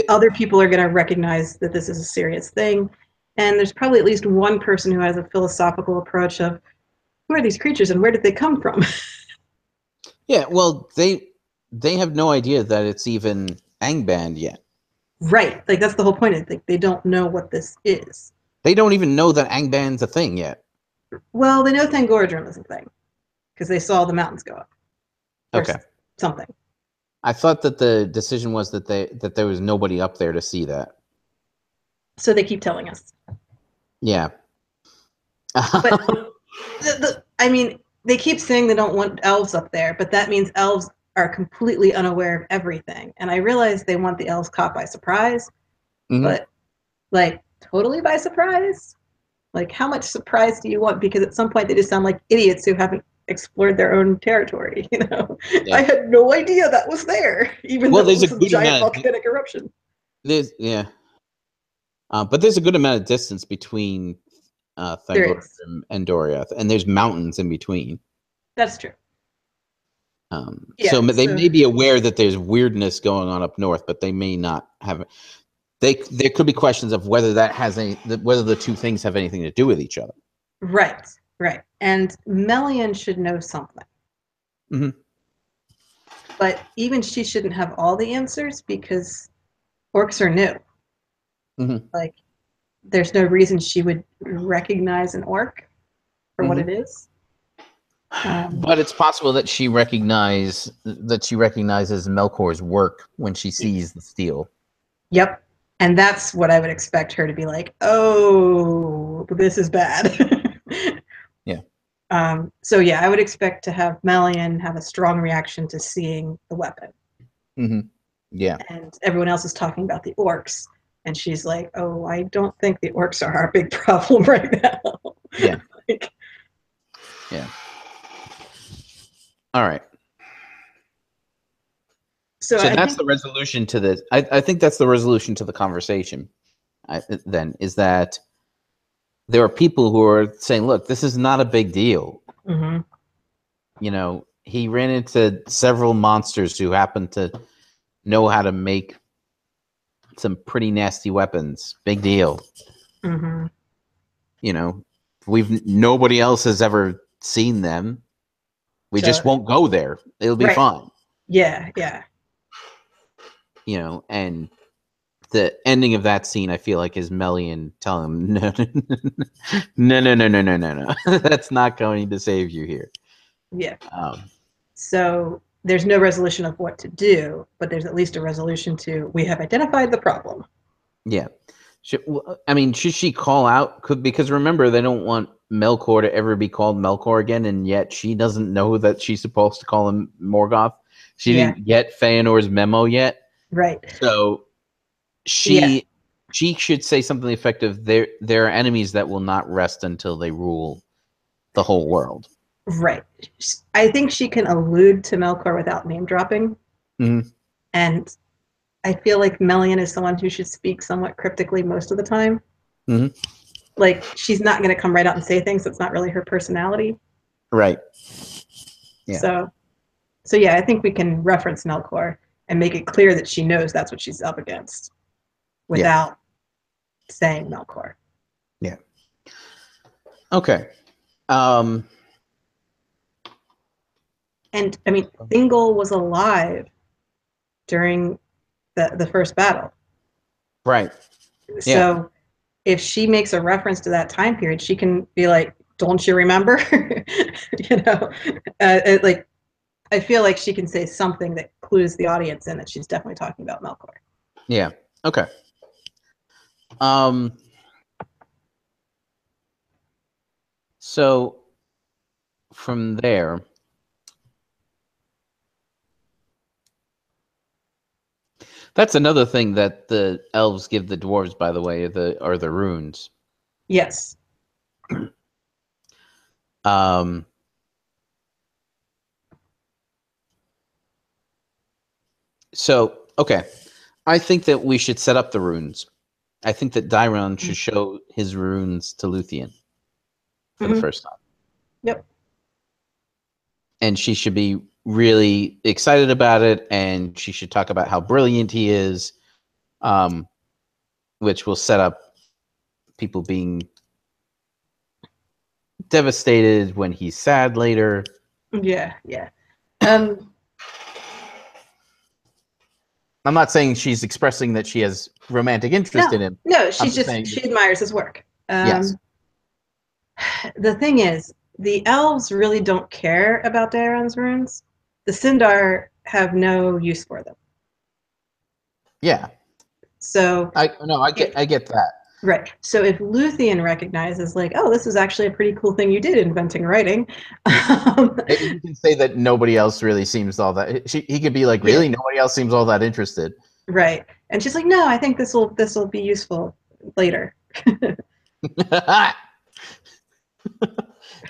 Other people are going to recognize that this is a serious thing. and there's probably at least one person who has a philosophical approach of who are these creatures and where did they come from? Yeah, well, they have no idea that it's even Angband yet. Right, like that's the whole point. Like they don't know what this is. They don't even know that Angband's a thing yet. Well, they know Thangorodrim is a thing because they saw the mountains go up, or Okay. something. I thought that the decision was that there was nobody up there to see that. So they keep telling us. Yeah. But I mean, they keep saying they don't want elves up there, but that means elves are completely unaware of everything. And I realize they want the elves caught by surprise, but like totally by surprise? Like how much surprise do you want? Because at some point they just sound like idiots who haven't explored their own territory, you know? Yeah. I had no idea that was there, even though it was a giant volcanic eruption. There's but there's a good amount of distance between Thangorodrim and Doriath, and there's mountains in between. That's true. So they may be aware that there's weirdness going on up north, but they may not have. There could be questions of whether whether the two things have anything to do with each other. Right, right. And Melian should know something. But even she shouldn't have all the answers because orcs are new. Like, there's no reason she would recognize an orc for what it is. But it's possible that she recognizes Melkor's work when she sees the steel. Yep. And that's what I would expect her to be like, oh, this is bad. Yeah. So yeah, I would expect to have Melian have a strong reaction to seeing the weapon. Yeah. And everyone else is talking about the orcs. And she's like, oh, I don't think the orcs are our big problem right now. Yeah. Yeah. All right. So that's the resolution to this. I think that's the resolution to the conversation. Then is that there are people who are saying, "Look, this is not a big deal." You know, he ran into several monsters who happen to know how to make some pretty nasty weapons. Big deal. You know, nobody else has ever seen them. We just won't go there. It'll be fine. Yeah, yeah. You know, and the ending of that scene, I feel like, is Melian telling him, no. That's not going to save you here. Yeah. So there's no resolution of what to do, but there's at least a resolution to, we have identified the problem. Yeah. Should she call out? Because remember, they don't want Melkor to ever be called Melkor again, and yet she doesn't know that she's supposed to call him Morgoth. She didn't get Feanor's memo yet. Right. So she should say something effective. There are enemies that will not rest until they rule the whole world. Right. I think she can allude to Melkor without name dropping. And I feel like Melian is someone who should speak somewhat cryptically most of the time. Like, she's not going to come right out and say things. That's not really her personality. Right. Yeah. So yeah, I think we can reference Melkor and make it clear that she knows that's what she's up against without saying Melkor. Yeah. Okay. And I mean, Thingol was alive during the first battle. Right. So if she makes a reference to that time period, she can be like, don't you remember? You know, like, I feel like she can say something that clues the audience in that she's definitely talking about Melkor. Yeah. Okay. So from there, that's another thing that the elves give the dwarves, by the way, are the runes. Yes. So, okay. I think that we should set up the runes. I think that Dairon should show his runes to Luthien for the first time. Yep. And she should be really excited about it, and she should talk about how brilliant he is, which will set up people being devastated when he's sad later. Yeah. I'm not saying she's expressing that she has romantic interest in him. No, I'm she's just just saying she admires his work. yes. The thing is, the elves really don't care about Daeron's runes. The Sindar have no use for them. Yeah. So I get that. right. So if Luthien recognizes, like, oh, this is actually a pretty cool thing you did, inventing writing. Maybe you can say that nobody else really seems all that. He could be like, really, nobody else seems all that interested. Right. And she's like, no, I think this will be useful later.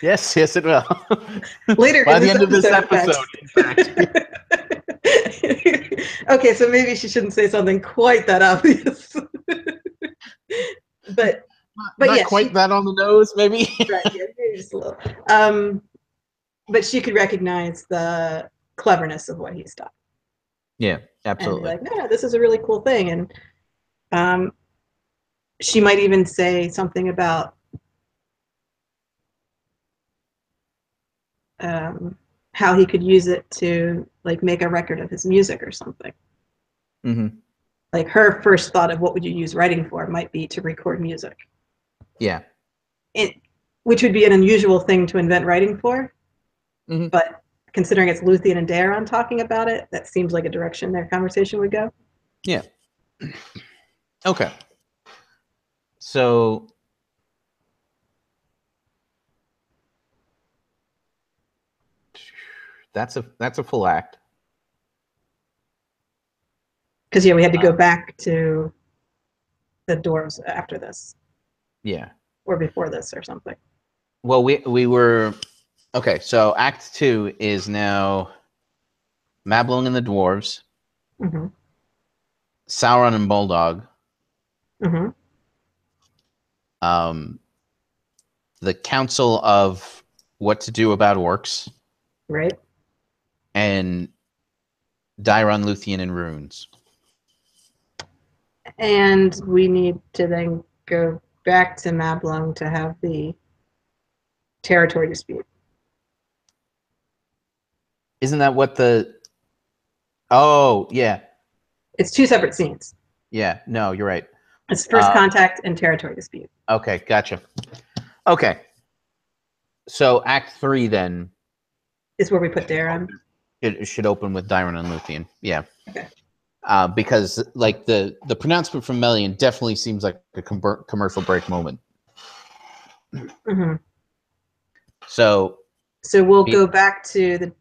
Yes, it will. Later By in the this end of this episode, in fact. Okay, so maybe she shouldn't say something quite that obvious. but Not yeah, quite that on the nose, maybe. Right, yeah, maybe just a little. But she could recognize the cleverness of what he's done. Yeah, absolutely. And be like, no, this is a really cool thing. And she might even say something about how he could use it to like make a record of his music or something. Mm-hmm. Like her first thought of what would you use writing for might be to record music. Yeah. Which would be an unusual thing to invent writing for. Mm-hmm. But considering it's Luthien and Daeron talking about it, that seems like a direction their conversation would go. Yeah. Okay. So that's a full act. Because we had to go back to the dwarves after this. Yeah. Or before this or something. Well, we were okay. So Act 2 is now Mablung and the dwarves, mm-hmm. Sauron and Bulldog, mm-hmm. The Council of What to Do About Orcs, right, and Daeron, Luthien, and Runes. And we need to then go back to Mablung to have the territory dispute. Isn't that what the... Oh, yeah. It's two separate scenes. Yeah, no, you're right. It's first contact and territory dispute. Okay, gotcha. Okay. So Act 3 then... is where we put Daeron. It should open with Daeron and Luthien. Yeah. Okay. Because like the pronouncement from Melian definitely seems like a commercial break moment. Mm-hmm. So we'll go back to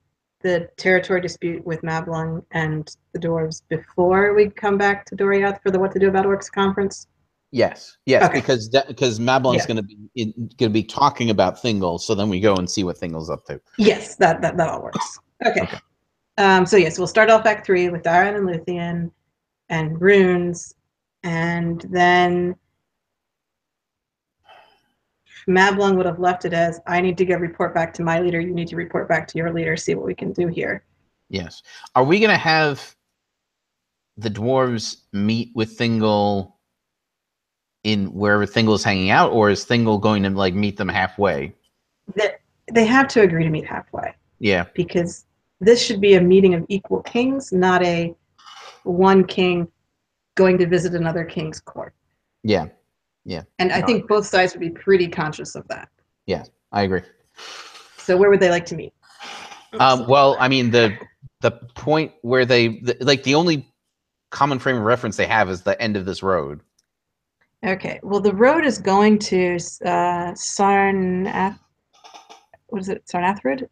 the territory dispute with Mablung and the dwarves before we come back to Doriath for the What to Do About Orcs conference. Yes, okay. because Mablung's going to be talking about Thingol, so then we go and see what Thingol's up to. Yes, that all works. Okay. So yes, we'll start off Act 3 with Daeron and Luthien and runes, and then Mablung would have left it as, I need to go report back to my leader, you need to report back to your leader, see what we can do here. Yes. Are we going to have the dwarves meet with Thingol in wherever Thingol's hanging out, or is Thingol going to like meet them halfway? They have to agree to meet halfway. Yeah. Because this should be a meeting of equal kings, not a one king going to visit another king's court. Yeah. Yeah. And I think both sides would be pretty conscious of that. Yeah, I agree. So where would they like to meet? Well, I mean, the point where the only common frame of reference they have is the end of this road. Okay. Well, the road is going to Sarnath. What is it? Sarnathrid?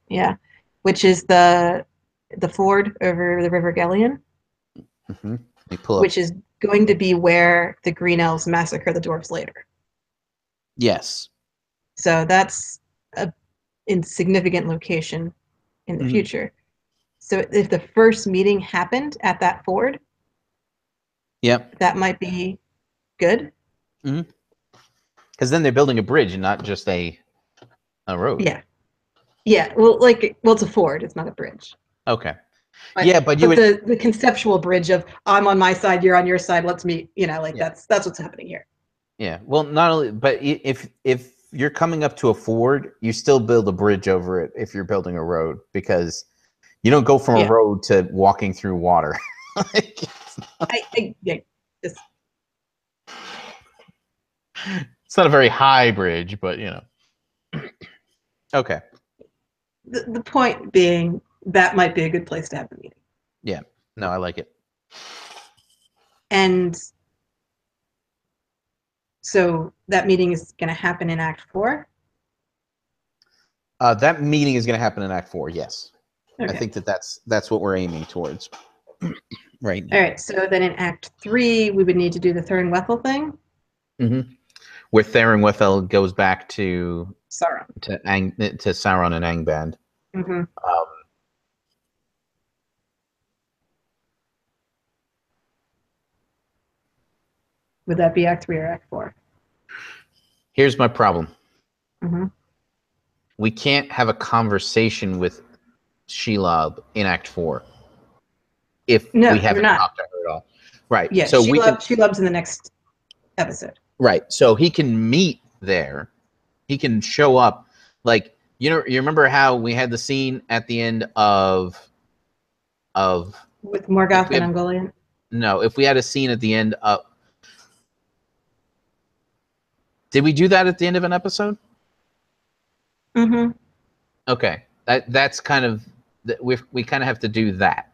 Yeah. Which is the ford over the River Gellion. Mm-hmm. Which is going to be where the Green Elves massacre the dwarves later. Yes. So that's a insignificant location in the future. So if the first meeting happened at that ford, yep, that might be good. Mm-hmm. Because then they're building a bridge and not just a road. Yeah. Yeah. Well, it's a ford. It's not a bridge. Okay. But the conceptual bridge of I'm on my side, you're on your side. Let's meet. That's what's happening here. Yeah. Well, not only, but if you're coming up to a ford, you still build a bridge over it if you're building a road, because you don't go from a Yeah. road to walking through water. Like, Yeah, just it's not a very high bridge, but you know. Okay. the point being that might be a good place to have the meeting. Yeah. No, I like it. And so that meeting is going to happen in Act 4. That meeting is going to happen in Act 4. Yes. Okay. I think that's what we're aiming towards right now. All right. So then in Act 3, we would need to do the Thurin-Wethel thing. Mm-hmm. Where Thurin-Wethel goes back to Sauron. to Sauron and Angband. Mm-hmm. Would that be Act 3 or Act 4? Here's my problem. Mm-hmm. We can't have a conversation with Shelob in Act 4 if No, we we're haven't not. talked to her at all. Right. Yeah, So we can. Shelob's in the next episode. Right. So he can meet there. He can show up. Like, you remember how we had the scene at the end of With Morgoth and Ungoliant? No, if we had a scene at the end of, did we do that at the end of an episode? Mm-hmm. Okay. That's kind of, we kind of have to do that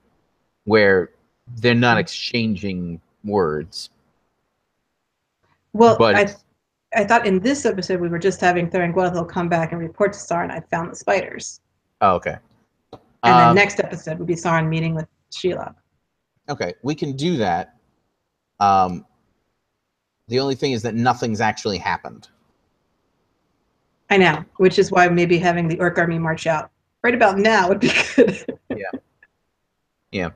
where they're not exchanging words. Well, But I thought in this episode we were just having Thurin-Wethel come back and report to Sauron, I found the spiders. oh, okay. And then next episode would be Sauron meeting with Shelob. Okay, we can do that. The only thing is that nothing's actually happened. I know, which is why maybe having the Orc army march out right about now would be good. Yeah.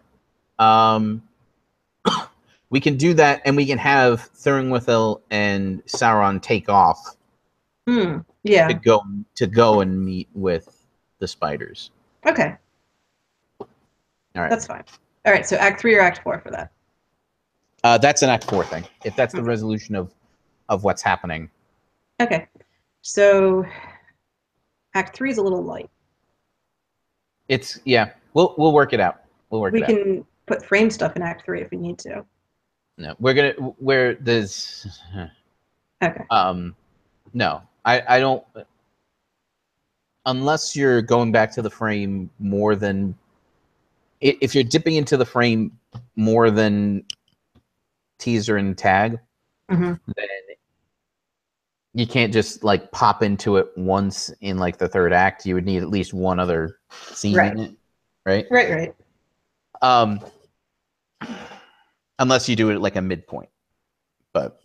We can do that, and we can have Thurin-Wethel and Sauron take off. Yeah. To go and meet with the spiders. Okay. All right. That's fine. All right. So Act 3 or Act 4 for that? That's an Act 4 thing. If that's the resolution of what's happening. Okay. So Act 3 is a little light. It's We'll work it out. We can put frame stuff in Act 3 if we need to. No, where there's. Okay. No, I don't. Unless you're going back to the frame more than. If you're dipping into the frame more than teaser and tag, then you can't just like pop into it once in like the third act. You would need at least one other scene in it, right? Right. Unless you do it at like a midpoint, but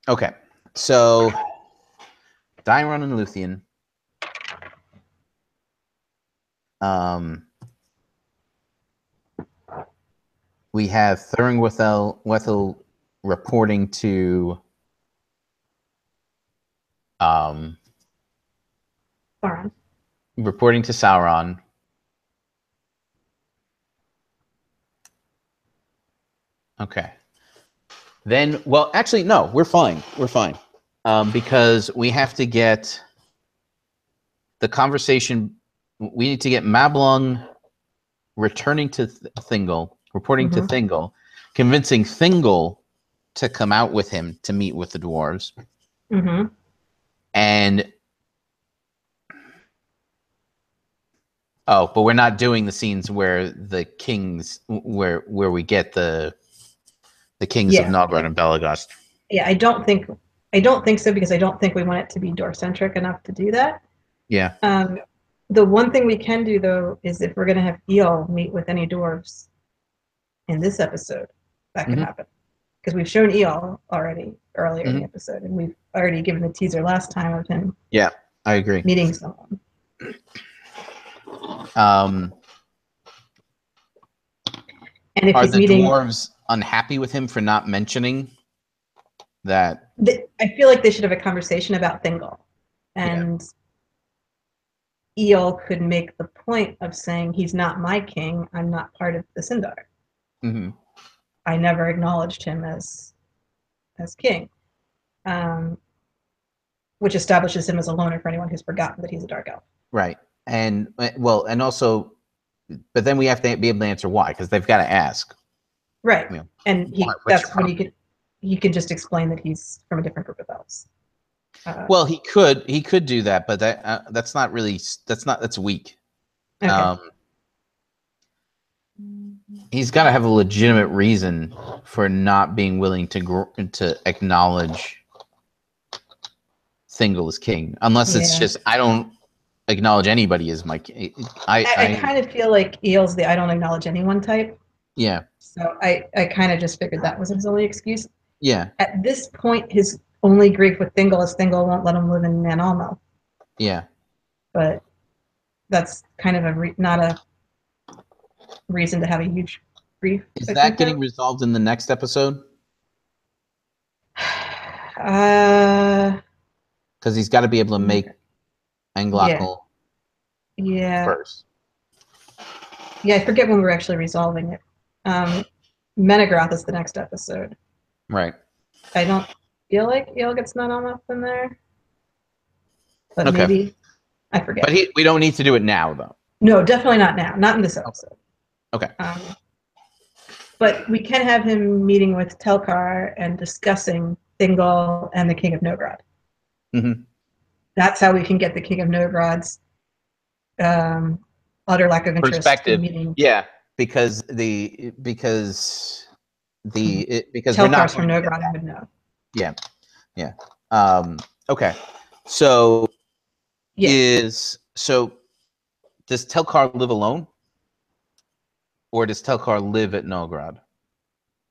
okay. So Daeron and Luthien. We have Thurin-Wethel reporting to Sauron. Reporting to Sauron. Okay. Then, well, actually, no, we're fine. We're fine. Because we have to get the conversation. We need to get Mablung returning to Thingol, reporting to Thingol, convincing Thingol to come out with him to meet with the dwarves. And but we're not doing the scenes where the kings, where we get the kings of Nogrod and Belagost. Yeah, I don't think so, because I don't think we want it to be door-centric enough to do that. Yeah. The one thing we can do, though, is if we're going to have Eel meet with any dwarves in this episode, that could happen. Because we've shown Eel already earlier in the episode, and we've already given the teaser last time of him. Yeah, I agree. Meeting someone. And if are the dwarves unhappy with him for not mentioning that? I feel like they should have a conversation about Thingol, and Eel could make the point of saying, he's not my king, I'm not part of the Sindar. I never acknowledged him as as king, which establishes him as a loner for anyone who's forgotten that he's a dark elf. Right. And well, and also, but then we have to be able to answer why, because they've got to ask. Right. You know, And that's when he can just explain that he's from a different group of elves. Well, he could do that, but that's not really, that's weak. Okay. He's got to have a legitimate reason for not being willing to acknowledge Thingol as king, unless it's just, I don't acknowledge anybody as my king. I kind of feel like Eel's the I don't acknowledge anyone type. Yeah. So I kind of just figured that was his only excuse. Yeah. At this point, his only grief with Thingol is Thingol won't let him live in Nan Almo. Yeah. But that's kind of not a reason to have a huge grief. Is that getting resolved in the next episode? Because he's got to be able to make Anglakal first. Yeah, I forget when we're actually resolving it. Menegroth is the next episode. Right. I don't feel like Eel gets Nan Almo in there. But maybe. I forget. But we don't need to do it now, though. No, definitely not now. Not in this episode. Okay. But we can have him meeting with Telkar and discussing Thingol and the King of Nogrod. Mm-hmm. That's how we can get the King of Nogrod's utter lack of interest perspective. In meeting. Yeah, because Telkar's from Nogrod would know. Yeah. Yeah. Okay. So does Telkar live alone? Or does Telkar live at Nogrod?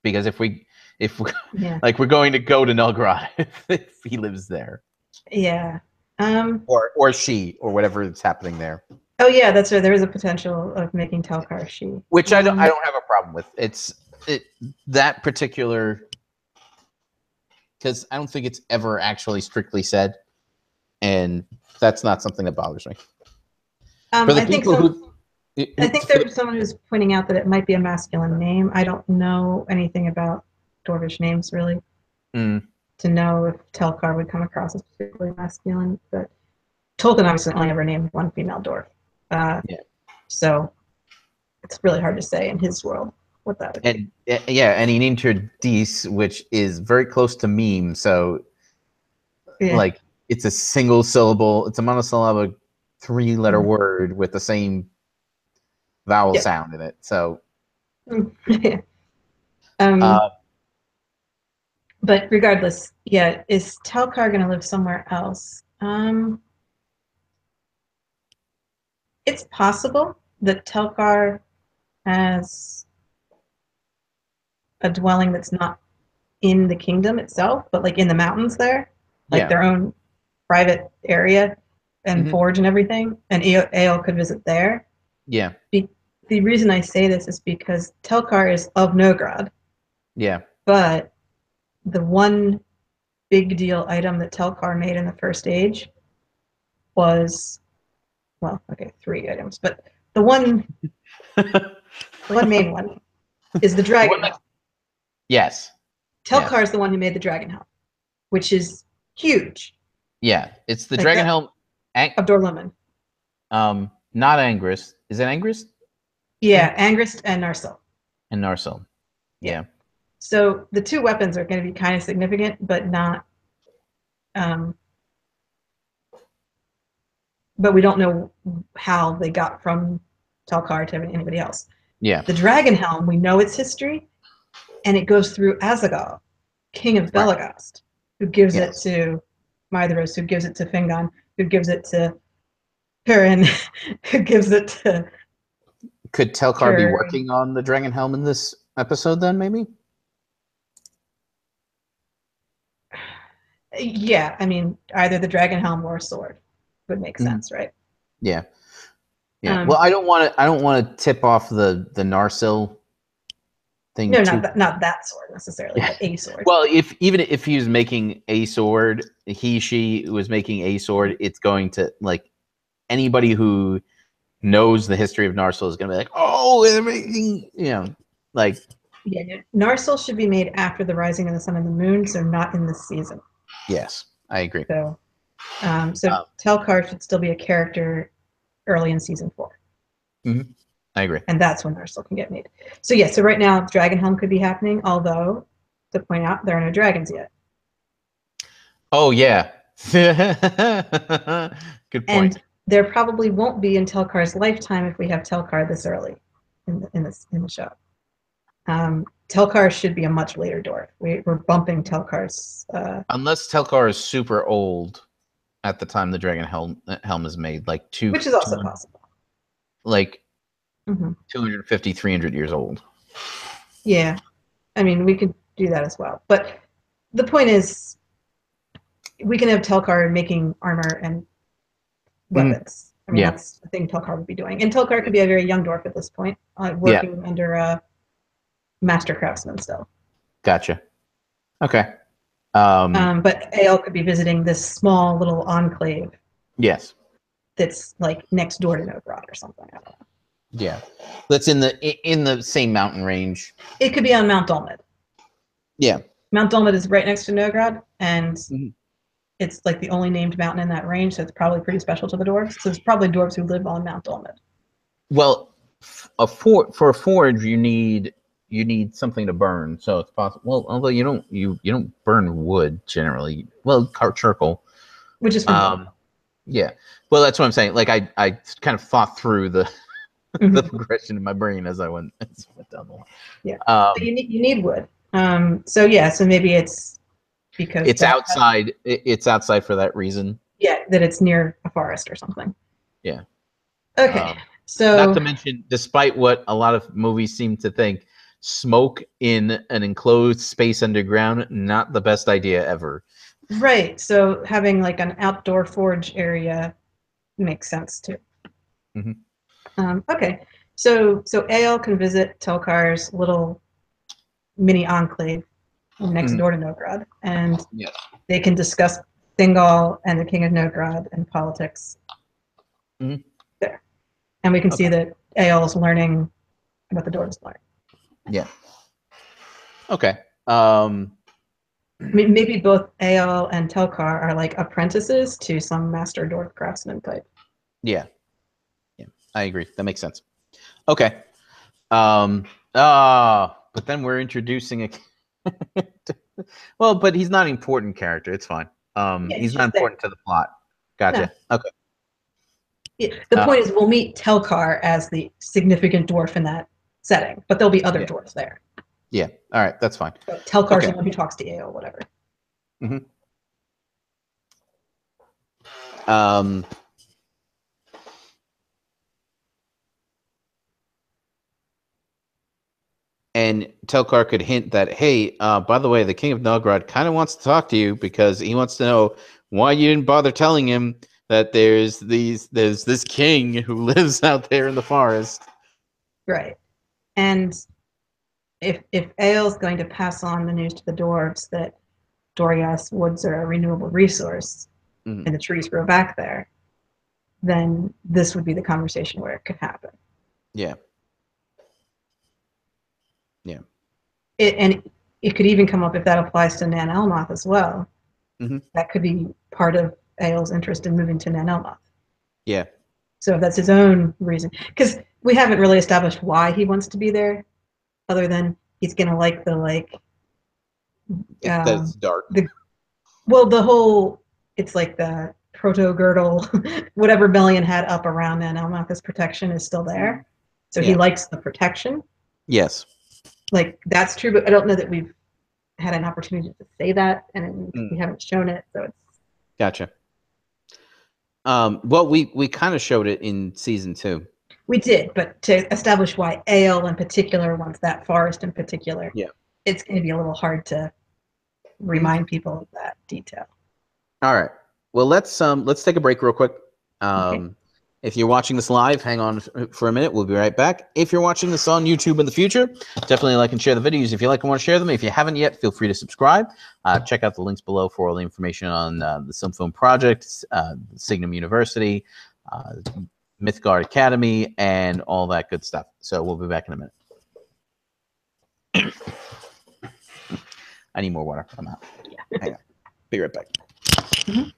Because if we're going to go to Nogrod if he lives there. Yeah. Or she, or whatever is happening there. Oh yeah, that's right. There is a potential of making Telkar she. Which I don't have a problem with. That particular, because I don't think it's ever actually strictly said, and that's not something that bothers me. For the people I think there was someone who's pointing out that it might be a masculine name. I don't know anything about Dwarvish names really to know if Telkar would come across as particularly masculine. But Tolkien obviously only ever named one female dwarf, so it's really hard to say in his world what that would be. And he named her Dis, which is very close to meme. So, like, it's a single syllable. It's a monosyllabic 3-letter word with the same vowel sound in it. So, but regardless, is Telkar going to live somewhere else? It's possible that Telkar has a dwelling that's not in the kingdom itself, but like in the mountains there, like their own private area and forge and everything, and Eol could visit there. Yeah. The reason I say this is because Telkar is of Nogrod. Yeah. But the one big deal item that Telkar made in the First Age was, 3 items, but the one main one is the dragon helm. Yes. Telkar is the one who made the dragon helm, which is huge. Yeah, it's the dragon helm of Dorlumen. Not Angrist. Is it Angrist? Yeah, Angrist and Narsil. Yeah. So the 2 weapons are going to be kind of significant, but not. But we don't know how they got from Telkar to anybody else. Yeah. The dragon helm, we know its history, and it goes through Azagal, king of Belagast, who gives it to Maedhros, who gives it to Fingon, who gives it to Hurin, who gives it to. Could Telkar be working on the dragon helm in this episode then, maybe? Yeah, I mean, either the dragon helm or a sword would make sense, right? Yeah. Yeah. Well, I don't want to tip off the Narsil thing. No, not that sword necessarily, but a sword. Well, even if he was making a sword, she was making a sword, it's going to, like, anybody who knows the history of Narsil is going to be like, oh, they're making, like. Yeah, Narsil should be made after the rising of the sun and the moon, so not in this season. Yes, I agree. So, Telkar should still be a character early in season 4. I agree. And that's when Narsil can get made. So yeah, so right now Dragonhelm could be happening, although to point out there are no dragons yet. Oh yeah. Good point. And there probably won't be in Telkar's lifetime if we have Telkar this early in the show. Telkar should be a much later dwarf. We're bumping Telkar's. Unless Telkar is super old at the time the Dragon Helm is made, like which is also possible. Like 250, 300 years old. Yeah. I mean, we could do that as well. But the point is, we can have Telkar making armor and weapons. I mean, that's the thing Telkar would be doing. And Telkar could be a very young dwarf at this point, working under a master craftsman still. Gotcha. Okay. But Ael could be visiting this small little enclave. Yes. That's like next door to Nogrod or something. I don't know. Yeah. That's in the same mountain range. It could be on Mount Dulmid. Yeah. Mount Dulmid is right next to Nogrod, and it's like the only named mountain in that range, so it's probably pretty special to the dwarves. So it's probably dwarves who live on Mount Dulmid. Well, for a forge, you need something to burn, so it's possible. Well, although you don't burn wood generally. Well, charcoal, which is yeah. Well, that's what I'm saying. Like I kind of thought through the the progression in my brain as I went down the line. Yeah, but you need wood. So yeah, so maybe it's because it's outside. It's outside for that reason. Yeah, that it's near a forest or something. Yeah. Okay. So not to mention, despite what a lot of movies seem to think, smoke in an enclosed space underground, not the best idea ever. Right. So having like an outdoor forge area makes sense too. Okay. So Ael can visit Telkar's little mini enclave next door to Nogrod, and they can discuss Thingol and the King of Nogrod and politics there. And we can see that Ael is learning what the dwarves learn. Yeah. Okay. Maybe both Ael and Telkar are like apprentices to some master dwarf craftsman type. Yeah. Yeah, I agree. That makes sense. Okay. But then we're introducing a well, but he's not an important character. It's fine. He's not important to the plot. Gotcha. No. Okay. Yeah, the point is we'll meet Telkar as the significant dwarf in that setting, but there'll be other dwarves there. Yeah. All right. That's fine. So Telkar's the one who talks to Ael, whatever. And Telkar could hint that, hey, by the way, the King of Nogrod kind of wants to talk to you because he wants to know why you didn't bother telling him that there's this king who lives out there in the forest. Right. And if Ael's going to pass on the news to the dwarves that Doriath woods are a renewable resource and the trees grow back there, then this would be the conversation where it could happen. Yeah. Yeah. It could even come up if that applies to Nan Elmoth as well. That could be part of Ael's interest in moving to Nan Elmoth. Yeah. So that's his own reason. Because we haven't really established why he wants to be there, other than he's going to like the it's dark. The whole, it's like the proto-girdle, whatever Bellion had up around Nan Elmoth's protection is still there. So he likes the protection. Yes. Like, that's true, but I don't know that we've had an opportunity to say that, and we haven't shown it, so it's... Gotcha. Well, we kind of showed it in season 2. We did, but to establish why Ael in particular wants that forest in particular, it's going to be a little hard to remind people of that detail. All right. Well, let's take a break real quick. If you're watching this live, hang on for a minute. We'll be right back. If you're watching this on YouTube in the future, definitely like and share the videos if you like and want to share them. If you haven't yet, feel free to subscribe. Check out the links below for all the information on the Film Project, Signum University, Mythgard Academy, and all that good stuff. So we'll be back in a minute. I need more water. I'm out. Yeah. Hang on. Be right back. Mhm.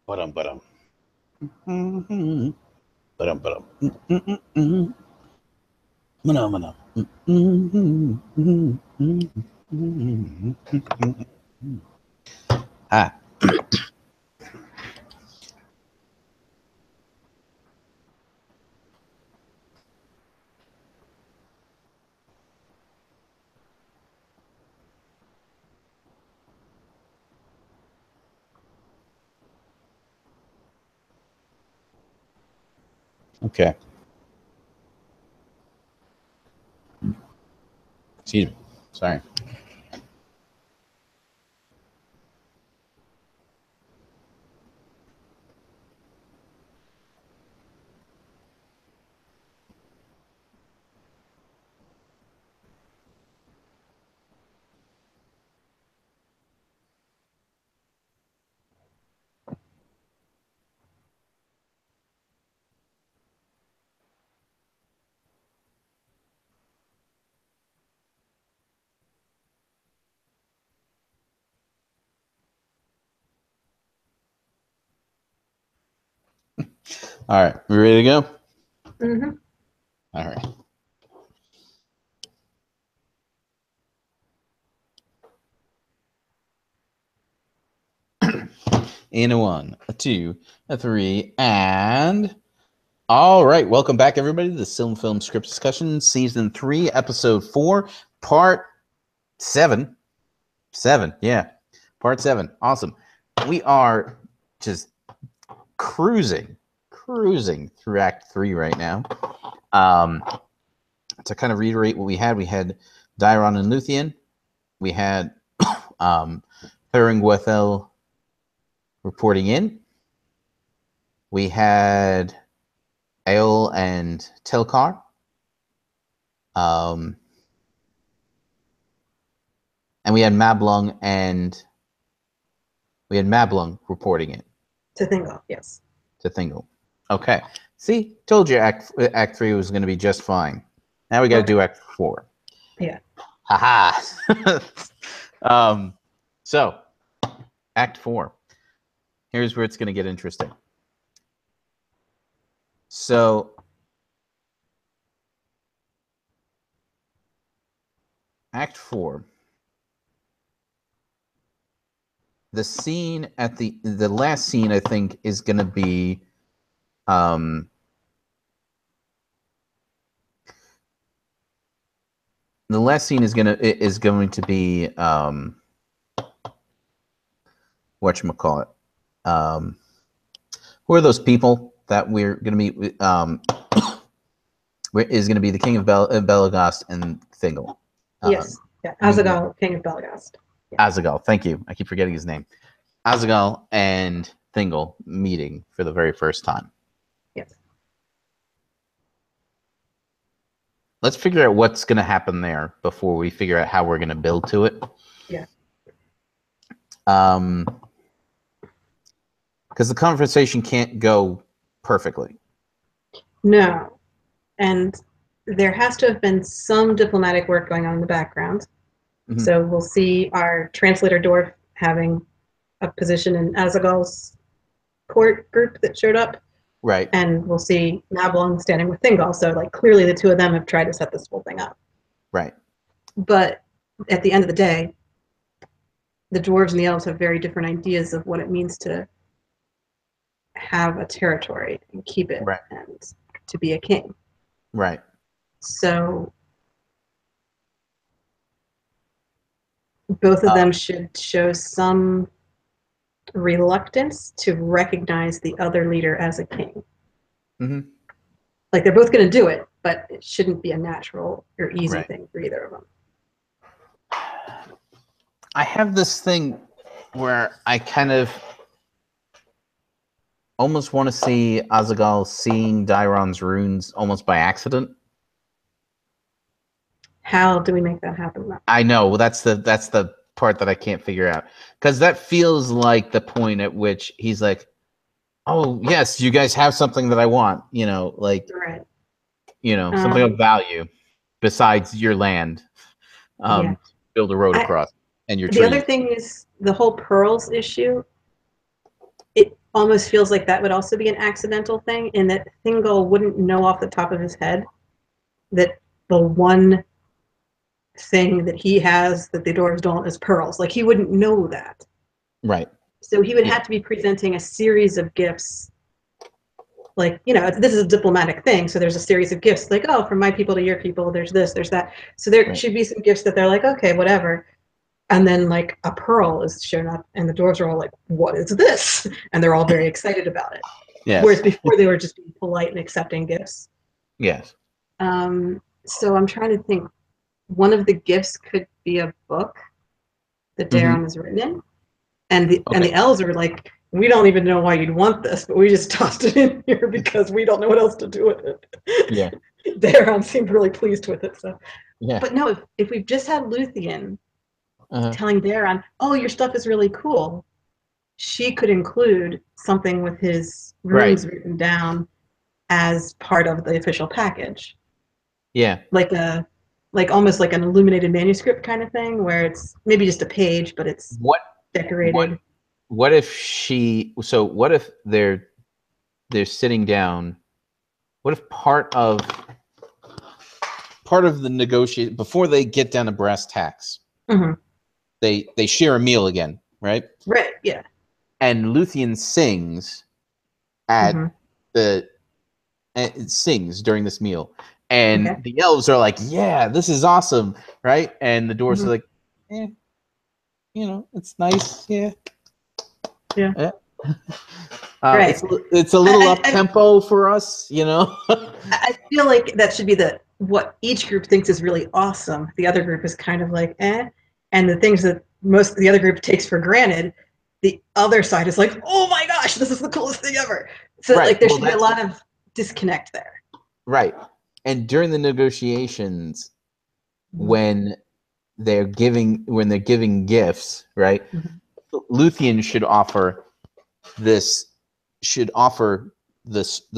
Ba-dum. Ba-dum. Mana. Ah. Okay. Excuse me. Sorry. All right. We ready to go? Mm-hmm. All right. In a 1, a 2, a 3, and all right. Welcome back, everybody, to the Film Script Discussion, Season 3, Episode 4, Part 7. 7, yeah. Part 7. Awesome. We are just cruising through Act 3 right now. To kind of reiterate what we had Dairon and Luthien. We had Thuringwethel reporting in. We had Ael and Telkar. And we had Mablung reporting in. To Thingle, yes. To Thingle. Okay. See, told you Act 3 was going to be just fine. Now we got to do Act 4. Yeah. Haha. So Act 4. Here's where it's going to get interesting. So, Act 4. The scene at the last scene, I think, is going to be the last scene is going to be whatchamacallit. Who are those people that we're going to meet with? Is going to be the King of Belagost and Thingol. Yes. Yeah. Azaghal, King of Belagost. Yeah. Azaghal, thank you. I keep forgetting his name. Azaghal and Thingol meeting for the very first time. Yes. Let's figure out what's going to happen there before we figure out how we're going to build to it. Yeah. Because the conversation can't go perfectly. No. And there has to have been some diplomatic work going on in the background. Mm-hmm. So we'll see our translator dwarf having a position in Azaghal's court group that showed up. Right. And we'll see Mablung standing with Thingol. So, like, clearly the two of them have tried to set this whole thing up. Right. But at the end of the day, the dwarves and the elves have very different ideas of what it means to have a territory and keep it, right, and to be a king. Right. So both of them should show some reluctance to recognize the other leader as a king. Mm-hmm. Like, they're both going to do it, but it shouldn't be a natural or easy thing for either of them. I have this thing where I kind of almost want to see Azaghal seeing Dairon's runes almost by accident. How do we make that happen? I know. Well, that's the part that I can't figure out, because that feels like the point at which he's like, "Oh yes, you guys have something that I want." You know, like, right. You know, something of value besides your land. Yeah. Build a road across and your trees. The other thing is the whole pearls issue. It almost feels like that would also be an accidental thing, in that Thingol wouldn't know off the top of his head that the one thing that he has that the dwarves don't is pearls. Like, he wouldn't know that. Right. So he would have to be presenting a series of gifts. Like, you know, this is a diplomatic thing, so there's a series of gifts. Like, oh, from my people to your people, there's this, there's that. So there should be some gifts that they're like, okay, whatever. And then, like, a pearl is shown up, and the dwarves are all like, what is this? And they're all very excited about it. Yes. Whereas before they were just being polite and accepting gifts. Yes. So I'm trying to think. One of the gifts could be a book that Dairon is written in. And the elves are like, we don't even know why you'd want this, but we just tossed it in here because we don't know what else to do with it. Yeah. Dairon seemed really pleased with it. So. Yeah. But no, if we've just had Luthien telling Dairon, oh, your stuff is really cool, she could include something with his runes written down as part of the official package. Yeah. Like almost like an illuminated manuscript kind of thing, where it's maybe just a page, but it's decorated. What if they're sitting down? What if part of the negotiation, before they get down to brass tacks, they share a meal again, right? Right. Yeah. And Luthien sings at sings during this meal. And the elves are like, yeah, this is awesome, right? And the dwarves are like, you know, it's nice, yeah. Right. It's a little up-tempo for us, you know? I feel like that should be what each group thinks is really awesome. The other group is kind of like, eh. And the things that most of the other group takes for granted, the other side is like, oh my gosh, this is the coolest thing ever. So like there should be a lot of disconnect there. Right. And during the negotiations, when they're giving gifts, right? Luthien should offer the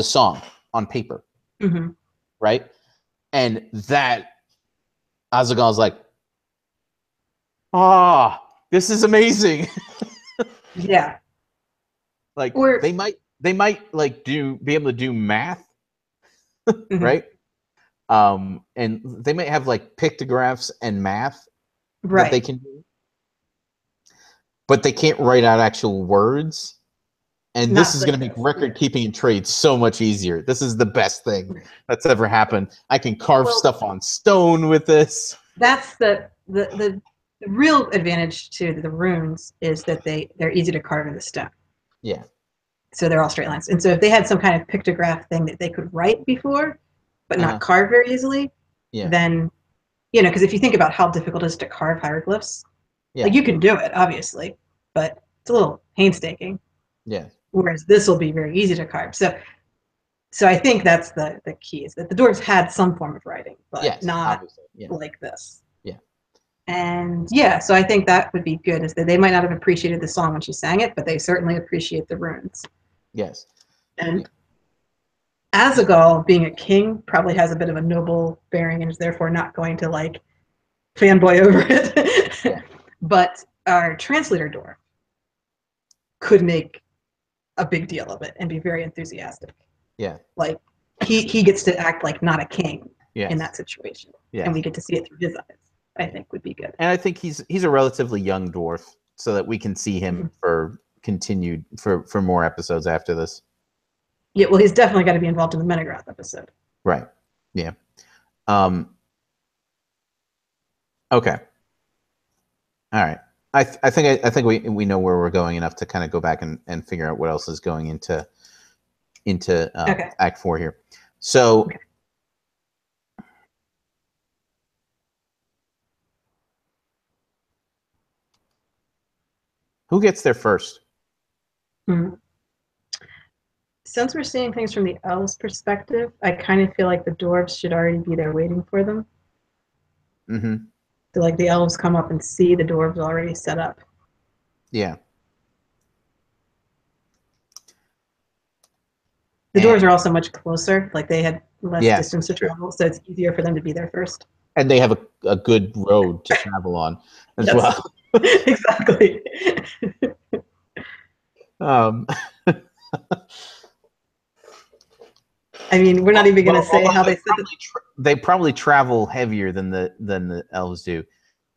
song on paper, right? And that Azaghal's like, this is amazing. Yeah. Like Or they might like be able to do math, mhm, right? And they might have like pictographs and math that they right. can do, but they can't write out actual words. And this Not is like going to make this. Yeah. record keeping and trade so much easier. This is the best thing that's ever happened. I can carve Well, stuff on stone with this. that's the real advantage to the runes is that they're easy to carve in the stone. Yeah. So they're all straight lines. And so if they had some kind of pictograph thing that they could write before, but not Uh-huh. carve very easily, Yeah. then because if you think about how difficult it is to carve hieroglyphs, like Yeah. you can do it, obviously, but it's a little painstaking. Yeah. Whereas this will be very easy to carve. So I think that's the key, is that the dwarves had some form of writing, but Yes. not Obviously. Yeah. like this. Yeah. And yeah, so I think that would be good, is that they might not have appreciated the song when she sang it, but they certainly appreciate the runes. Yes. Yeah. And Azaghal, being a king, probably has a bit of a noble bearing and is therefore not going to like fanboy over Yeah. it. But our translator dwarf could make a big deal of it and be very enthusiastic. Yeah. Like he gets to act like not a king in Yes. that situation, and Yes. we get to see it through his eyes. I think would be good. And I think he's a relatively young dwarf, so that we can see him for more episodes after this. Yeah, well, he's definitely got to be involved in the Menegroth episode. Right. Yeah. Okay. All right. I think we know where we're going enough to kind of go back and figure out what else is going into Okay. Act 4 here. So. Okay. Who gets there first? Hmm. Since we're seeing things from the elves' perspective, I kind of feel like the dwarves should already be there waiting for them. Mm-hmm. So like the elves come up and see the dwarves already set up. Yeah. The dwarves are also much closer, like they had less Yeah, distance to that's true. travel, so it's easier for them to be there first. And they have a good road to travel on as Yes, well. exactly. Um, I mean, we're not even going to say although how they said that. they probably travel heavier than the elves do.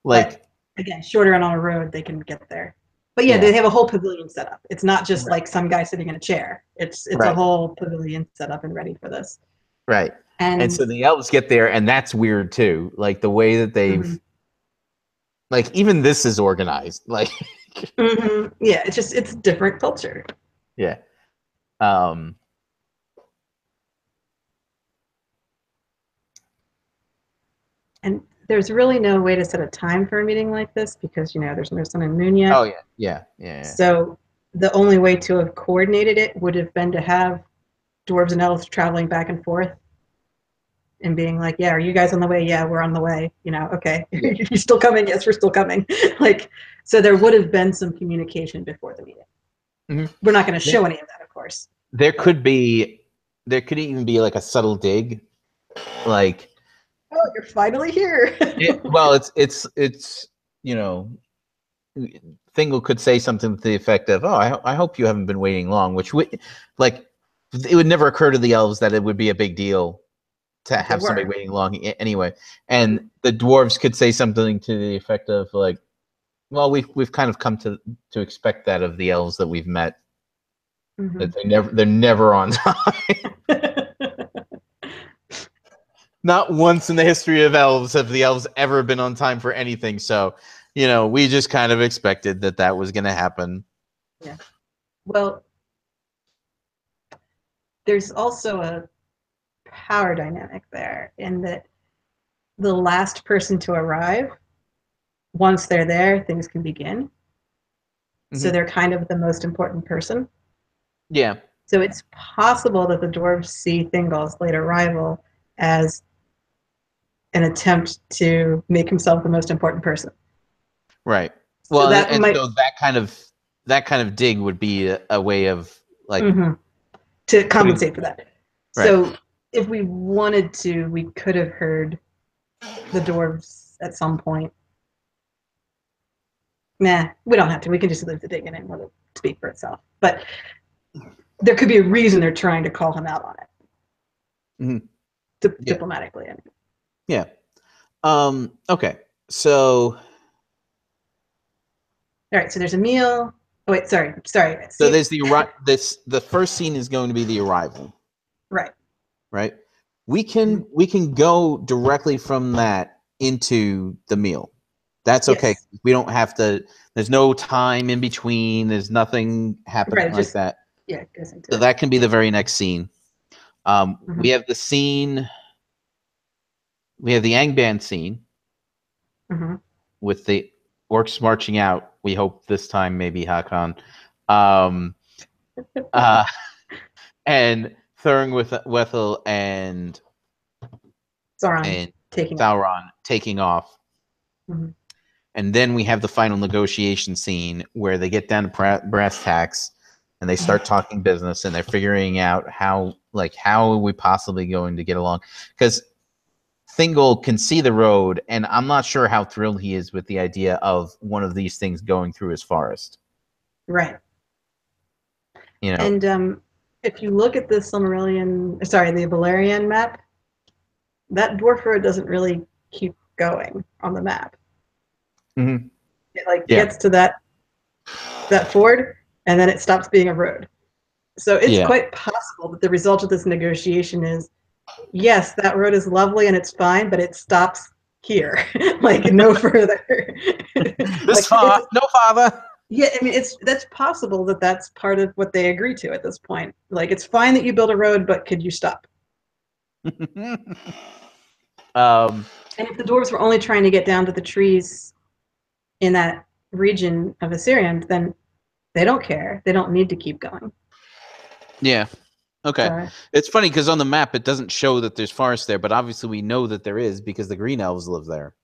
Like, But again, shorter and on a road, they can get there. But yeah, yeah, they have a whole pavilion set up. It's not just right, like some guy sitting in a chair. It's a right, whole pavilion set up and ready for this. right. And And so the elves get there, and that's weird too. Like the way that they've, like even this is organized. Like, yeah, it's different culture. yeah. Um, And there's really no way to set a time for a meeting like this because there's no sun and moon oh yet. yeah, yeah, yeah, yeah. So the only way to have coordinated it would have been to have dwarves and elves traveling back and forth and being like, yeah, are you guys on the way? Yeah, we're on the way. Okay. Yeah. You're still coming? Yes, we're still coming. So there would have been some communication before the meeting. Mm-hmm. We're not going to show any of that, of course. There could even be like a subtle dig, like, oh, you're finally here. well, it's Thingel could say something to the effect of, "Oh, I hope you haven't been waiting long," which would, like, it would never occur to the elves that it would be a big deal to have somebody waiting long anyway. And the dwarves could say something to the effect of like, "Well, we've kind of come to expect that of the elves that we've met, that they're never on time." Not once in the history of elves have the elves ever been on time for anything. So, we just kind of expected that was going to happen. Yeah. Well, there's also a power dynamic there in that the last person to arrive, once they're there, things can begin. Mm-hmm. So they're kind of the most important person. Yeah. So it's possible that the dwarves see Thingol's late arrival as an attempt to make himself the most important person. Right. Well, so that so that kind of dig would be a way of like to compensate for that. Right. So if we wanted to, we could have heard the dwarves at some point. Nah, we don't have to. We can just leave the dig in and speak for itself. But there could be a reason they're trying to call him out on it. Diplomatically. I mean. Yeah. Okay. So. All right. So there's a meal. Oh wait, sorry. So there's the first scene is going to be the arrival. Right. Right. We can go directly from that into the meal. That's okay. Yes. We don't have to. There's no time in between. There's nothing happening like that. Yeah, it goes into so that can be the very next scene. We have the scene. We have the Angband scene with the orcs marching out. We hope this time maybe Hakan. And Thurng with Wethel and Sauron taking off. And then we have the final negotiation scene where they get down to brass tacks and they start talking business and they're figuring out how are we possibly going to get along? Because Thingol can see the road, and I'm not sure how thrilled he is with the idea of one of these things going through his forest. Right. You know. And if you look at the the Valerian map, that dwarf road doesn't really keep going on the map. It gets to that ford, and then it stops being a road. So it's quite possible that the result of this negotiation is, yes, that road is lovely and it's fine, but it stops here, no further. No farther. Yeah, I mean, that's possible that's part of what they agree to at this point. It's fine that you build a road, but could you stop? And if the dwarves were only trying to get down to the trees in that region of Assyrian, then they don't care. They don't need to keep going. Yeah. Okay. It's funny because on the map it doesn't show that there's forest there, but obviously we know that there is because the green elves live there.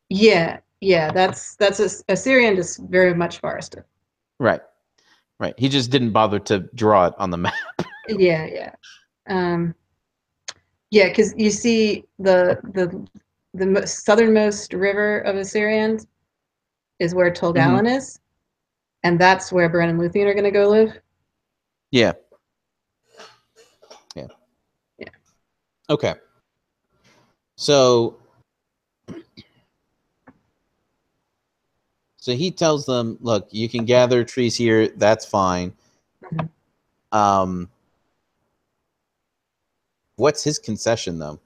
Yeah. That's Assyrian is very much forested. Right. He just didn't bother to draw it on the map. Yeah. Because you see the southernmost river of Assyrian is where Tolgalen is, and that's where Bran and Luthien are going to go live. Yeah. Okay. So he tells them, "Look, you can gather trees here. That's fine." What's his concession though?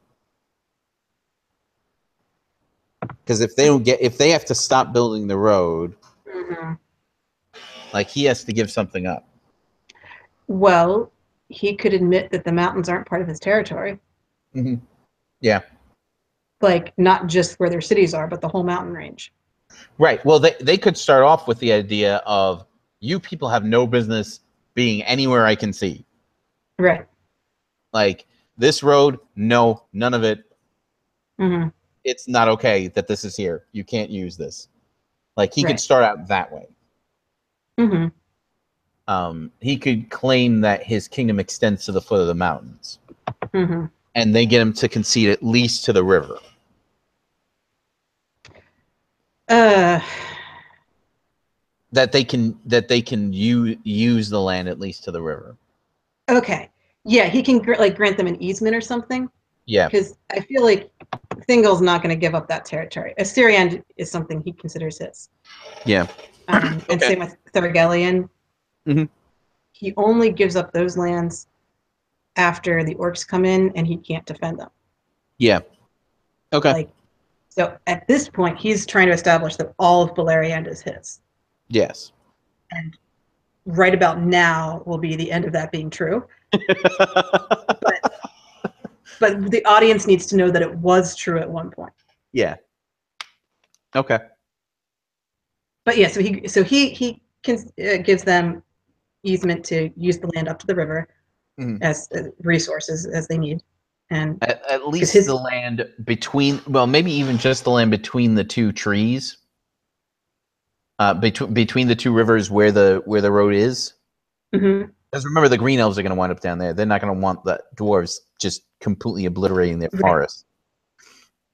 Because if they have to stop building the road, he has to give something up. Well, he could admit that the mountains aren't part of his territory. Yeah. Not just where their cities are, but the whole mountain range. Right. Well, they could start off with the idea of, you people have no business being anywhere I can see. Right. This road, no, none of it. It's not okay that this is here. You can't use this. He could start out that way. He could claim that his kingdom extends to the foot of the mountains. And they get him to concede at least to the river. That they can use the land at least to the river. Okay. Yeah, he can grant them an easement or something. Yeah. Because I feel like Thingol's not going to give up that territory. Assyrian is something he considers his. Yeah. And same with Thergelion. He only gives up those lands after the orcs come in and he can't defend them. Yeah. Okay. So at this point, he's trying to establish that all of Beleriand is his. Yes. And right about now will be the end of that being true. But the audience needs to know that it was true at one point. Yeah. Okay. But yeah, so he gives them easement to use the land up to the river as resources as they need, and at least the land between, maybe even just the land between the two trees, between the two rivers where the road is. Because remember, the green elves are going to wind up down there. They're not going to want the dwarves just completely obliterating their forest.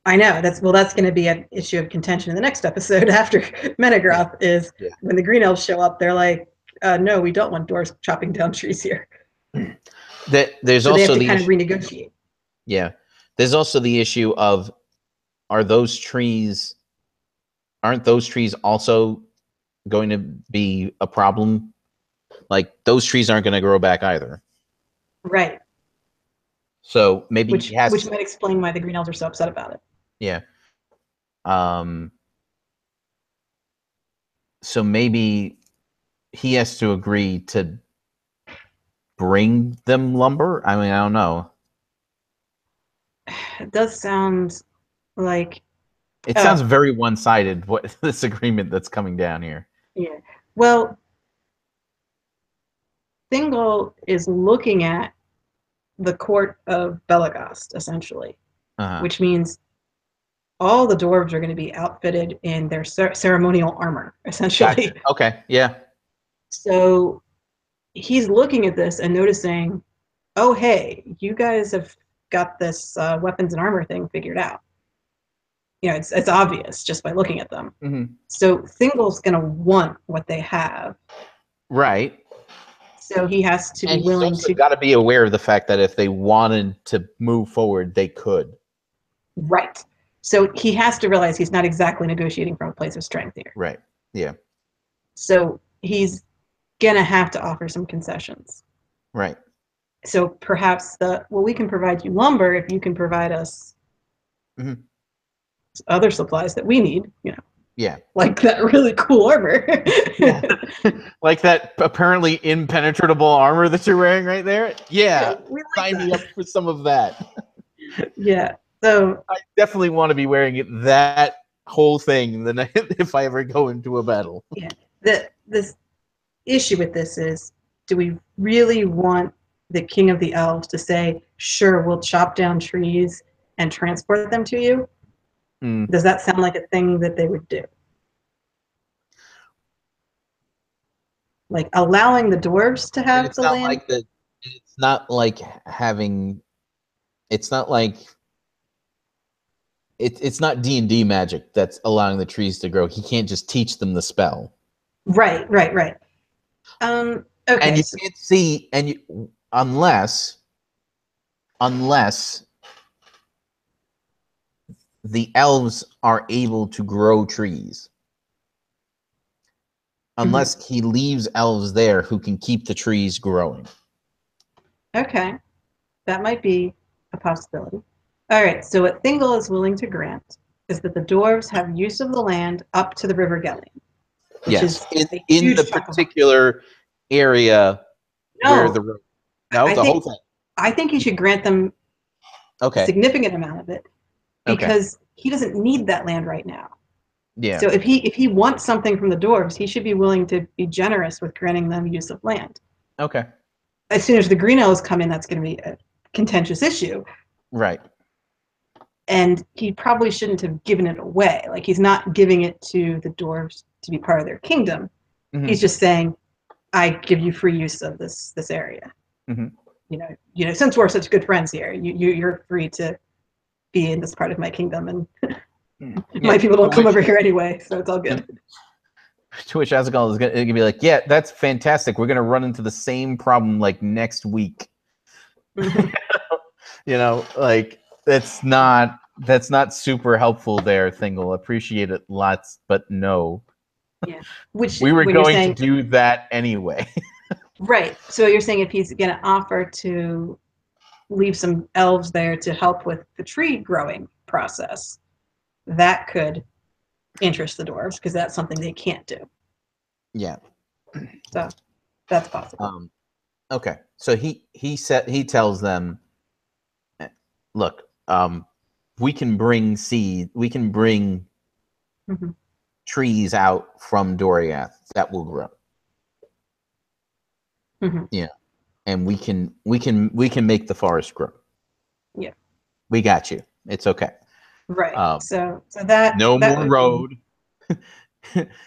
I know. That's going to be an issue of contention in the next episode after Menegroth is when the green elves show up. They're like, no, we don't want dwarves chopping down trees here. There's So they have also to the kind of issue. renegotiate. Yeah, there's also the issue of aren't those trees also going to be a problem? Like those trees aren't going to grow back either. Right. So maybe he has Which to, might explain why the green elves are so upset about it. yeah. So maybe he has to agree to bring them lumber. I mean, I don't know. It does sound like It sounds very one-sided. What this agreement that's coming down here? yeah. Well, Thingol is looking at the court of Belagast, essentially, which means all the dwarves are going to be outfitted in their ceremonial armor, essentially. Gotcha. Okay, yeah. So he's looking at this and noticing, oh, hey, you guys have got this weapons and armor thing figured out. You know, it's obvious just by looking at them. Mm-hmm. So Thingol's going to want what they have. Right. So he has to be willing to. Got to be aware of the fact that if they wanted to move forward, they could. Right. So he has to realize he's not exactly negotiating from a place of strength here. Right. Yeah. So he's going to have to offer some concessions. Right. So perhaps we can provide you lumber if you can provide us other supplies that we need, you know. Yeah. Like that really cool armor. Yeah. Like that apparently impenetrable armor that you're wearing right there. Yeah. Sign me up for some of that. Yeah. So I definitely want to be wearing it, that whole thing if I ever go into a battle. Yeah. This issue with this is, do we really want the king of the elves to say, sure, we'll chop down trees and transport them to you? Does that sound like a thing that they would do? Like allowing the dwarves to have the land? It's not like having. It's not like. It's not D&D magic that's allowing the trees to grow. He can't just teach them the spell. Right. Okay. And you can't see, unless the elves are able to grow trees. Unless he leaves elves there who can keep the trees growing. Okay. That might be a possibility. All right. So what Thingol is willing to grant is that the dwarves have use of the land up to the River Gellion. Yes. In the particular area where the road. No, the whole thing. I think he should grant them a significant amount of it because he doesn't need that land right now. Yeah. So if he wants something from the dwarves, he should be willing to be generous with granting them use of land. Okay. As soon as the green elves come in, that's going to be a contentious issue. Right. And he probably shouldn't have given it away. Like he's not giving it to the dwarves to be part of their kingdom. He's just saying, I give you free use of this area. You know, since we're such good friends here, you're free to be in this part of my kingdom, and my people don't come over here anyway, so it's all good. To which Azaghal is going to be like, yeah, that's fantastic. We're going to run into the same problem like next week. You know, like that's not super helpful there, Thingol. Appreciate it lots, but no. Yeah. Which we were going to do that anyway. Right. So you're saying if he's going to offer to leave some elves there to help with the tree growing process, that could interest the dwarves because that's something they can't do. Yeah. So that's possible. Okay. So he tells them, look, we can bring seed, we can bring trees out from Doriath that will grow. Yeah. And we can make the forest grow. Yeah. We got you. It's okay. Right. So that no more road.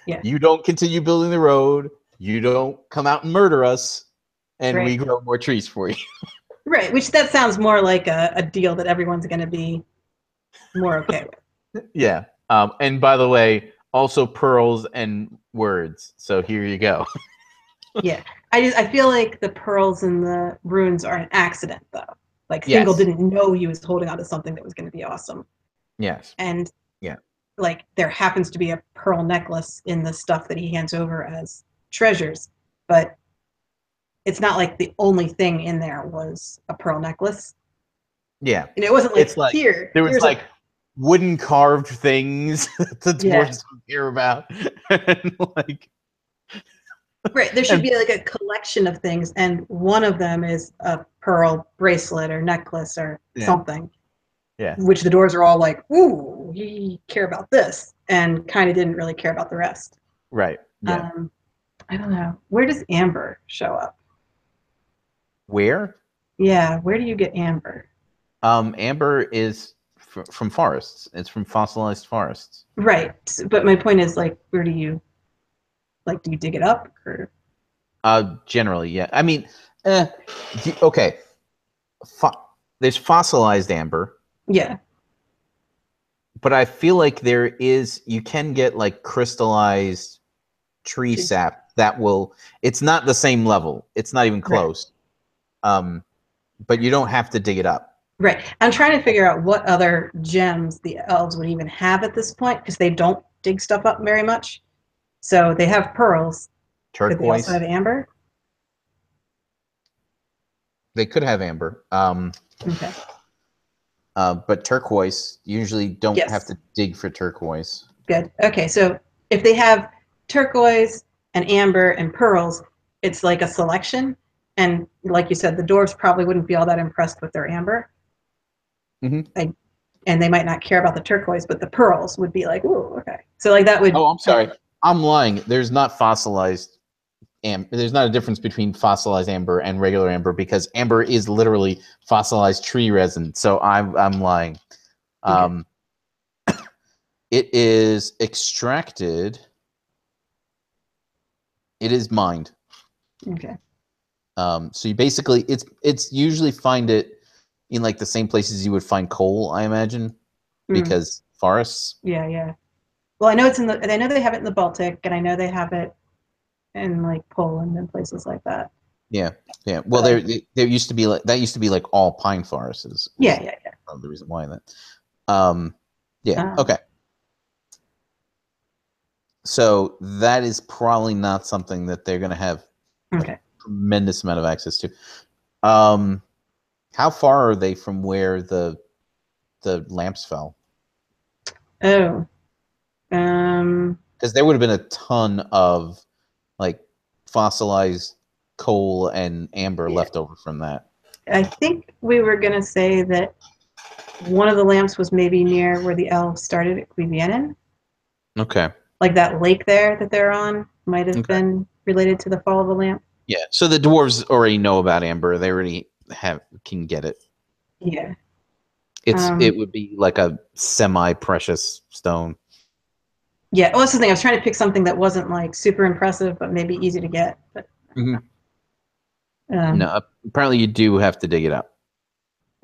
Yeah. You don't continue building the road. You don't come out and murder us, and we grow more trees for you. Right. Which that sounds more like a deal that everyone's going to be more okay with. Yeah. And by the way, also pearls and words. So here you go. Yeah. I feel like the pearls and the runes are an accident, though. Like, Thingol Yes. didn't know he was holding on to something that was going to be awesome. Yes. And, Yeah. like, there happens to be a pearl necklace in the stuff that he hands over as treasures, but it's not like the only thing in there was a pearl necklace. Yeah. And it wasn't It's like, like there was here's a like wooden carved things that the yeah. dwarves don't care about. And like Right. There should and be like a collection of things, and one of them is a pearl bracelet or necklace or yeah. something, Yeah. which the doors are all like, ooh, we care about this, and kind of didn't really care about the rest. Right. Yeah. Um, I don't know. Where does amber show up? Where? Yeah, where do you get amber? Amber is from forests. It's from fossilized forests. Right. But my point is, like, where do you, like, do you dig it up? Or Generally, yeah. I mean, okay. There's fossilized amber, yeah. but I feel like you can get like crystallized tree Jeez. sap that will. It's not the same level. It's not even Right. close. But you don't have to dig it up. Right. I'm trying to figure out what other gems the elves would even have at this point, because they don't dig stuff up very much. So they have pearls. Could they also Turquoise. have amber? They could have amber. Okay. But turquoise usually don't have Yes. to dig for turquoise. Good. Okay. So if they have turquoise and amber and pearls, it's like a selection. And like you said, the dwarves probably wouldn't be all that impressed with their amber. Mm-hmm. And they might not care about the turquoise, but the pearls would be like, ooh, okay. So like that would. Oh, I'm sorry. I'm lying. There's not fossilized amber. There's not a difference between fossilized amber and regular amber because amber is literally fossilized tree resin. So I'm lying. Okay. It is extracted. It is mined. Okay. So you basically it's usually find it in like the same places you would find coal, I imagine, because forests. Yeah, yeah. Well, I know it's in the. I know they have it in the Baltic, and I know they have it in like Poland and places like that. Yeah, yeah. Well, there used to be like that used to be like all pine forests. Is Yeah, yeah, yeah. the reason why that. Yeah. Um, Okay. So that is probably not something that they're going to have okay. a tremendous amount of access to. How far are they from where the lamps fell? Oh. Because there would have been a ton of like fossilized coal and amber Yeah. left over from that. I think we were gonna say that one of the lamps was maybe near where the elves started at Quevienen. Okay. Like that lake there that they're on might have Okay. been related to the fall of a lamp. Yeah. So the dwarves already know about amber. They already can get it. Yeah. It would be like a semi-precious stone. Yeah. Well, that's the thing. I was trying to pick something that wasn't like super impressive, but maybe easy to get. But No, apparently you do have to dig it up.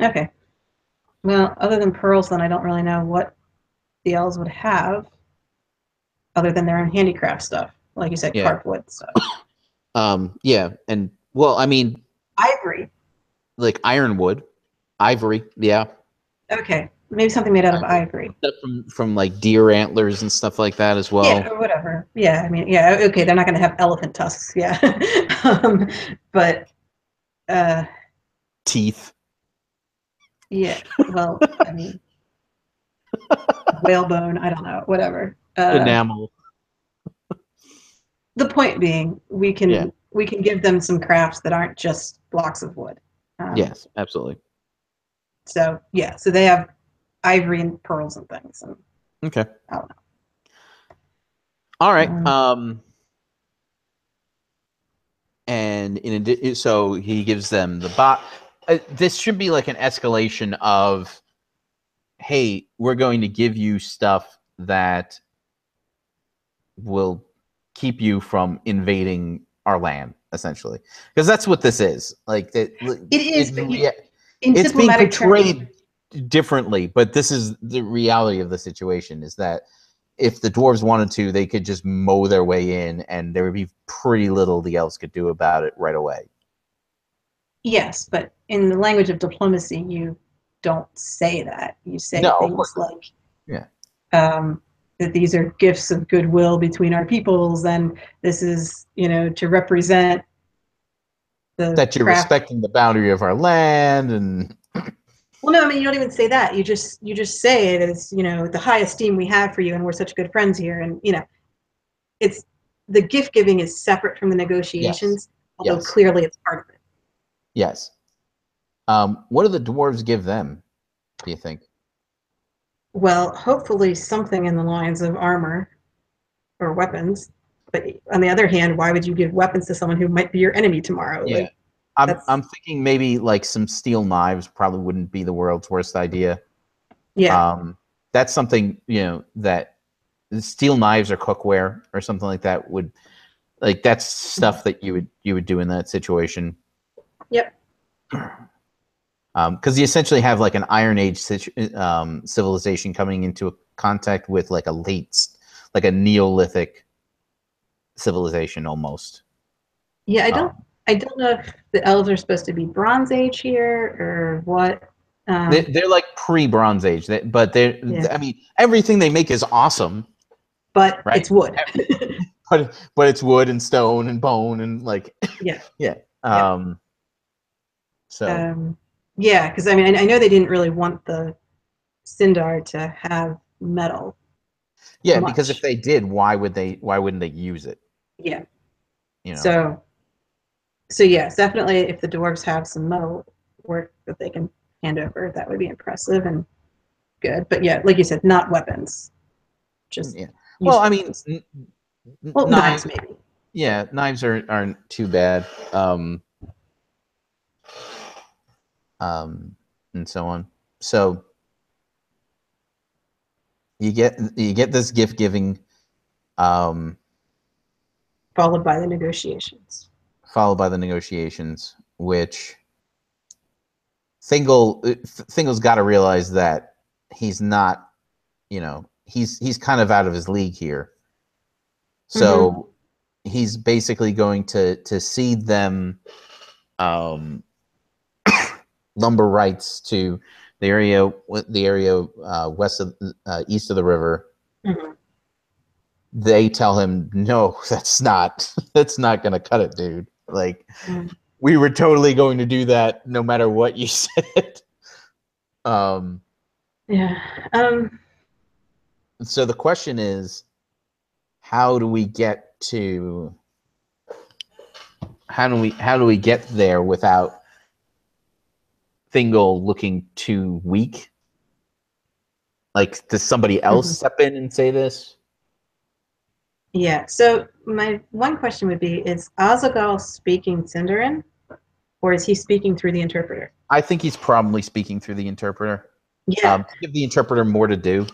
okay. Well, other than pearls, then I don't really know what the elves would have, other than their own handicraft stuff, like you said, Yeah. carved wood stuff. Yeah, and well, I mean, Ivory. like ironwood, ivory. Yeah. Okay. Maybe something made out of ivory. Stuff from like deer antlers and stuff like that as well. Yeah, or whatever. Yeah, I mean, yeah, okay, they're not going to have elephant tusks, yeah. But, Teeth. yeah, well, I mean, whalebone, I don't know, whatever. Enamel. The point being, we Yeah. can give them some crafts that aren't just blocks of wood. Yes, absolutely. So yeah, so they have ivory and pearls and things. And Okay. I don't know. All right. And so he gives them the bot. This should be like an escalation of, hey, we're going to give you stuff that will keep you from invading our land, essentially, because that's what this is. Like that, It is, but in it's being diplomatic terms, portrayed differently, but this is the reality of the situation: is that if the dwarves wanted to, they could just mow their way in, and there would be pretty little the elves could do about it right away. Yes, but in the language of diplomacy, you don't say that. You say No, of things course. like, Yeah. that these are gifts of goodwill between our peoples, and this is, to represent the That you're craft. respecting the boundary of our land, and Well, no, I mean, you don't even say that. You just say it as, the high esteem we have for you, and we're such good friends here, and it's the gift giving is separate from the yes, negotiations, although yes, clearly it's part of it. yes. What do the dwarves give them, do you think? Well, hopefully something in the lines of armor or weapons. But on the other hand, why would you give weapons to someone who might be your enemy tomorrow? Yeah. Like I'm that's thinking maybe like some steel knives probably wouldn't be the world's worst idea. yeah. That's something, that steel knives or cookware or something like that would, like, that's stuff that you would do in that situation. Yep. Because you essentially have like an Iron Age civilization coming into contact with like like a Neolithic civilization almost. Yeah, I don't Um, I don't know if the elves are supposed to be Bronze Age here or what. they're like pre-Bronze Age, but Yeah. I mean, everything they make is awesome, But right? it's wood. But it's wood and stone and bone and like Yeah. yeah. Yeah. So Um, yeah, because I mean I know they didn't really want the Sindar to have metal yeah, because if much. they did, why wouldn't they use it? Yeah. You know? So yes, definitely if the dwarves have some metal work that they can hand over, that would be impressive and good. But yeah, like you said, not weapons, just Yeah. Well, I useful mean, things. Well, knives knives. maybe. Yeah, knives aren't too bad. Um, and so on. So you get this gift giving, um, Followed by the negotiations. followed by the negotiations, which Thingle's got to realize that he's not, he's kind of out of his league here. Mm-hmm. So he's basically going to cede them lumber rights to the area east of the river. Mm-hmm. They tell him, no, that's not gonna cut it, dude. Like, Mm-hmm. we were totally going to do that no matter what you said. um Yeah. so the question is, how do we get to how do we get there without Thingol looking too weak? Like, does somebody else Mm-hmm. step in and say this? Yeah. So my one question would be: is Azaghal speaking Sindarin, or is he speaking through the interpreter? I think he's probably speaking through the interpreter, Yeah, to give the interpreter more to do.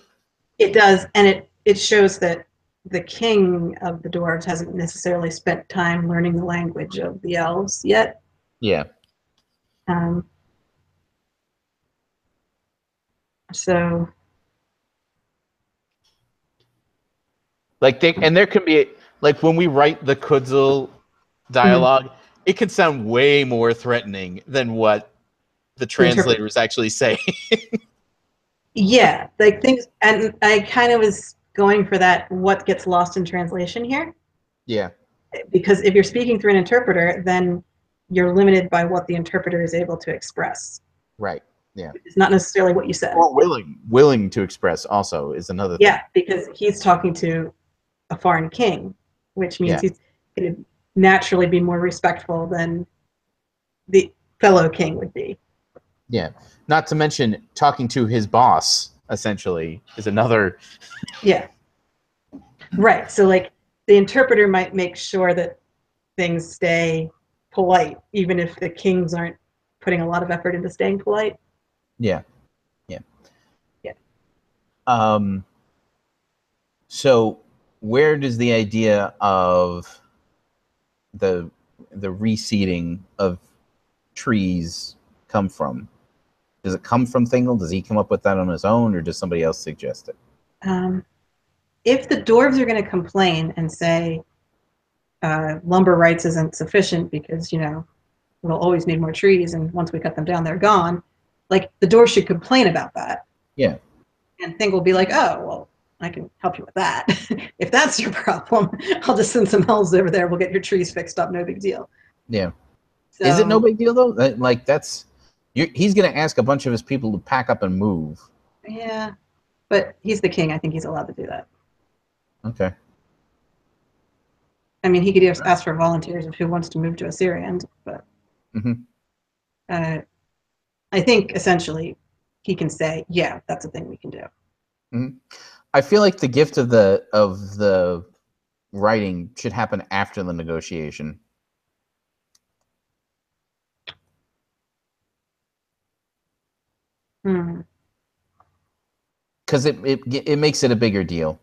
it does, and it shows that the king of the dwarves hasn't necessarily spent time learning the language of the elves yet. Yeah. Um, so Like, there can be, like, when we write the Kudzil mhm, dialogue, it can sound way more threatening than what the the interpreter. translator is actually saying. Yeah, like things, and I kind of was going for that. What gets lost in translation here? Yeah. Because if you're speaking through an interpreter, then you're limited by what the interpreter is able to express. Right. Yeah. It's not necessarily what you said. Or willing to express also is another Yeah, thing. because he's talking to a foreign king, which means Yeah. he's going to naturally be more respectful than the fellow king would be. Yeah. Not to mention, talking to his boss essentially is another. Yeah, right. So like the interpreter might make sure that things stay polite, even if the kings aren't putting a lot of effort into staying polite. Yeah. Yeah. Yeah. Um. So where does the idea of the reseeding of trees come from? Does it come from Thingle? Does he come up with that on his own, or does somebody else suggest it? Um, if the dwarves are going to complain and say lumber rights isn't sufficient because, we'll always need more trees, and once we cut them down, they're gone, like, the dwarves should complain about that. Yeah. And Thing will be like, oh, well, I can help you with that. If that's your problem, I'll just send some elves over there. We'll get your trees fixed up. No big deal. Yeah. So, is it no big deal, though? Like, he's going to ask a bunch of his people to pack up and move. Yeah. But he's the king. I think he's allowed to do that. Okay. I mean, he could just ask for volunteers of who wants to move to Assyrians, but I think essentially he can say, yeah, that's a thing we can do. I feel like the gift of the writing should happen after the negotiation. Because it makes it a bigger deal.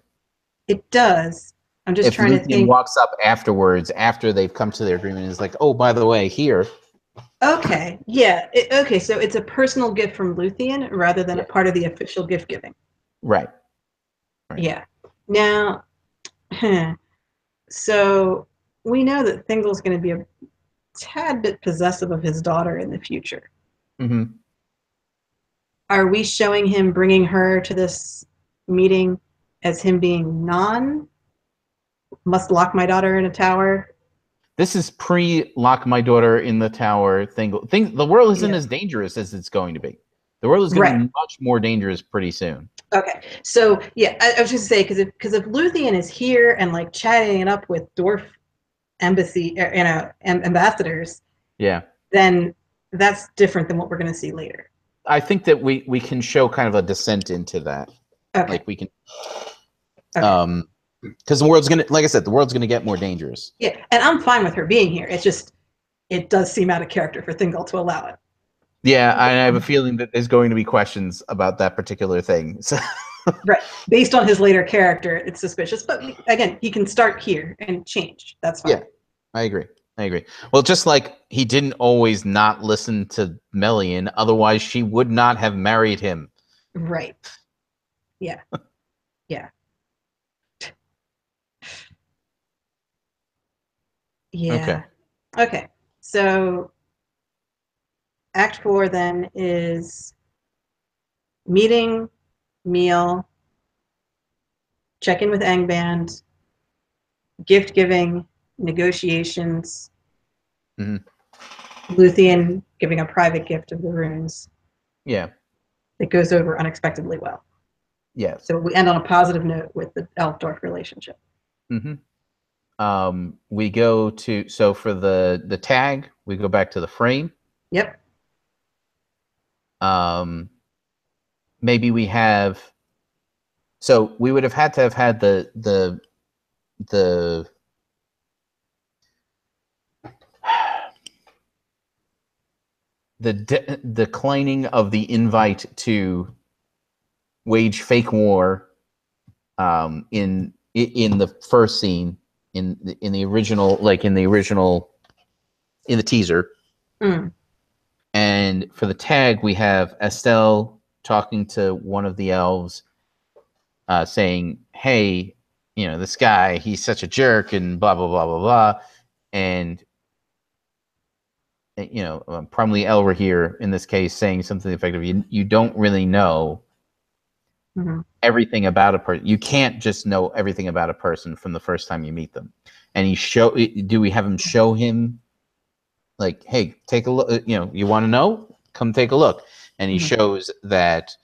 It does. I'm just trying to think. If walks up afterwards, after they've come to their agreement, and is like, oh, by the way, here. Okay, yeah. Okay, so it's a personal gift from Luthien rather than a part of the official gift giving. Right. Yeah. Now, so we know that Thingol's going to be a tad bit possessive of his daughter in the future. Are we showing him bringing her to this meeting as him being must lock my daughter in a tower? This is pre-lock my daughter in the tower thing. The world isn't as dangerous as it's going to be. The world is going to be much more dangerous pretty soon. Okay, so yeah, I was just say because if Luthien is here and like chatting it up with dwarf embassy, ambassadors, then that's different than what we're going to see later. I think that we can show kind of a descent into that. Okay. Like we can, because the world's gonna, like I said, the world's gonna get more dangerous. Yeah, and I'm fine with her being here. It's just it does seem out of character for Thingol to allow it. Yeah, I have a feeling that there's going to be questions about that particular thing. So. Right, based on his later character, it's suspicious. But again, he can start here and change. That's fine. Yeah, I agree. Well, just like he didn't always not listen to Melian, otherwise she would not have married him. Right. Yeah. Yeah. Yeah. Okay. So Act 4 then is meeting, meal, check in with Angband, gift giving, negotiations, Luthien giving a private gift of the runes. Yeah. It goes over unexpectedly well. Yeah. So we end on a positive note with the elf-dwarf relationship. We go to, so for the tag, we go back to the frame. Yep. Maybe we have, so we would have had to have had the declining of the invite to wage fake war in the first scene, in the original, like in the teaser. And for the tag, we have Estelle talking to one of the elves, saying, hey, this guy, he's such a jerk, and blah blah blah blah blah. And primarily Elra here in this case saying something effective. You don't really know everything about a person. You can't just know everything about a person from the first time you meet them. And do we have him show him, like, hey, take a look, you want to know? Come take a look. And he shows that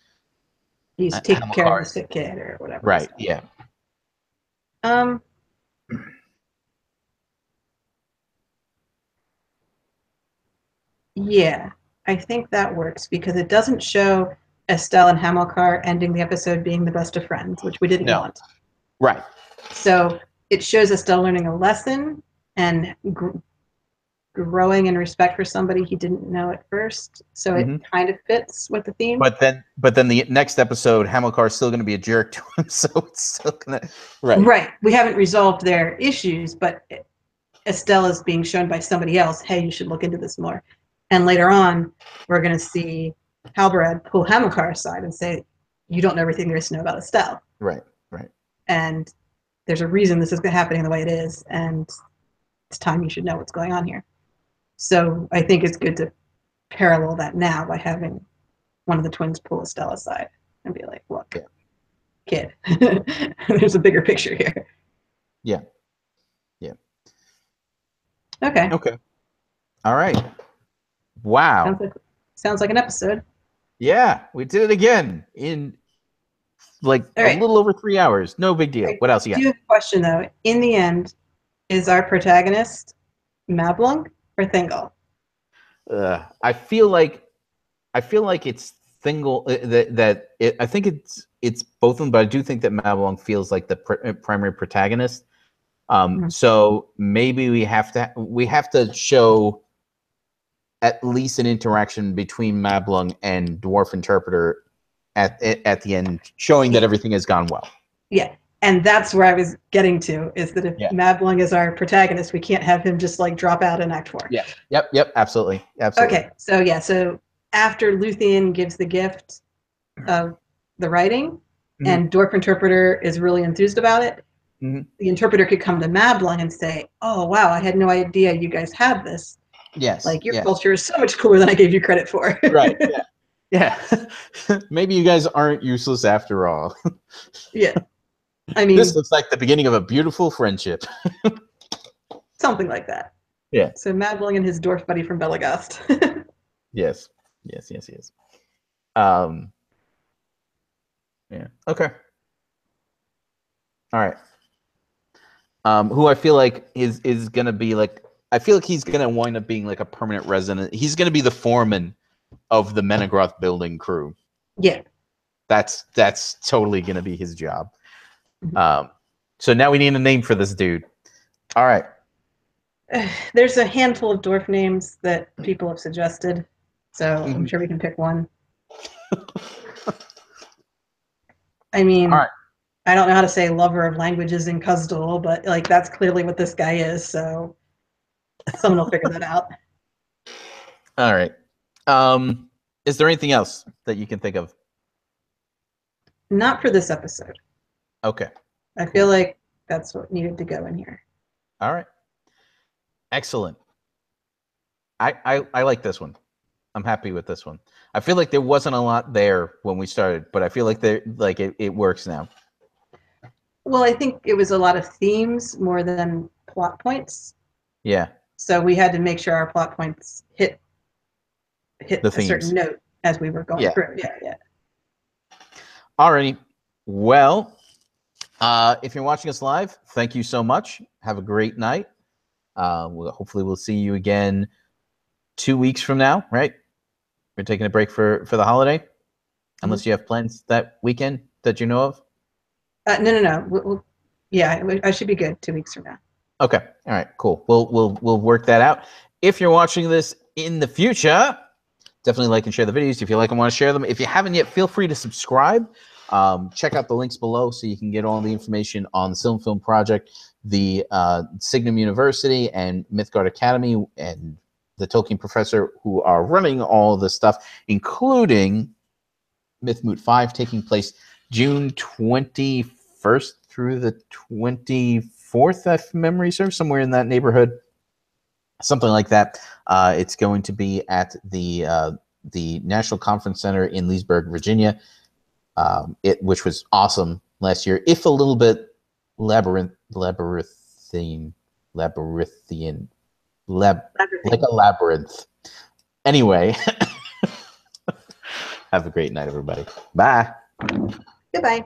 he's taking care of the sick kid or whatever. Right, yeah. Yeah, I think that works because it doesn't show Estelle and Hamilcar ending the episode being the best of friends, which we didn't want. Right. So it shows Estelle learning a lesson and growing in respect for somebody he didn't know at first. So it kind of fits with the theme. But then the next episode, Hamilcar's still going to be a jerk to him, so it's still going to... Right. We haven't resolved their issues, but Estelle is being shown by somebody else, hey, you should look into this more. And later on, we're going to see Halbarad pull Hamilcar aside and say, you don't know everything there is to know about Estelle. Right. and there's a reason this is happening the way it is, and it's time you should know what's going on here. So I think it's good to parallel that now by having one of the twins pull Estelle aside and be like, look, kid, there's a bigger picture here. Yeah. Okay. All right. Wow. Sounds like an episode. Yeah, we did it again in like a little over 3 hours. No big deal. What else you got? I do have a question though. In the end, is our protagonist Mablung or Thingol? I feel like it's Thingol. I think it's both of them, but I do think that Mablung feels like the primary protagonist. So maybe we have to show at least an interaction between Mablung and Dwarf Interpreter at the end, showing that everything has gone well. Yeah, and that's where I was getting to, is that if Mablung is our protagonist, we can't have him just like drop out in Act 4. Yeah. Yep. Absolutely. Okay, so after Luthien gives the gift of the writing, and Dwarf Interpreter is really enthused about it, the interpreter could come to Mablung and say, "Oh wow, I had no idea you guys had this. Yes. Like your culture is so much cooler than I gave you credit for." Right. Yeah. Maybe you guys aren't useless after all. Yeah. I mean, this looks like the beginning of a beautiful friendship. Something like that. Yeah. So Mablung and his dwarf buddy from Belagast. Yes. Yeah. Okay. All right. Who I feel like is gonna be like, I feel like he's gonna wind up being like a permanent resident. He's gonna be the foreman of the Menegroth building crew. Yeah. That's totally gonna be his job. So now we need a name for this dude. All right. There's a handful of dwarf names that people have suggested, so I'm sure we can pick one. I mean, all right. I don't know how to say lover of languages in Kuzdal, but like that's clearly what this guy is, so someone will figure that out. All right. Is there anything else that you can think of? Not for this episode. Okay. I feel like that's what needed to go in here. All right. Excellent. I like this one. I'm happy with this one. I feel like there wasn't a lot there when we started, but I feel like it works now. Well, I think it was a lot of themes more than plot points. Yeah. So we had to make sure our plot points hit the a certain note as we were going through. Yeah. Alrighty. Well, if you're watching us live, thank you so much. Have a great night. Hopefully we'll see you again 2 weeks from now, right? We're taking a break for the holiday, unless you have plans that weekend that you know of. No. I should be good 2 weeks from now. Okay. All right. Cool. We'll work that out. If you're watching this in the future, definitely like and share the videos. If you like and want to share them, if you haven't yet, feel free to subscribe. Check out the links below so you can get all the information on the Silm Film Project, the Signum University, and Mythgard Academy, and the Tolkien Professor, who are running all this stuff, including Mythmoot 5, taking place June 21st through the 24th, if memory serves, somewhere in that neighborhood, something like that. It's going to be at the National Conference Center in Leesburg, Virginia, which was awesome last year, if a little bit labyrinthian, like a labyrinth. Anyway, have a great night, everybody. Bye. Goodbye.